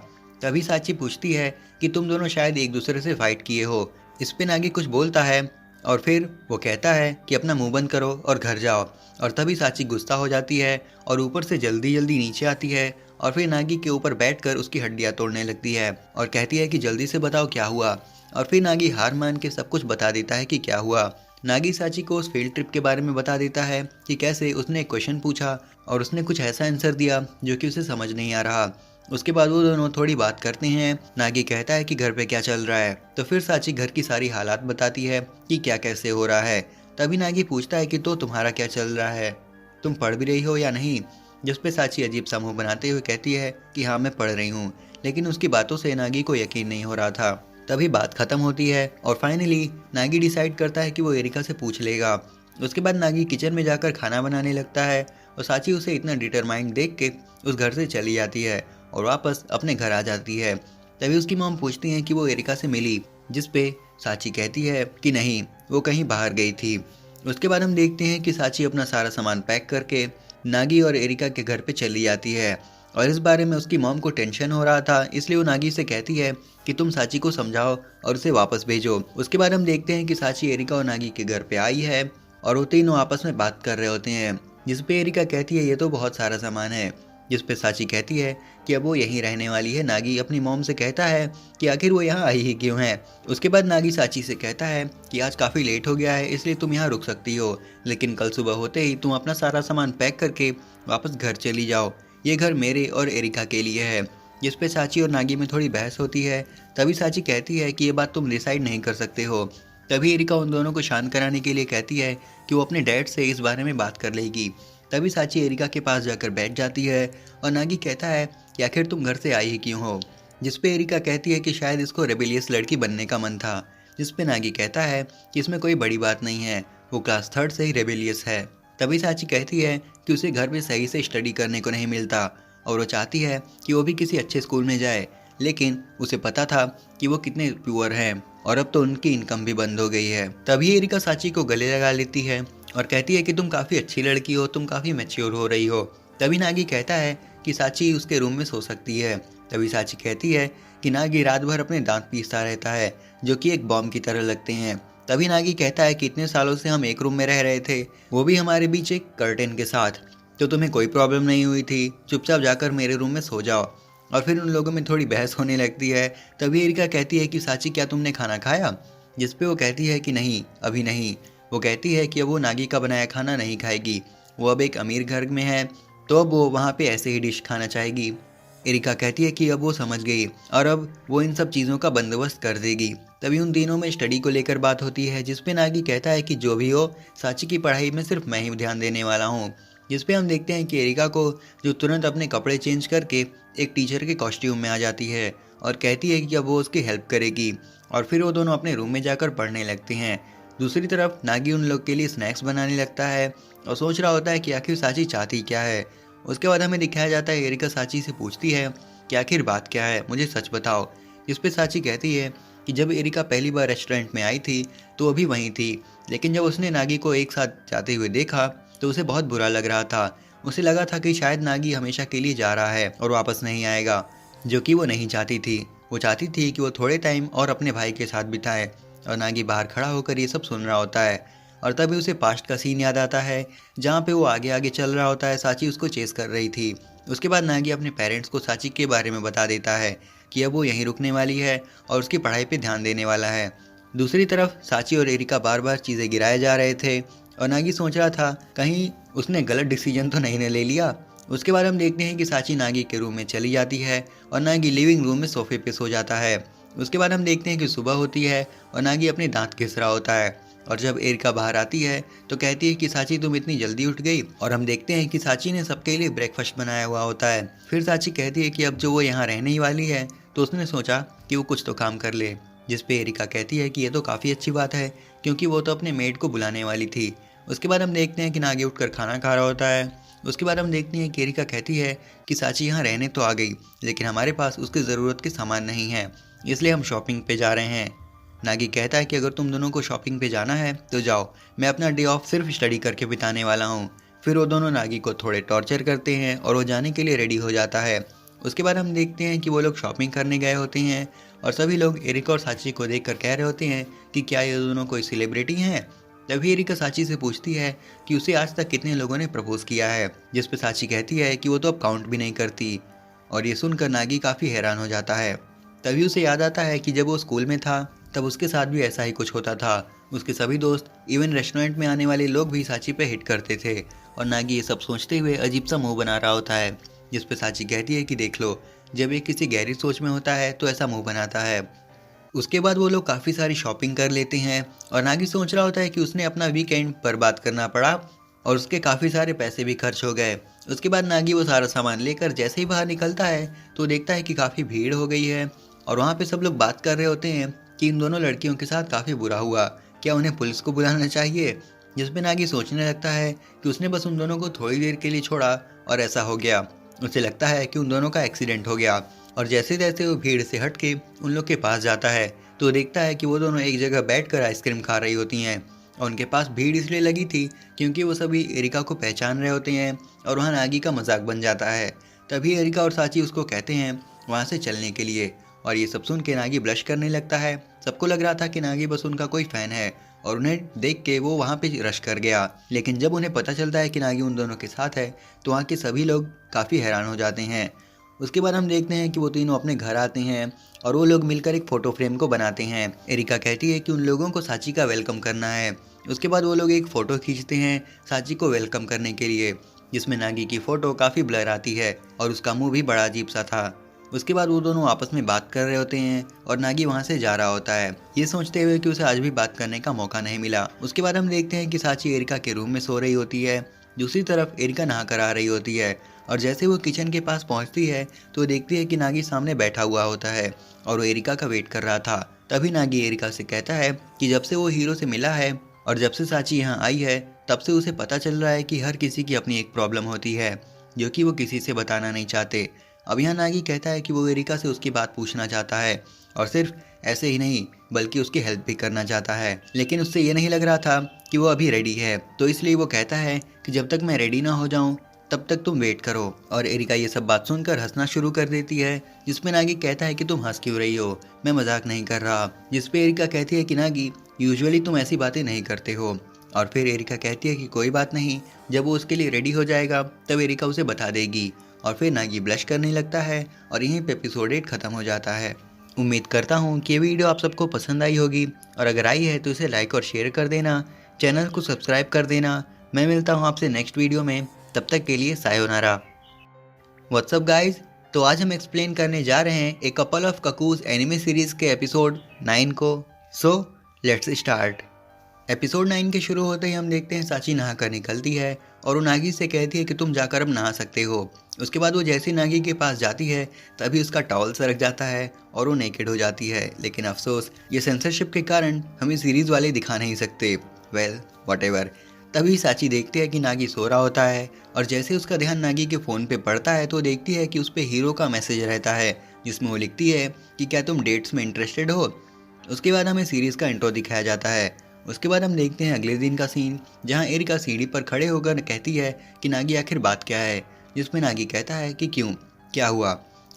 Speaker 1: तभी साची पूछती है कि तुम दोनों शायद एक दूसरे से फाइट किए हो। इस पे नागी कुछ बोलता है और फिर वो कहता है कि अपना मुंह बंद करो और घर जाओ। और तभी साची गुस्सा हो जाती है और ऊपर से जल्दी जल्दी नीचे आती है और फिर नागी के ऊपर बैठकर उसकी हड्डियां तोड़ने लगती है और कहती है कि जल्दी से बताओ क्या हुआ। और फिर नागी हार मान के सब कुछ बता देता है कि क्या हुआ। नागी साची को उस फील्ड ट्रिप के बारे में बता देता है कि कैसे उसने एक क्वेश्चन पूछा और उसने कुछ ऐसा आंसर दिया जो कि उसे समझ नहीं आ रहा। उसके बाद वो दोनों थोड़ी बात करते हैं। नागी कहता है कि घर पे क्या चल रहा है, तो फिर साची घर की सारी हालात बताती है कि क्या कैसे हो रहा है। तभी नागी पूछता है कि तो तुम्हारा क्या चल रहा है, तुम पढ़ भी रही हो या नहीं। जिस पे साची अजीब सा मुंह बनाते हुए कहती है कि हाँ मैं पढ़ रही हूँ, लेकिन उसकी बातों से नागी को यकीन नहीं हो रहा था। तभी बात खत्म होती है और फाइनली नागी डिसाइड करता है कि वो एरिका से पूछ लेगा। उसके बाद नागी किचन में जाकर खाना बनाने लगता है और साची उसे इतना डिटरमाइंड देख के उस घर से चली जाती है और वापस अपने घर आ जाती है। तभी उसकी मॉम पूछती है कि वो एरिका से मिली, जिस पे साची कहती है कि नहीं, वो कहीं बाहर गई थी। उसके बाद हम देखते हैं कि साची अपना सारा सामान पैक करके नागी और एरिका के घर पे चली जाती है और इस बारे में उसकी मॉम को टेंशन हो रहा था, इसलिए वो नागी से कहती है कि तुम साची को समझाओ और उसे वापस भेजो। उसके बाद हम देखते हैं कि साची एरिका और नागी के घर पे आई है और वो तीनों आपस में बात कर रहे होते हैं, जिस पे एरिका कहती है ये तो बहुत सारा सामान है। जिस पे साची कहती है कि अब वो यहीं रहने वाली है। नागी अपनी मॉम से कहता है कि आखिर वो यहाँ आई ही क्यों है। उसके बाद नागी साची से कहता है कि आज काफ़ी लेट हो गया है, इसलिए तुम यहाँ रुक सकती हो, लेकिन कल सुबह होते ही तुम अपना सारा सामान पैक करके वापस घर चली जाओ। ये घर मेरे और एरिका के लिए है। जिस पे साची और नागी में थोड़ी बहस होती है। तभी साची कहती है कि ये बात तुम डिसाइड नहीं कर सकते हो। तभी एरिका उन दोनों को शांत कराने के लिए कहती है कि वो अपने डैड से इस बारे में बात कर लेगी। तभी साची एरिका के पास जाकर बैठ जाती है और नागी कहता है कि आखिर तुम घर से आई ही क्यों हो। जिस पे एरिका कहती है कि शायद इसको रेबेलियस लड़की बनने का मन था। जिस पे नागी कहता है कि इसमें कोई बड़ी बात नहीं है, वो क्लास 3rd से ही रेबेलियस है। तभी साची कहती है कि उसे घर में सही से स्टडी करने को नहीं मिलता और वो चाहती है कि वो भी किसी अच्छे स्कूल में जाए, लेकिन उसे पता था कि वो कितने प्योर हैं और अब तो उनकी इनकम भी बंद हो गई है। तभी एरिका साची को गले लगा लेती है और कहती है कि तुम काफ़ी अच्छी लड़की हो, तुम काफ़ी मैच्योर हो रही हो। तभी नागी कहता है कि साची उसके रूम में सो सकती है। तभी साची कहती है कि नागी रात भर अपने दांत पीसता रहता है, जो कि एक बॉम्ब की तरह लगते हैं। तभी नागी कहता है कि इतने सालों से हम एक रूम में रह रहे थे, वो भी हमारे बीच एक कर्टेन के साथ, तो तुम्हें कोई प्रॉब्लम नहीं हुई थी, चुपचाप जाकर मेरे रूम में सो जाओ। और फिर उन लोगों में थोड़ी बहस होने लगती है। तभी एरिका कहती है कि साची क्या तुमने खाना खाया। जिस पे वो कहती है कि नहीं, अभी नहीं। वो कहती है कि अब वो नागी का बनाया खाना नहीं खाएगी, वो अब एक अमीर घर में है, तो अब वो वहाँ पे ऐसे ही डिश खाना चाहेगी। एरिका कहती है कि अब वो समझ गई और अब वो इन सब चीज़ों का बंदोबस्त कर देगी। तभी उन दिनों में स्टडी को लेकर बात होती है, जिसपे नागी कहता है कि जो भी हो, साची की पढ़ाई में सिर्फ मैं ही ध्यान देने वाला हूँ। जिस पे हम देखते हैं कि एरिका को जो तुरंत अपने कपड़े चेंज करके एक टीचर के कॉस्ट्यूम में आ जाती है और कहती है कि अब वो उसकी हेल्प करेगी और फिर वो दोनों अपने रूम में जाकर पढ़ने लगते हैं। दूसरी तरफ नागी उन लोग के लिए स्नैक्स बनाने लगता है और सोच रहा होता है कि आखिर साची चाहती क्या है। उसके बाद हमें दिखाया जाता है एरिका साची से पूछती है कि आखिर बात क्या है, मुझे सच बताओ। जिस पे साची कहती है कि जब एरिका पहली बार रेस्टोरेंट में आई थी तो वो भी वहीं थी, लेकिन जब उसने नागी को एक साथ जाते हुए देखा तो उसे बहुत बुरा लग रहा था। उसे लगा था कि शायद नागी हमेशा के लिए जा रहा है और वापस नहीं आएगा, जो कि वो नहीं चाहती थी। वो चाहती थी कि वो थोड़े टाइम और अपने भाई के साथ बिताए। और नागी बाहर खड़ा होकर ये सब सुन रहा होता है और तभी उसे पास्ट का सीन याद आता है, जहाँ पे वो आगे आगे चल रहा होता है। साची उसको चेस कर रही थी। उसके बाद नागी अपने पेरेंट्स को साची के बारे में बता देता है कि अब वो यहीं रुकने वाली है और उसकी पढ़ाई पे ध्यान देने वाला है। दूसरी तरफ साची और एरिका बार बार चीज़ें गिराए जा रहे थे और नागी सोच रहा था कहीं उसने गलत डिसीजन तो नहीं ले लिया। उसके बाद हम देखते हैं कि साची नागी के रूम में चली जाती है और नागी लिविंग रूम में सोफे पे सो जाता है। उसके बाद हम देखते हैं कि सुबह होती है और नागी अपने दांत घिस रहा होता है और जब एरिका बाहर आती है तो कहती है कि साची तुम इतनी जल्दी उठ गई। और हम देखते हैं कि साची ने सबके लिए ब्रेकफास्ट बनाया हुआ होता है। फिर साची कहती है कि अब जो वो यहाँ रहने ही वाली है तो उसने सोचा कि वो कुछ तो काम कर ले। जिस पे एरिका कहती है कि ये तो काफ़ी अच्छी बात है, क्योंकि वो तो अपने मेड को बुलाने वाली थी। उसके बाद हम देखते हैं कि नागी उठकर खाना खा रहा होता है। उसके बाद हम देखते हैं कि एरिका कहती है कि साची यहाँ रहने तो आ गई, लेकिन हमारे पास उसकी ज़रूरत के सामान नहीं है, इसलिए हम शॉपिंग पे जा रहे हैं। नागी कहता है कि अगर तुम दोनों को शॉपिंग पे जाना है तो जाओ, मैं अपना डे ऑफ सिर्फ स्टडी करके बिताने वाला हूँ। फिर वो दोनों नागी को थोड़े टॉर्चर करते हैं और वो जाने के लिए रेडी हो जाता है। उसके बाद हम देखते हैं कि वो लोग शॉपिंग करने गए होते हैं और सभी लोग एरिका और साची को देखकर कह रहे होते हैं कि क्या ये दोनों कोई सेलिब्रिटी हैं। तभी एरिका साची से पूछती है कि उसे आज तक कितने लोगों ने प्रपोज किया है, जिस पे साची कहती है कि वो तो अब काउंट भी नहीं करती। और ये सुनकर नागी काफ़ी हैरान हो जाता है। तभी उसे याद आता है कि जब वो स्कूल में था तब उसके साथ भी ऐसा ही कुछ होता था। उसके सभी दोस्त, इवन रेस्टोरेंट में आने वाले लोग भी साची पे हिट करते थे। और नागी ये सब सोचते हुए अजीब सा मुंह बना रहा होता है, जिस पे साची कहती है कि देख लो, जब ये किसी गहरी सोच में होता है तो ऐसा मुंह बनाता है। उसके बाद वो लोग काफ़ी सारी शॉपिंग कर लेते हैं और नागी सोच रहा होता है कि उसने अपना वीकेंड बर्बाद करना पड़ा और उसके काफ़ी सारे पैसे भी खर्च हो गए। उसके बाद नागी वो सारा सामान लेकर जैसे ही बाहर निकलता है तो देखता है कि काफ़ी भीड़ हो गई है और वहाँ पे सब लोग बात कर रहे होते हैं कि इन दोनों लड़कियों के साथ काफ़ी बुरा हुआ, क्या उन्हें पुलिस को बुलाना चाहिए। जिसमें नागी सोचने लगता है कि उसने बस उन दोनों को थोड़ी देर के लिए छोड़ा और ऐसा हो गया। उसे लगता है कि उन दोनों का एक्सीडेंट हो गया और जैसे जैसे वो भीड़ से हट के उन लोग के पास जाता है तो देखता है कि वो दोनों एक जगह बैठकर आइसक्रीम खा रही होती हैं। और उनके पास भीड़ इसलिए लगी थी क्योंकि वो सभी एरिका को पहचान रहे होते हैं और वहाँ नागी का मजाक बन जाता है। तभी एरिका और साची उसको कहते हैं वहाँ से चलने के लिए और ये सब सुन के नागी ब्लश करने लगता है। सबको लग रहा था कि नागी बस उनका कोई फ़ैन है और उन्हें देख के वो वहाँ पे रश कर गया। लेकिन जब उन्हें पता चलता है कि नागी उन दोनों के साथ है तो वहाँ के सभी लोग काफ़ी हैरान हो जाते हैं। उसके बाद हम देखते हैं कि वो तीनों अपने घर आते हैं और वो लोग मिलकर एक फ़ोटो फ्रेम को बनाते हैं। एरिका कहती है कि उन लोगों को साची का वेलकम करना है। उसके बाद वो लोग एक फ़ोटो खींचते हैं साची को वेलकम करने के लिए, जिसमें नागी की फ़ोटो काफ़ी ब्लर आती है और उसका मुंह भी बड़ा अजीब सा था। उसके बाद वो दोनों आपस में बात कर रहे होते हैं और नागी वहाँ से जा रहा होता है, ये सोचते हुए कि उसे आज भी बात करने का मौका नहीं मिला। उसके बाद हम देखते हैं कि साची एरिका के रूम में सो रही होती है। दूसरी तरफ एरिका नहा कर आ रही होती है और जैसे वो किचन के पास पहुंचती है तो देखती है कि नागी सामने बैठा हुआ होता है और वो एरिका का वेट कर रहा था। तभी नागी एरिका से कहता है कि जब से वो हीरो से मिला है और जब से साची यहाँ आई है तब से उसे पता चल रहा है कि हर किसी की अपनी एक प्रॉब्लम होती है जो कि वो किसी से बताना नहीं चाहते। अब यहाँ नागी कहता है कि वो एरिका से उसकी बात पूछना चाहता है और सिर्फ ऐसे ही नहीं बल्कि उसकी हेल्प भी करना चाहता है, लेकिन उससे ये नहीं लग रहा था कि वो अभी रेडी है, तो इसलिए वो कहता है कि जब तक मैं रेडी ना हो जाऊं तब तक तुम वेट करो। और एरिका ये सब बात सुनकर हंसना शुरू कर देती है, जिसमें नागी कहता है कि तुम हंस क्यों रही हो, मैं मजाक नहीं कर रहा। जिस पे एरिका कहती है कि नागी यूजुअली तुम ऐसी बातें नहीं करते हो। और फिर एरिका कहती है कि कोई बात नहीं, जब वो उसके लिए रेडी हो जाएगा तब एरिका उसे बता देगी। और फिर नागी ब्लश करने लगता है और यहीं पे एपिसोड 8 खत्म हो जाता है। उम्मीद करता हूँ कि ये वीडियो आप सबको पसंद आई होगी और अगर आई है तो इसे लाइक और शेयर कर देना, चैनल को सब्सक्राइब कर देना। मैं मिलता हूँ आपसे नेक्स्ट वीडियो में, तब तक के लिए सायोनारा। व्हाट्सअप गाइज, तो आज हम एक्सप्लेन करने जा रहे हैं A Couple of Cuckoos anime series के एपिसोड 9 को। So let's start. एपिसोड 9 के शुरू होते ही हम देखते हैं साची नहा कर निकलती है और वो नागी से कहती है कि तुम जाकर अब नहा सकते हो। उसके बाद वो जैसे नागी के पास जाती है तभी उसका टॉवल सरक जाता है और वो नेकेड हो जाती है। लेकिन अफसोस ये सेंसरशिप के कारण हमें सीरीज़ वाले दिखा नहीं सकते। Well whatever. तभी साची देखती है कि नागी सो रहा होता है और जैसे उसका ध्यान नागी के फ़ोन पे पड़ता है तो देखती है कि उस पर हीरो का मैसेज रहता है, जिसमें वो लिखती है कि क्या तुम डेट्स में इंटरेस्टेड हो। उसके बाद हमें सीरीज़ का इंट्रो दिखाया जाता है। उसके बाद हम देखते हैं अगले दिन का सीन, जहां एरिका सीढ़ी पर खड़े होकर कहती है कि नागी आखिर बात क्या है, जिसमें नागी कहता है कि क्यों, क्या हुआ।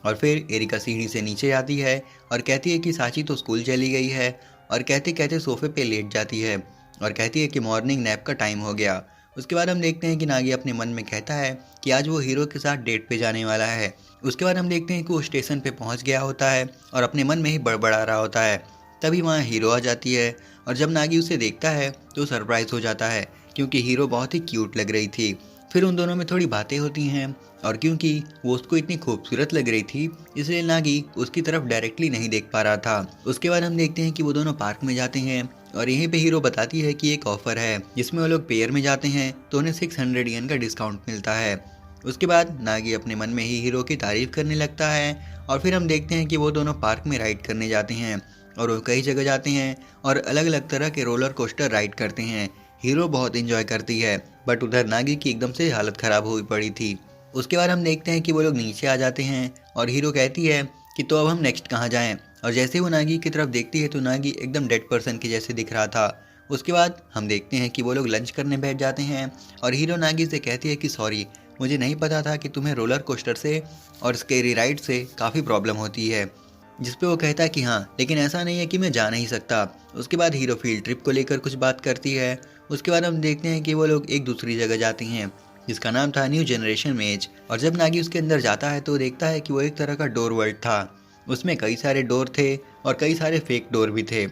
Speaker 1: और फिर एरिका सीढ़ी से नीचे आती है और कहती है कि साची तो स्कूल चली गई है और कहते कहते सोफे पे लेट जाती है और कहती है कि मॉर्निंग नैप का टाइम हो गया। उसके बाद हम देखते हैं कि नागी अपने मन में कहता है कि आज वो हीरो के साथ डेट पे जाने वाला है। उसके बाद हम देखते हैं कि वो स्टेशन पे पहुंच गया होता है और अपने मन में ही बड़बड़ा रहा होता है। तभी वहाँ हीरो आ जाती है और जब नागी उसे देखता है तो सरप्राइज हो जाता है क्योंकि हीरो बहुत ही क्यूट लग रही थी। फिर उन दोनों में थोड़ी बातें होती हैं और क्योंकि वो उसको इतनी खूबसूरत लग रही थी इसलिए नागी उसकी तरफ डायरेक्टली नहीं देख पा रहा था। उसके बाद हम देखते हैं कि वो दोनों पार्क में जाते हैं और यहीं पे हीरो बताती है कि एक ऑफर है जिसमें वो लोग पेयर में जाते हैं तो उन्हें 600 येन का डिस्काउंट मिलता है। उसके बाद नागी अपने मन में ही हीरो की तारीफ करने लगता है और फिर हम देखते हैं कि वो दोनों पार्क में राइड करने जाते हैं और वो कई जगह जाते हैं और अलग अलग तरह के रोलर कोस्टर राइड करते हैं। हीरो बहुत एंजॉय करती है बट उधर नागी की एकदम से हालत ख़राब हुई पड़ी थी। उसके बाद हम देखते हैं कि वो लोग नीचे आ जाते हैं और हीरो कहती है कि तो अब हम नेक्स्ट कहाँ जाएं। और जैसे वो नागी की तरफ देखती है तो नागी एकदम डेड पर्सन के जैसे दिख रहा था। उसके बाद हम देखते हैं कि वो लोग लंच करने बैठ जाते हैं और हीरो नागी से कहती है कि सॉरी मुझे नहीं पता था कि तुम्हें रोलर कोस्टर से और स्केरी राइड से काफ़ी प्रॉब्लम होती है। जिस पे वो कहता है कि हाँ, लेकिन ऐसा नहीं है कि मैं जा नहीं सकता। उसके बाद हीरो फील्ड ट्रिप को लेकर कुछ बात करती है। उसके बाद हम देखते हैं कि वो लोग एक दूसरी जगह जाते हैं जिसका नाम था न्यू जनरेशन मेज। और जब नागी उसके अंदर जाता है तो देखता है कि वो एक तरह का डोर वर्ल्ड था। उसमें कई सारे डोर थे और कई सारे फेक डोर भी थे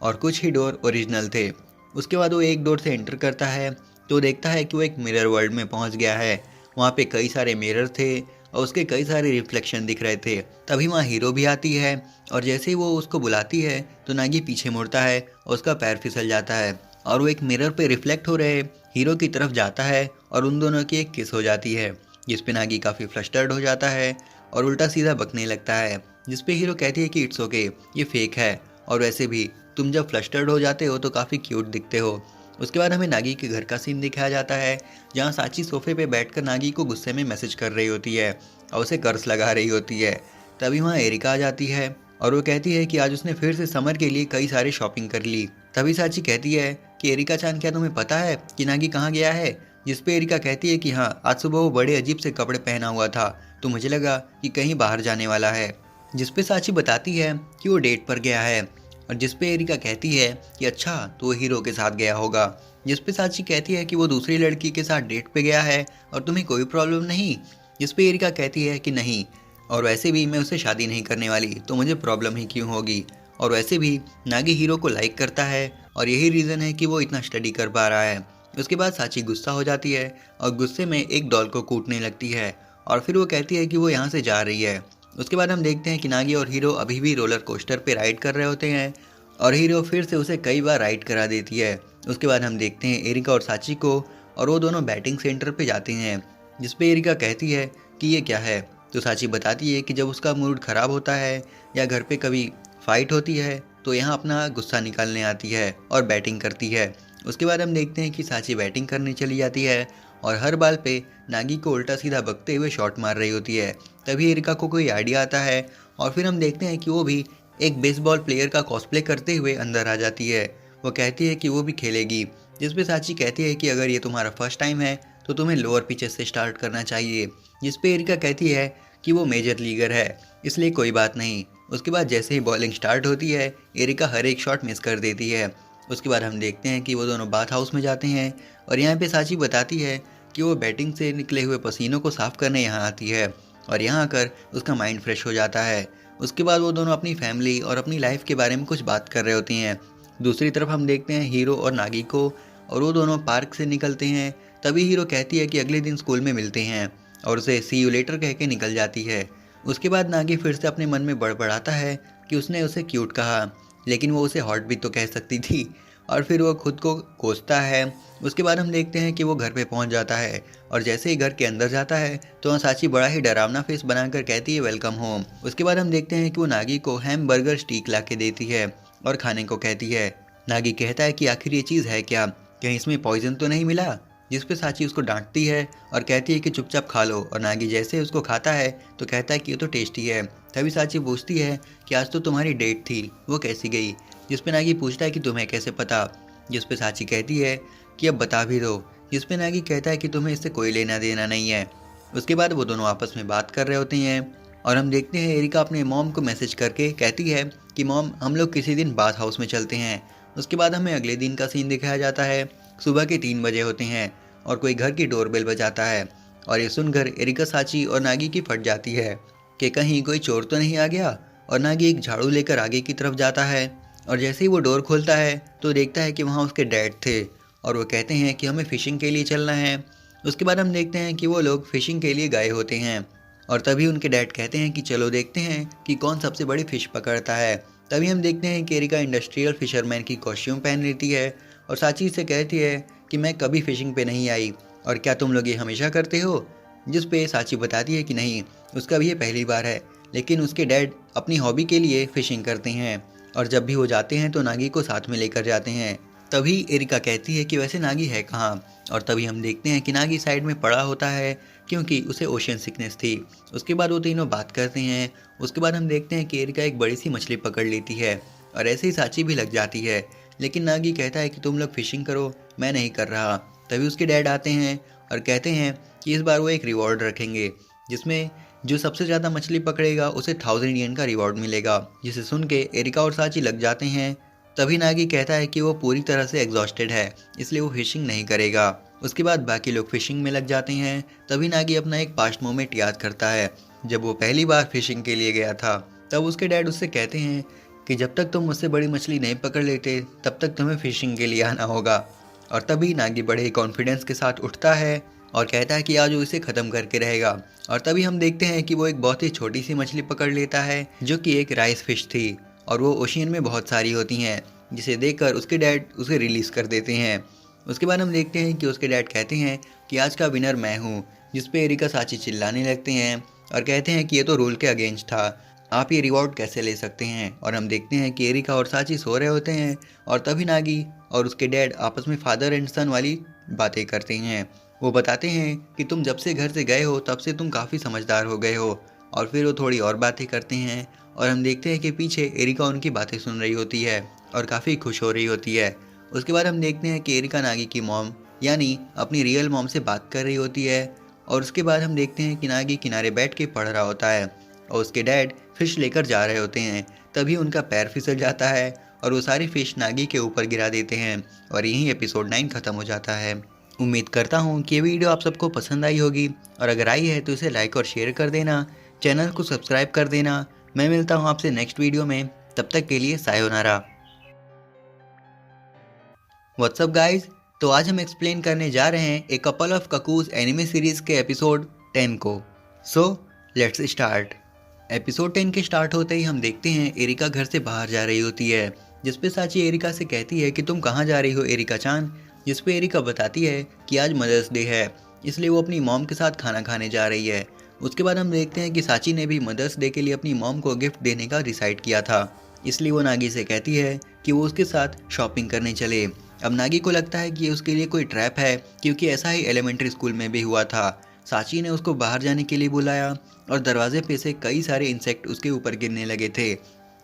Speaker 1: और कुछ ही डोर ओरिजिनल थे। उसके बाद वो एक डोर से एंटर करता है तो देखता है कि वो एक मिरर वर्ल्ड में पहुंच गया है। वहाँ पे कई सारे मिरर थे और उसके कई सारे रिफ्लेक्शन दिख रहे थे। तभी वहाँ हीरो भी आती है और जैसे ही वो उसको बुलाती है तो नागी पीछे मुड़ता है और उसका पैर फिसल जाता है और वो एक मिरर पे रिफ्लेक्ट हो रहे हीरो की तरफ जाता है और उन दोनों की एक किस हो जाती है, जिस पे नागी काफ़ी फ्रस्ट्रेटेड हो जाता है और उल्टा सीधा बकने लगता है। जिस पे हीरो कहती है कि इट्स ओके, ये फेक है और वैसे भी तुम जब फ्लस्टर्ड हो जाते हो तो काफ़ी क्यूट दिखते हो। उसके बाद हमें नागी के घर का सीन दिखाया जाता है जहाँ साची सोफे पे बैठकर नागी को गुस्से में मैसेज कर रही होती है और उसे कर्ज लगा रही होती है। तभी वहाँ एरिका आ जाती है और वो कहती है कि आज उसने फिर से समर के लिए कई सारे शॉपिंग कर ली। तभी साची कहती है कि एरिका चांद, क्या तुम्हें पता है कि नागी कहाँ गया है? जिस पे एरिका कहती है कि हाँ, आज सुबह वो बड़े अजीब से कपड़े पहना हुआ था तो मुझे लगा कि कहीं बाहर जाने वाला है। जिस पे साची बताती है कि वो डेट पर गया है और जिस पे एरिका कहती है कि अच्छा, तो वो हीरो के साथ गया होगा। जिस पे साची कहती है कि वो दूसरी लड़की के साथ डेट पे गया है और तुम्हें कोई प्रॉब्लम नहीं। जिस पे एरिका कहती है कि नहीं, और वैसे भी मैं उससे शादी नहीं करने वाली तो मुझे प्रॉब्लम ही क्यों होगी। और वैसे भी नागी हीरो को लाइक करता है और यही रीज़न है कि वो इतना स्टडी कर पा रहा है। उसके बाद साची गुस्सा हो जाती है और गुस्से में एक डॉल को कूटने लगती है और फिर वो कहती है कि वो यहाँ से जा रही है। उसके बाद हम देखते हैं कि नागी और हीरो अभी भी रोलर कोस्टर पे राइड कर रहे होते हैं और हीरो फिर से उसे कई बार राइड करा देती है। उसके बाद हम देखते हैं एरिका और साची को और वो दोनों बैटिंग सेंटर पे जाते हैं, जिस पे एरिका कहती है कि ये क्या है। तो साची बताती है कि जब उसका मूड ख़राब होता है या घर पे कभी फाइट होती है तो यहाँ अपना गुस्सा निकालने आती है और बैटिंग करती है। उसके बाद हम देखते हैं कि साची बैटिंग करने चली जाती है और हर बाल पे नागी को उल्टा सीधा बकते हुए शॉट मार रही होती है। तभी एरिका को कोई आइडिया आता है और फिर हम देखते हैं कि वो भी एक बेसबॉल प्लेयर का कॉस्प्ले करते हुए अंदर आ जाती है। वो कहती है कि वो भी खेलेगी, जिस पे साची कहती है कि अगर ये तुम्हारा फर्स्ट टाइम है तो तुम्हें लोअर पिचेस से स्टार्ट करना चाहिए। जिस पे एरिका कहती है कि वो मेजर लीगर है, इसलिए कोई बात नहीं। उसके बाद जैसे ही बॉलिंग स्टार्ट होती है एरिका हर एक शॉट मिस कर देती है। उसके बाद हम देखते हैं कि वो दोनों बाथ हाउस में जाते हैं और यहाँ पे साची बताती है कि वो बैटिंग से निकले हुए पसीनों को साफ करने यहाँ आती है और यहाँ आकर उसका माइंड फ्रेश हो जाता है। उसके बाद वो दोनों अपनी फैमिली और अपनी लाइफ के बारे में कुछ बात कर रहे होती हैं। दूसरी तरफ हम देखते हैं हीरो और नागी को और वो दोनों पार्क से निकलते हैं। तभी हीरो कहती है कि अगले दिन स्कूल में मिलते हैं और उसे सी यू लेटर कह के निकल जाती है। उसके बाद नागी फिर से अपने मन में बड़बड़ाता है कि उसने उसे क्यूट कहा, लेकिन वो उसे हॉट भी तो कह सकती थी, और फिर वो खुद को कोसता है। उसके बाद हम देखते हैं कि वो घर पे पहुंच जाता है और जैसे ही घर के अंदर जाता है तो साची बड़ा ही डरावना फेस बनाकर कहती है वेलकम होम। उसके बाद हम देखते हैं कि वो नागी को हैम बर्गर स्टीक ला के देती है और खाने को कहती है। नागी कहता है कि आखिर ये चीज़ है क्या, कहीं इसमें पॉइजन तो नहीं मिला। जिस पे साची उसको डांटती है और कहती है कि चुपचाप खा लो, और नागी जैसे उसको खाता है तो कहता है कि ये तो टेस्टी है। तभी साची पूछती है कि आज तो तुम्हारी डेट थी, वो कैसी गई। जिस पे नागी पूछता है कि तुम्हें कैसे पता। जिस पे साची कहती है कि अब बता भी दो। जिस पे नागी कहता है कि तुम्हें इससे कोई लेना देना नहीं है। उसके बाद वो दोनों आपस में बात कर रहे होते हैं और हम देखते हैं एरिका अपने मॉम को मैसेज करके कहती है कि मॉम, हम लोग किसी दिन बाथ हाउस में चलते हैं। उसके बाद हमें अगले दिन का सीन दिखाया जाता है। सुबह के 3 बजे होते हैं और कोई घर की डोरबेल बजाता है और ये सुनकर एरिका, साची और नागी की फट जाती है कि कहीं कोई चोर तो नहीं आ गया। और नागी एक झाड़ू लेकर आगे की तरफ जाता है और जैसे ही वो डोर खोलता है तो देखता है कि वहाँ उसके डैड थे और वो कहते हैं कि हमें फ़िशिंग के लिए चलना है। उसके बाद हम देखते हैं कि वो लोग फ़िशिंग के लिए गए होते हैं और तभी उनके डैड कहते हैं कि चलो देखते हैं कि कौन सबसे बड़ी फ़िश पकड़ता है। तभी हम देखते हैं कि एरिका इंडस्ट्रियल फिशरमैन की कॉस्ट्यूम पहन लेती है और साची से कहती है कि मैं कभी फ़िशिंग पे नहीं आई और क्या तुम लोग ये हमेशा करते हो। जिस पे साची बताती है कि नहीं, उसका भी ये पहली बार है, लेकिन उसके डैड अपनी हॉबी के लिए फ़िशिंग करते हैं और जब भी वो जाते हैं तो नागी को साथ में लेकर जाते हैं। तभी एरिका कहती है कि वैसे नागी है कहाँ, और तभी हम देखते हैं कि नागी साइड में पड़ा होता है क्योंकि उसे ओशन सिकनेस थी। उसके बाद वो तीनों बात करते हैं। उसके बाद हम देखते हैं कि एरिका एक बड़ी सी मछली पकड़ लेती है और ऐसे ही साची भी लग जाती है, लेकिन नागी कहता है कि तुम लोग फ़िशिंग करो, मैं नहीं कर रहा। तभी उसके डैड आते हैं और कहते हैं कि इस बार वो एक रिवॉर्ड रखेंगे जिसमें जो सबसे ज़्यादा मछली पकड़ेगा उसे 1000 येन का रिवॉर्ड मिलेगा। जिसे सुन के एरिका और साची लग जाते हैं। तभी नागी कहता है कि वो पूरी तरह से एग्जॉस्टेड है, इसलिए वो फिशिंग नहीं करेगा। उसके बाद बाकी लोग फिशिंग में लग जाते हैं। तभी नागी अपना एक पास्ट मोमेंट याद करता है जब वो पहली बार फिशिंग के लिए गया था। तब उसके डैड उससे कहते हैं कि जब तक तुम मुझसे बड़ी मछली नहीं पकड़ लेते तब तक तुम्हें फिशिंग के लिए आना होगा। और तभी नागी बड़े ही कॉन्फिडेंस के साथ उठता है और कहता है कि आज वो इसे ख़त्म करके रहेगा। और तभी हम देखते हैं कि वो एक बहुत ही छोटी सी मछली पकड़ लेता है जो कि एक राइस फिश थी और वो ओशियन में बहुत सारी होती हैं, जिसे देखकर उसके डैड उसे रिलीज़ कर देते हैं। उसके बाद हम देखते हैं कि उसके डैड कहते हैं कि आज का विनर मैं हूँ, जिस पे एरिका साची चिल्लाने लगते हैं और कहते हैं कि ये तो रूल के अगेंस्ट था, आप ये रिवॉर्ड कैसे ले सकते हैं। और हम देखते हैं कि एरिका और साची सो रहे होते हैं और तभी नागी और उसके डैड आपस में फादर एंड सन वाली बातें करते हैं। वो बताते हैं कि तुम जब से घर से गए हो तब से तुम काफ़ी समझदार हो गए हो। और फिर वो थोड़ी और बातें करते हैं और हम देखते हैं कि पीछे एरिका उनकी बातें सुन रही होती है और काफ़ी खुश हो रही होती है। उसके बाद हम देखते हैं कि एरिका नागी की मॉम यानी अपनी रियल मॉम से बात कर रही होती है। और उसके बाद हम देखते हैं कि नागी किनारे बैठ के पढ़ रहा होता है और उसके डैड फिश लेकर जा रहे होते हैं। तभी उनका पैर फिसल जाता है और वो सारी फिश नागी के ऊपर गिरा देते हैं और यहीं एपिसोड 9 ख़त्म हो जाता है। उम्मीद करता हूँ कि ये वीडियो आप सबको पसंद आई होगी और अगर आई है तो इसे लाइक और शेयर कर देना, चैनल को सब्सक्राइब कर देना। मैं मिलता हूँ आपसे नेक्स्ट वीडियो में, तब तक के लिए सायोनारा। व्हाट्सअप गाइज, तो आज हम एक्सप्लेन करने जा रहे हैं A Couple of Cuckoos anime series के एपिसोड 10 को। So let's start. एपिसोड 10 के स्टार्ट होते ही हम देखते हैं एरिका घर से बाहर जा रही होती है, जिसपे साची एरिका से कहती है कि तुम कहाँ जा रही हो एरिका चान। जिसपे एरिका बताती है कि आज मदर्स डे है, इसलिए वो अपनी मॉम के साथ खाना खाने जा रही है। उसके बाद हम देखते हैं कि साची ने भी मदर्स डे के लिए अपनी मॉम को गिफ्ट देने का डिसाइड किया था, इसलिए वो नागी से कहती है कि वो उसके साथ शॉपिंग करने चले। अब नागी को लगता है कि ये उसके लिए कोई ट्रैप है, क्योंकि ऐसा ही एलिमेंट्री स्कूल में भी हुआ था। साची ने उसको बाहर जाने के लिए बुलाया और दरवाजे पे से कई सारे इंसेक्ट उसके ऊपर गिरने लगे थे।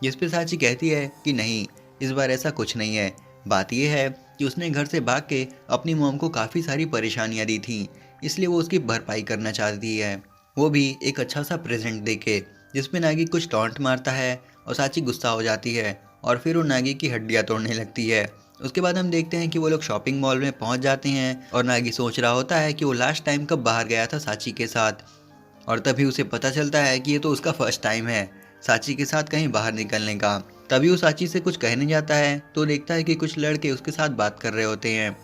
Speaker 1: जिस पे साची कहती है कि नहीं, इस बार ऐसा कुछ नहीं है। बात यह है कि उसने घर से भाग के अपनी मॉम को काफ़ी सारी परेशानियां दी थी, इसलिए वो उसकी भरपाई करना चाहती है, वो भी एक अच्छा सा प्रेजेंट देके। जिसमें नागी कुछ टॉन्ट मारता है और साची गुस्सा हो जाती है और फिर वो नागी की हड्डियाँ तोड़ने लगती है। उसके बाद हम देखते हैं कि वो लोग शॉपिंग मॉल में पहुंच जाते हैं और नागी सोच रहा होता है कि वो लास्ट टाइम कब बाहर गया था साची के साथ। और तभी उसे पता चलता है कि ये तो उसका फर्स्ट टाइम है साची के साथ कहीं बाहर निकलने का। तभी वो साची से कुछ कहने जाता है तो देखता है कि कुछ लड़के उसके साथ बात कर रहे होते हैं,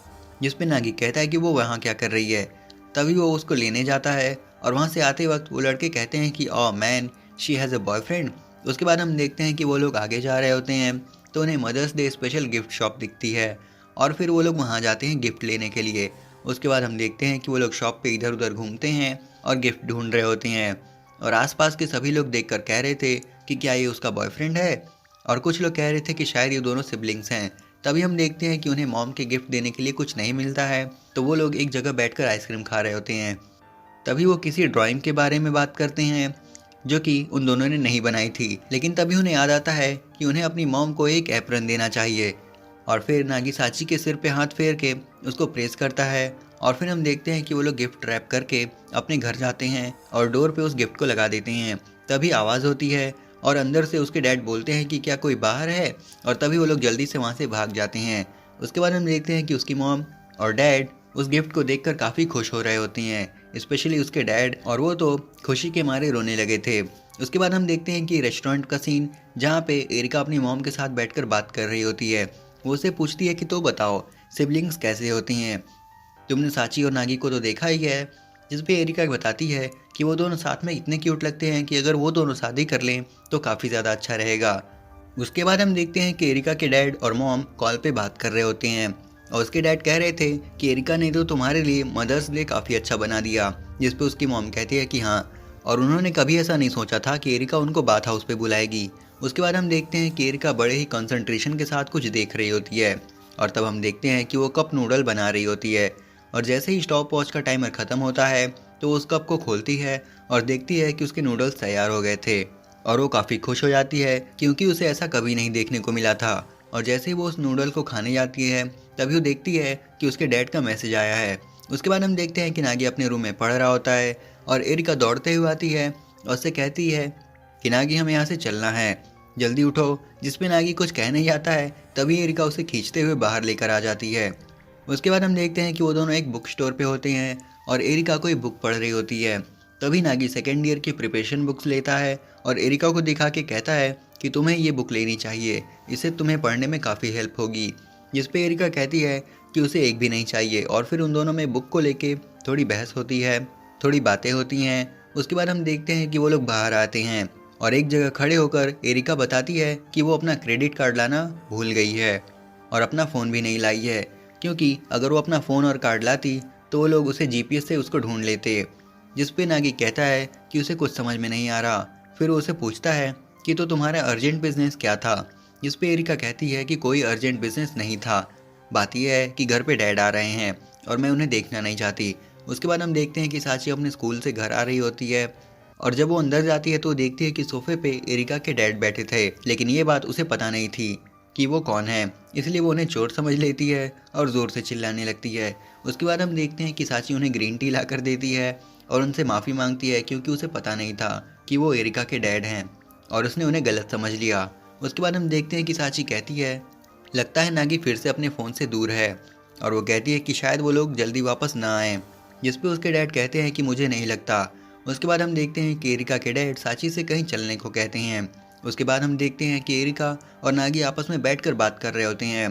Speaker 1: जिसपे नागी कहता है कि वो वहाँ क्या कर रही है। तभी वो उसको लेने जाता है और वहाँ से आते वक्त वो लड़के कहते हैं कि oh man, she has a boyfriend. उसके बाद हम देखते हैं कि वो लोग आगे जा रहे होते हैं तो उन्हें mother's day special gift shop दिखती है और फिर वो लोग वहाँ जाते हैं गिफ्ट लेने के लिए। उसके बाद हम देखते हैं कि वो लोग शॉप पे इधर उधर घूमते हैं और गिफ्ट ढूंढ रहे होते हैं और आसपास के सभी लोग देखकर कह रहे थे कि क्या ये उसका बॉयफ्रेंड है, और कुछ लोग कह रहे थे कि शायद ये दोनों सिबलिंग्स हैं। तभी हम देखते हैं कि उन्हें मॉम के गिफ्ट देने के लिए कुछ नहीं मिलता है तो वो लोग एक जगह बैठकर आइसक्रीम खा रहे होते हैं। तभी वो किसी ड्राइंग के बारे में बात करते हैं जो कि उन दोनों ने नहीं बनाई थी, लेकिन तभी उन्हें याद आता है कि उन्हें अपनी मॉम को एक एप्रन देना चाहिए। और फिर नागी साची के सिर पे हाथ फेर के उसको प्रेस करता है और फिर हम देखते हैं कि वो लोग गिफ्ट रैप करके अपने घर जाते हैं और डोर पे उस गिफ्ट को लगा देते हैं। तभी आवाज़ होती है और अंदर से उसके डैड बोलते हैं कि क्या कोई बाहर है, और तभी वो लोग जल्दी से वहाँ से भाग जाते हैं। उसके बाद हम देखते हैं कि उसकी मॉम और डैड उस गिफ्ट को देखकर काफ़ी खुश हो रहे होते हैं, स्पेशली उसके डैड, और वो तो खुशी के मारे रोने लगे थे। उसके बाद हम देखते हैं कि रेस्टोरेंट का सीन जहाँ पे एरिका अपनी मॉम के साथ बैठकर बात कर रही होती है। वो उसे पूछती है कि तो बताओ सिबलिंग्स कैसे होती हैं, तुमने साची और नागी को तो देखा ही है। जिस पे एरिका बताती है कि वो दोनों साथ में इतने क्यूट लगते हैं कि अगर वो दोनों शादी कर लें तो काफ़ी ज़्यादा अच्छा रहेगा। उसके बाद हम देखते हैं कि एरिका के डैड और मॉम कॉल पे बात कर रहे होते हैं और उसके डैड कह रहे थे कि एरिका ने तो तुम्हारे लिए मदर्स डे काफ़ी अच्छा बना दिया। जिस पे उसकी मॉम कहती है कि हाँ, और उन्होंने कभी ऐसा नहीं सोचा था कि एरिका उनको बाथ हाउस पे बुलाएगी। उसके बाद हम देखते हैं कि एरिका बड़े ही कंसंट्रेशन के साथ कुछ देख रही होती है और तब हम देखते हैं कि वो कप नूडल बना रही होती है और जैसे ही स्टॉप वॉच का टाइमर ख़त्म होता है तो उस कप को खोलती है और देखती है कि उसके नूडल्स तैयार हो गए थे और वो काफ़ी खुश हो जाती है क्योंकि उसे ऐसा कभी नहीं देखने को मिला था। और जैसे ही वो उस नूडल को खाने जाती है तभी वो देखती है कि उसके डैड का मैसेज आया है उसके बाद हम देखते हैं कि नागी अपने रूम में पढ़ रहा होता है और एरिका दौड़ते हुए आती है और उससे कहती है कि नागी हमें यहाँ से चलना है, जल्दी उठो। जिसपे नागी कुछ कह नहीं आता है, तभी एरिका उसे खींचते हुए बाहर लेकर आ जाती है। उसके बाद हम देखते हैं कि वो दोनों एक बुक स्टोर पे होते हैं और एरिका कोई बुक पढ़ रही होती है। तभी नागी सेकेंड ईयर की प्रिपरेशन बुक्स लेता है और एरिका को दिखा के कहता है कि तुम्हें ये बुक लेनी चाहिए, इससे तुम्हें पढ़ने में काफ़ी हेल्प होगी। जिस पे एरिका कहती है कि उसे एक भी नहीं चाहिए और फिर उन दोनों में बुक को लेके थोड़ी बहस होती है, थोड़ी बातें होती हैं। उसके बाद हम देखते हैं कि वो लोग बाहर आते हैं और एक जगह खड़े होकर एरिका बताती है कि वो अपना क्रेडिट कार्ड लाना भूल गई है और अपना फ़ोन भी नहीं लाई है, क्योंकि अगर वो अपना फ़ोन और कार्ड लाती तो वो लोग उसे जीपीएस से उसको ढूंढ लेते। जिस पे नागी कहता है कि उसे कुछ समझ में नहीं आ रहा। फिर वो उसे पूछता है कि तो तुम्हारा अर्जेंट बिजनेस क्या था। जिस पे एरिका कहती है कि कोई अर्जेंट बिजनेस नहीं था, बात यह है कि घर पे डैड आ रहे हैं और मैं उन्हें देखना नहीं चाहती। उसके बाद हम देखते हैं कि साची अपने स्कूल से घर आ रही होती है और जब वो अंदर जाती है तो देखती है कि सोफे पे एरिका के डैड बैठे थे, लेकिन ये बात उसे पता नहीं थी कि वो कौन है, इसलिए वो उन्हें चोर समझ लेती है और ज़ोर से चिल्लाने लगती है। उसके बाद हम देखते हैं कि साची उन्हें ग्रीन टी ला कर देती है और उनसे माफ़ी मांगती है, क्योंकि उसे पता नहीं था कि वो एरिका के डैड हैं और उसने उन्हें गलत समझ लिया। उसके बाद हम देखते हैं कि साची कहती है लगता है नागी फिर से अपने फ़ोन से दूर है, और वो कहती है कि शायद वो लोग जल्दी वापस ना आएँ। जिस पे उसके डैड कहते हैं कि मुझे नहीं लगता। उसके बाद हम देखते हैं कि एरिका के डैड साची से कहीं चलने को कहते हैं। उसके बाद हम देखते हैं कि एरिका और नागी आपस में बैठकर बात कर रहे होते हैं।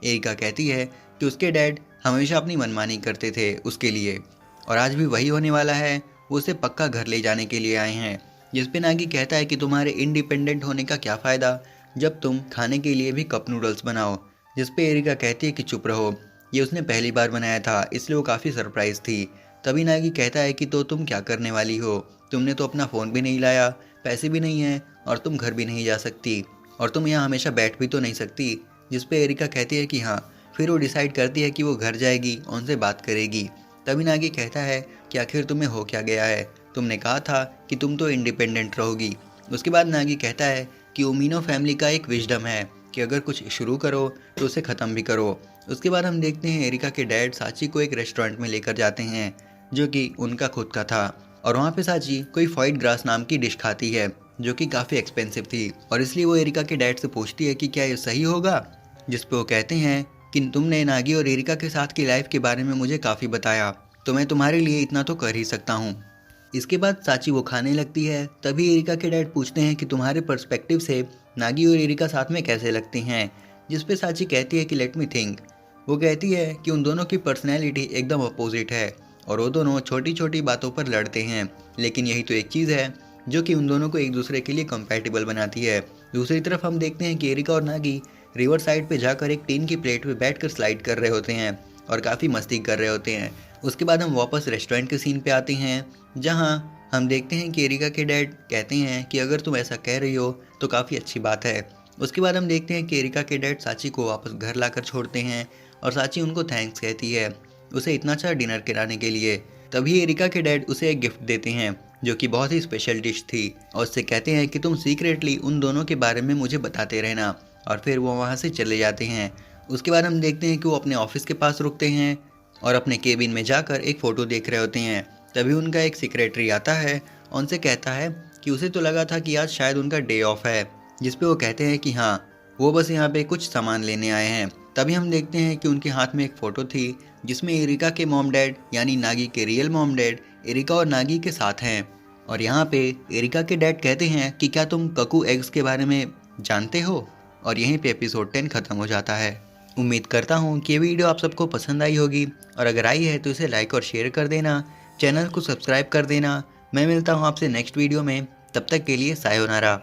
Speaker 1: एरिका कहती है कि उसके डैड हमेशा अपनी मनमानी करते थे उसके लिए, और आज भी वही होने वाला है, वो उसे पक्का घर ले जाने के लिए आए हैं। जिस पे नागी कहता है कि तुम्हारे इंडिपेंडेंट होने का क्या फ़ायदा जब तुम खाने के लिए भी कप नूडल्स बनाओ। जिस पे एरिका कहती है कि चुप रहो, ये उसने पहली बार बनाया था इसलिए वो काफ़ी सरप्राइज थी। तभी नागी कहता है कि तो तुम क्या करने वाली हो, तुमने तो अपना फ़ोन भी नहीं लाया, पैसे भी नहीं हैं और तुम घर भी नहीं जा सकती और तुम यहाँ हमेशा बैठ भी तो नहीं सकती। जिस पे एरिका कहती है कि हाँ। फिर वो डिसाइड करती है कि वो घर जाएगी और उनसे बात करेगी। तभी नागी कहता है कि आखिर तुम्हें हो क्या गया है, तुमने कहा था कि तुम तो इंडिपेंडेंट रहोगी। उसके बाद नागी कहता है कि उमीनो फैमिली का एक विजडम है कि अगर कुछ शुरू करो तो उसे ख़त्म भी करो। उसके बाद हम देखते हैं एरिका के डैड साची को एक रेस्टोरेंट में लेकर जाते हैं जो कि उनका खुद का था, और वहाँ पे साची कोई फॉइड ग्रास नाम की डिश खाती है जो कि काफ़ी एक्सपेंसिव थी, और इसलिए वो एरिका के डैड से पूछती है कि क्या ये सही होगा। जिस पे वो कहते हैं कि तुमने नागी और एरिका के साथ की लाइफ के बारे में मुझे काफ़ी बताया, तो मैं तुम्हारे लिए इतना तो कर ही सकता हूँ। इसके बाद साची वो खाने लगती है। तभी एरिका के डैड पूछते हैं कि तुम्हारे पर्सपेक्टिव से नागी और एरिका साथ में कैसे लगती हैं। जिस पे साची कहती है कि लेट मी थिंक। वो कहती है कि उन दोनों की पर्सनैलिटी एकदम अपोजिट है और वो दोनों छोटी छोटी बातों पर लड़ते हैं, लेकिन यही तो एक चीज़ है जो कि उन दोनों को एक दूसरे के लिए कंपैटिबल बनाती है। दूसरी तरफ हम देखते हैं कि एरिका और नागी रिवर साइड पे जाकर एक टीन की प्लेट पे बैठकर स्लाइड कर रहे होते हैं और काफ़ी मस्ती कर रहे होते हैं। उसके बाद हम वापस रेस्टोरेंट के सीन पे आते हैं, जहाँ हम देखते हैं कि एरिका के डैड कहते हैं कि अगर तुम ऐसा कह रही हो तो काफ़ी अच्छी बात है। उसके बाद हम देखते हैं कि एरिका के डैड साची को वापस घर लाकर छोड़ते हैं और साची उनको थैंक्स कहती है उसे इतना अच्छा डिनर कराने के लिए। तभी एरिका के डैड उसे एक गिफ्ट देते हैं जो कि बहुत ही स्पेशल डिश थी, और उससे कहते हैं कि तुम सीक्रेटली उन दोनों के बारे में मुझे बताते रहना, और फिर वो वहाँ से चले जाते हैं। उसके बाद हम देखते हैं कि वो अपने ऑफिस के पास रुकते हैं और अपने केबिन में जाकर एक फ़ोटो देख रहे होते हैं। तभी उनका एक सेक्रेटरी आता है और उनसे कहता है कि उसे तो लगा था कि आज शायद उनका डे ऑफ है। जिस पे वो कहते हैं कि हाँ, वो बस यहाँ पे कुछ सामान लेने आए हैं। तभी हम देखते हैं कि उनके हाथ में एक फ़ोटो थी जिसमें एरिका के मॉम डैड यानी नागी के रियल मॉम डैड एरिका और नागी के साथ हैं, और यहाँ पे एरिका के डैड कहते हैं कि क्या तुम ककू एग्स के बारे में जानते हो। और यहीं पे एपिसोड 10 ख़त्म हो जाता है। उम्मीद करता हूँ कि ये वीडियो आप सबको पसंद आई होगी, और अगर आई है तो इसे लाइक और शेयर कर देना, चैनल को सब्सक्राइब कर देना। मैं मिलता हूँ आपसे नेक्स्ट वीडियो में, तब तक के लिए सायोनारा।